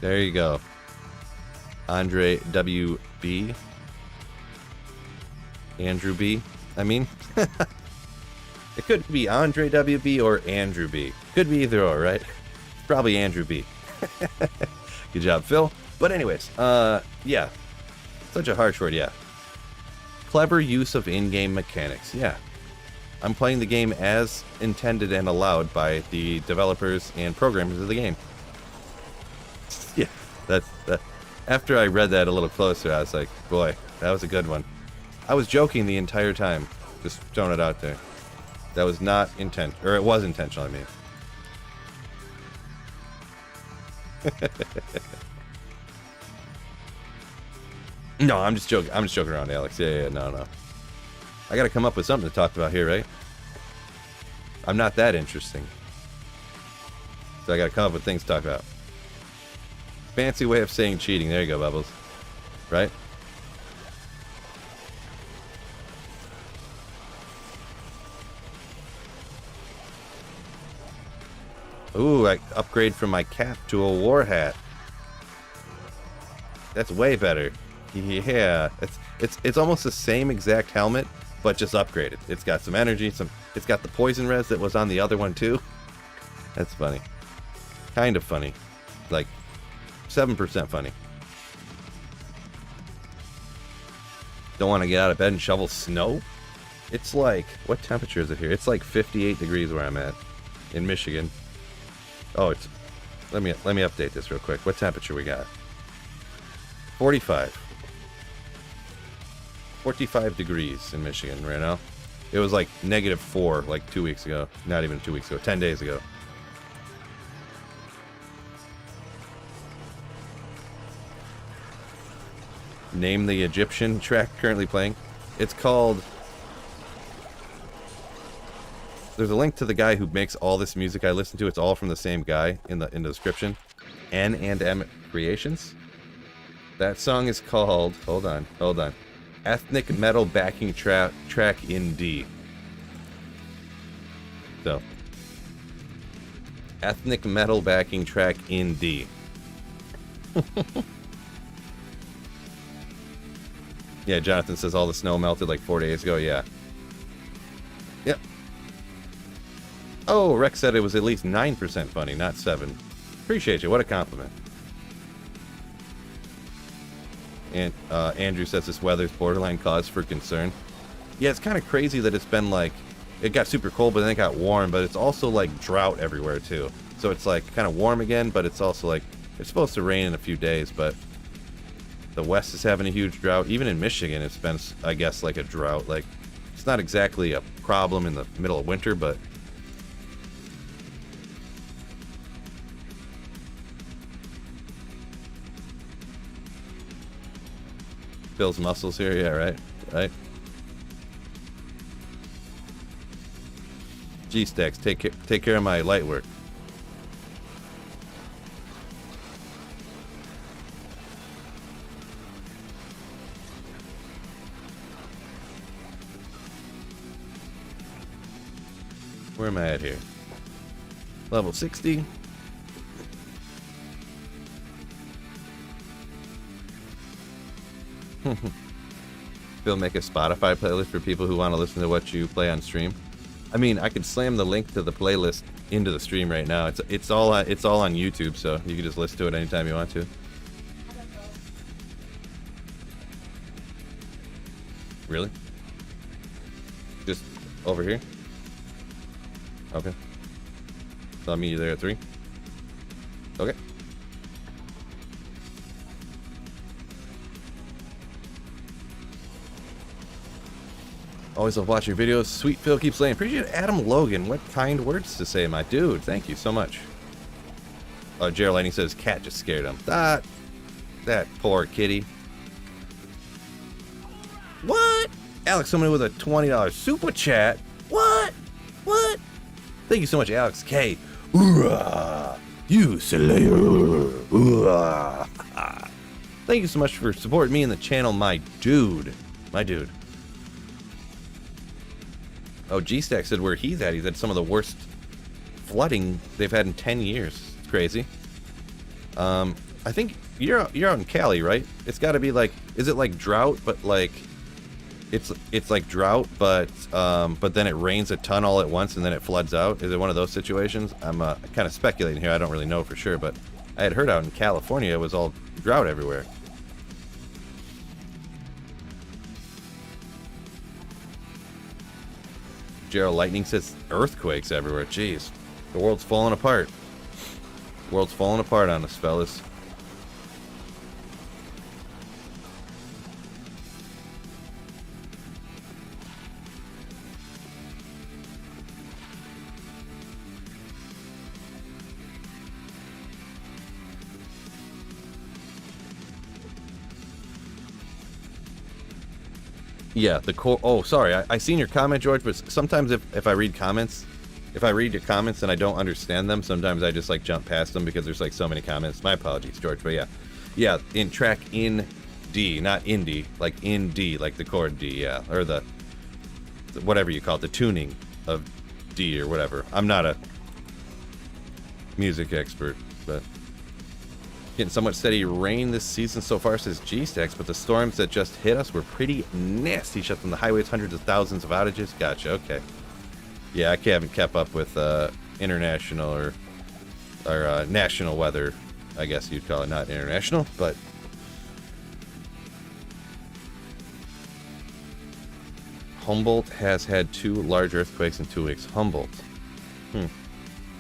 There you go. Andre WB. Andrew B. I mean, it could be Andre WB or Andrew B. Could be either or, right? Probably Andrew B. Good job, Phil. But anyways, yeah. Such a harsh word, yeah. Clever use of in-game mechanics, yeah. I'm playing the game as intended and allowed by the developers and programmers of the game. Yeah, that. After I read that a little closer, I was like, boy, that was a good one. I was joking the entire time, just throwing it out there. That was not intentional, or it was intentional, I mean. No, I'm just joking. I'm just joking around, Alex. Yeah, no. I gotta come up with something to talk about here, right? I'm not that interesting. So I gotta come up with things to talk about. Fancy way of saying cheating. There you go, Bubbles. Right? Ooh, I upgrade from my cap to a war hat. That's way better. Yeah, it's almost the same exact helmet, but just upgraded. It's got some energy, it's got the poison res that was on the other one too. That's funny. Kind of funny. Like 7% funny. Don't want to get out of bed and shovel snow? It's like, what temperature is it here? It's like 58 degrees where I'm at in Michigan. Oh, it's. Let me update this real quick. What temperature we got? 45. 45 degrees in Michigan right now. It was like -4 like 2 weeks ago. Not even 2 weeks ago. 10 days ago. Name the Egyptian track currently playing. It's called... There's a link to the guy who makes all this music I listen to. It's all from the same guy in the description. N&M Creations. That song is called... Hold on. Ethnic Metal Backing Track in D. So. Ethnic Metal Backing Track in D. Yeah, Jonathan says all the snow melted like 4 days ago. Yeah. Yep. Oh, Rex said it was at least 9% funny, not 7. Appreciate you. What a compliment. And Andrew says this weather's borderline cause for concern. Yeah, it's kind of crazy that it's been like... It got super cold, but then it got warm, but it's also like drought everywhere too. So it's like kind of warm again, but it's also like... It's supposed to rain in a few days, but... The West is having a huge drought. Even in Michigan, it's been, I guess, like a drought. Like, it's not exactly a problem in the middle of winter, but... Bill's muscles here, yeah, right. G-Stacks, take care of my light work. Where am I at here? Level 60. Bill, make a Spotify playlist for people who want to listen to what you play on stream. I mean, I could slam the link to the playlist into the stream right now. It's all on YouTube, so you can just listen to it anytime you want to. Really? Just over here? Okay. So I'll meet you there at 3. Okay. Always love watching your videos. Sweet Phil keeps saying, appreciate it. Adam Logan. What kind words to say, my dude. Thank you so much. Gerald Lightning says, cat just scared him. That poor kitty. What? Alex, somebody with a $20 super chat. What? Thank you so much, Alex K. Hoorah! You slayer. Hoorah! Thank you so much for supporting me in the channel, my dude. Oh, G-Stack said where he's at. He's had some of the worst flooding they've had in 10 years. It's crazy. I think you're out in Cali, right? It's got to be like, is it like drought, but like, it's like drought, but then it rains a ton all at once and then it floods out. Is it one of those situations? I'm kind of speculating here. I don't really know for sure, but I had heard out in California it was all drought everywhere. Gerald Lightning says earthquakes everywhere. Jeez. The world's falling apart. The world's falling apart on us, fellas. Yeah, the core. Oh, sorry. I seen your comment, George, but sometimes if I read comments, if I read your comments and I don't understand them, sometimes I just like jump past them because there's like so many comments. My apologies, George, but yeah. Yeah, in track in D, not in D, like in D, like the chord D, yeah. Or the whatever you call it, the tuning of D or whatever. I'm not a music expert, but getting somewhat steady rain this season so far, says G-Stacks, but the storms that just hit us were pretty nasty. Shut down the highways, hundreds of thousands of outages. Gotcha, okay. Yeah, I haven't kept up with international or national weather, I guess you'd call it, not international, but... Humboldt has had 2 large earthquakes in 2 weeks. Humboldt.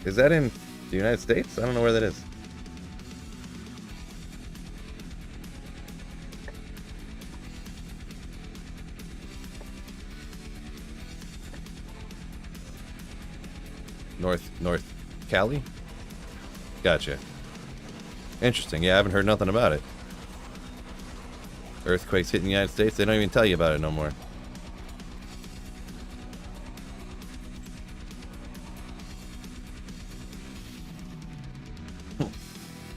Is that in The United States? I don't know where that is. North Cali? Gotcha. Interesting. Yeah, I haven't heard nothing about it. Earthquakes hitting the United States? They don't even tell you about it no more.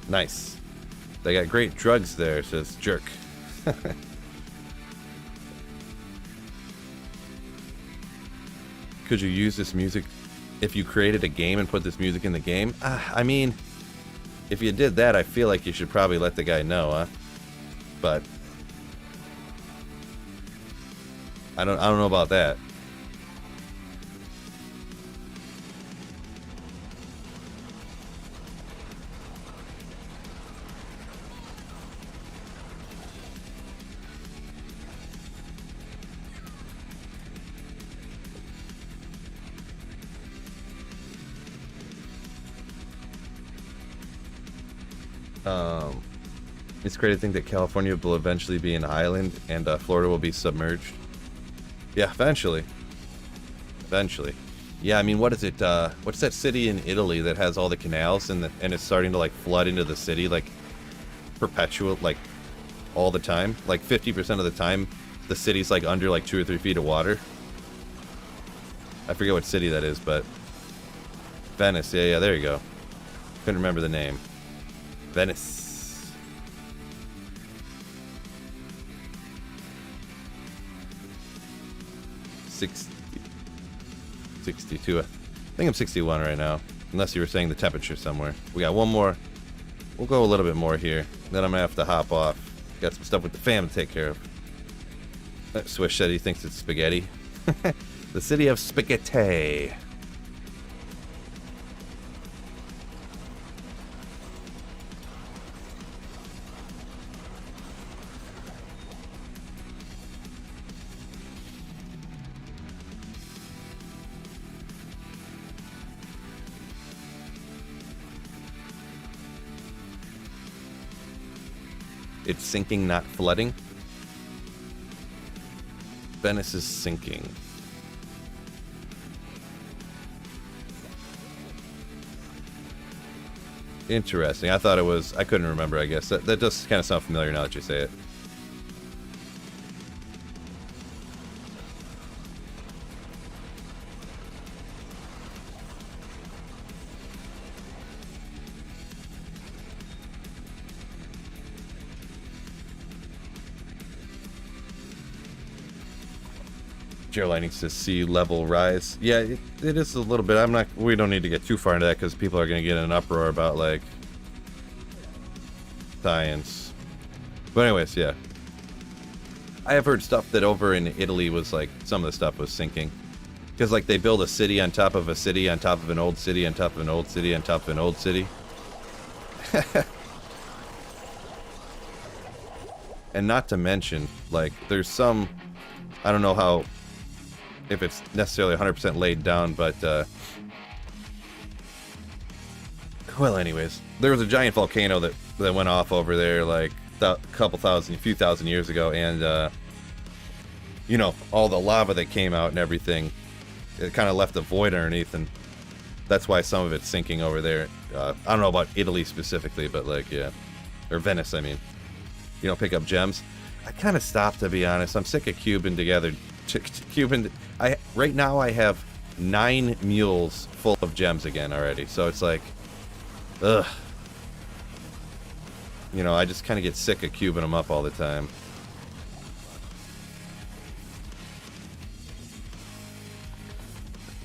Nice. They got great drugs there, says Jerk. Could you use this music if you created a game and put this music in the game? I mean, if you did that, I feel like you should probably let the guy know, huh? But I don't know about that. It's crazy to think that California will eventually be an island and Florida will be submerged. Yeah, eventually. Eventually. Yeah, I mean, what is it? What's that city in Italy that has all the canals and it's starting to like flood into the city like perpetual, like all the time? Like 50% of the time, the city's like under like 2 or 3 feet of water. I forget what city that is, but Venice. Yeah, there you go. Couldn't remember the name. Venice. 62. I think I'm 61 right now. Unless you were saying the temperature somewhere. We got one more. We'll go a little bit more here. Then I'm going to have to hop off. Got some stuff with the fam to take care of. Swish said he thinks it's spaghetti. The city of spaghetti. It's sinking, not flooding. Venice is sinking. Interesting. I thought it was... I couldn't remember, I guess. That does kind of sound familiar now that you say it. Lightning says sea level rise. Yeah, it is a little bit. We don't need to get too far into that because people are going to get in an uproar about like science. But anyways, yeah. I have heard stuff that over in Italy was like some of the stuff was sinking because like they build a city on top of a city on top of an old city on top of an old city on top of an old city. And not to mention, like, there's some, I don't know how, if it's necessarily 100% laid down, but, well, anyways, there was a giant volcano that went off over there, like, a few thousand years ago, and, you know, all the lava that came out and everything, it kind of left a void underneath, and that's why some of it's sinking over there. I don't know about Italy specifically, but, like, yeah, or Venice, I mean. You don't pick up gems. I kind of stopped, to be honest. I'm sick of cubing together. Right now I have 9 mules full of gems again already. So it's like, ugh. You know, I just kind of get sick of cubing them up all the time.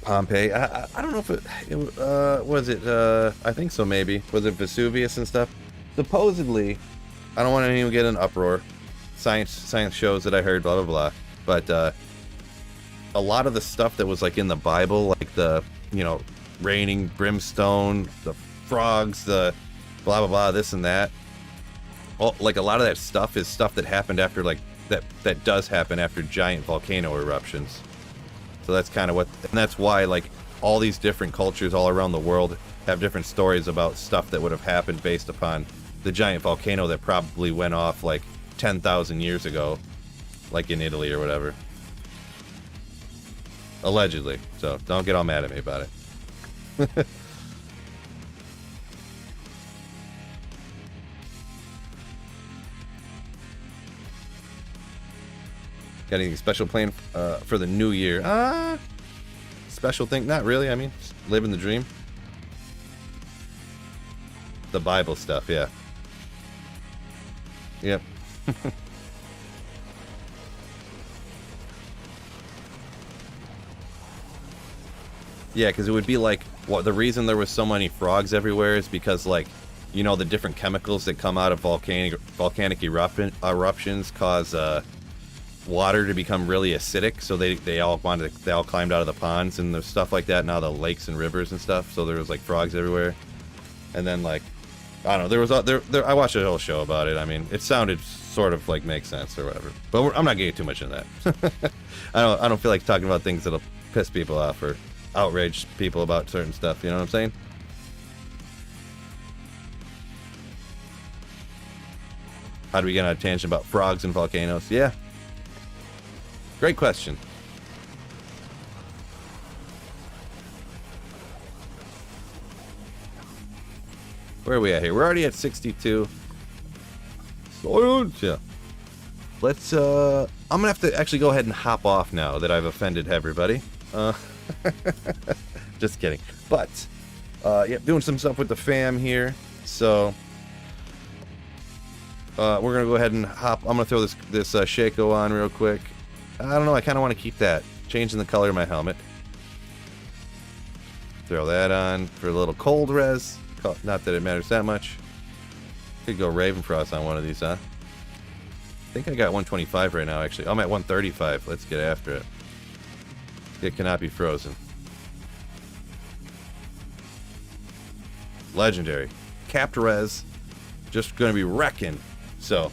Pompeii. I don't know if it was it. I think so. Maybe was it Vesuvius and stuff. Supposedly, I don't want anyone to get an uproar. Science shows that I heard, blah, blah, blah. But a lot of the stuff that was like in the Bible, like the, you know, raining brimstone, the frogs, the blah, blah, blah, this and that. Well, like a lot of that stuff is stuff that happened after, like, that does happen after giant volcano eruptions. So that's kind of what, and that's why, like, all these different cultures all around the world have different stories about stuff that would have happened based upon the giant volcano that probably went off like 10,000 years ago, like in Italy or whatever. Allegedly. So don't get all mad at me about it. Got anything special planned for the new year? Special thing? Not really. I mean, just living the dream. The Bible stuff, yeah. Yep. Yeah, because it would be like, the reason there was so many frogs everywhere is because, like, you know, the different chemicals that come out of volcanic eruptions cause water to become really acidic, so they all climbed out of the ponds and there's stuff like that, now the lakes and rivers and stuff, so there was like frogs everywhere. And then, like, I don't know, I watched a whole show about it. I mean, it sounded sort of like makes sense or whatever, but I'm not getting too much into that. I don't feel like talking about things that'll piss people off or outrage people about certain stuff, you know what I'm saying? How do we get on a tangent about frogs and volcanoes? Yeah. Great question. Where are we at here? We're already at 62. Silence. Yeah. Let's, I'm gonna have to actually go ahead and hop off now that I've offended everybody. Just kidding. But, yeah, doing some stuff with the fam here. So, we're gonna go ahead and hop. I'm gonna throw this Shaco on real quick. I don't know, I kind of want to keep that. Changing the color of my helmet. Throw that on for a little cold res. Not that it matters that much. Could go Ravenfrost on one of these, huh? I think I got 125 right now, actually. I'm at 135. Let's get after it. It cannot be frozen. Legendary. Capped res. Just going to be wrecking. So,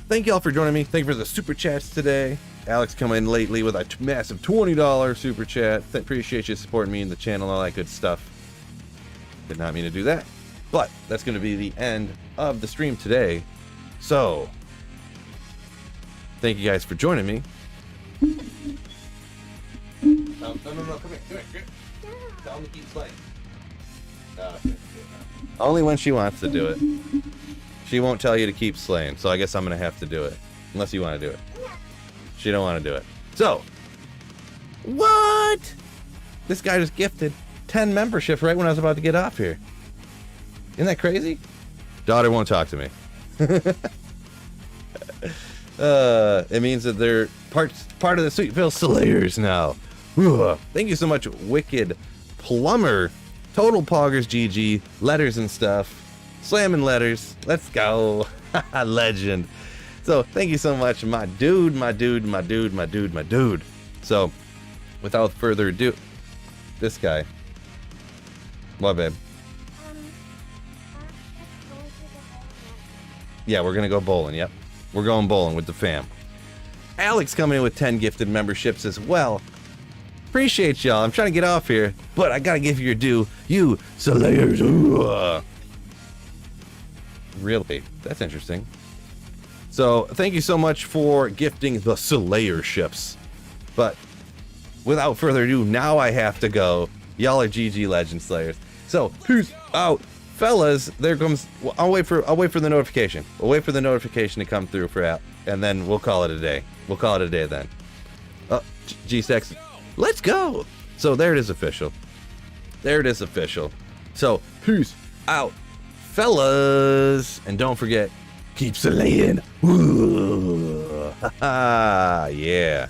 thank y'all for joining me. Thank you for the super chats today. Alex coming in lately with a massive $20 super chat. Appreciate you supporting me in the channel and all that good stuff. Did not mean to do that. But that's going to be the end of the stream today. So, thank you guys for joining me. No, come here. Tell him to keep playing. Only when she wants to do it. She won't tell you to keep slaying, so I guess I'm going to have to do it. Unless you want to do it. She don't want to do it. So, what? This guy just gifted 10 memberships right when I was about to get off here. Isn't that crazy? Daughter won't talk to me. It means that they're part of the Sweetville Slayers now. Thank you so much, Wicked Plumber. Total Poggers GG. Letters and stuff. Slamming letters. Let's go. Legend. So, thank you so much, my dude. So, without further ado, this guy. What, babe? Yeah, we're gonna go bowling, yep. We're going bowling with the fam. Alex coming in with 10 gifted memberships as well. Appreciate y'all. I'm trying to get off here, but I gotta give you your due. You Slayers. Really? That's interesting. So, thank you so much for gifting the Slayerships. But, without further ado, now I have to go. Y'all are GG Legend Slayers. So, peace out. Fellas, there comes... I'll wait for the notification. We'll wait for the notification to come through for Al, and then we'll call it a day. We'll call it a day then. G-Sex. Let's go! So, there it is official. There it is official. So, peace out, fellas. And don't forget, keep slaying. Yeah.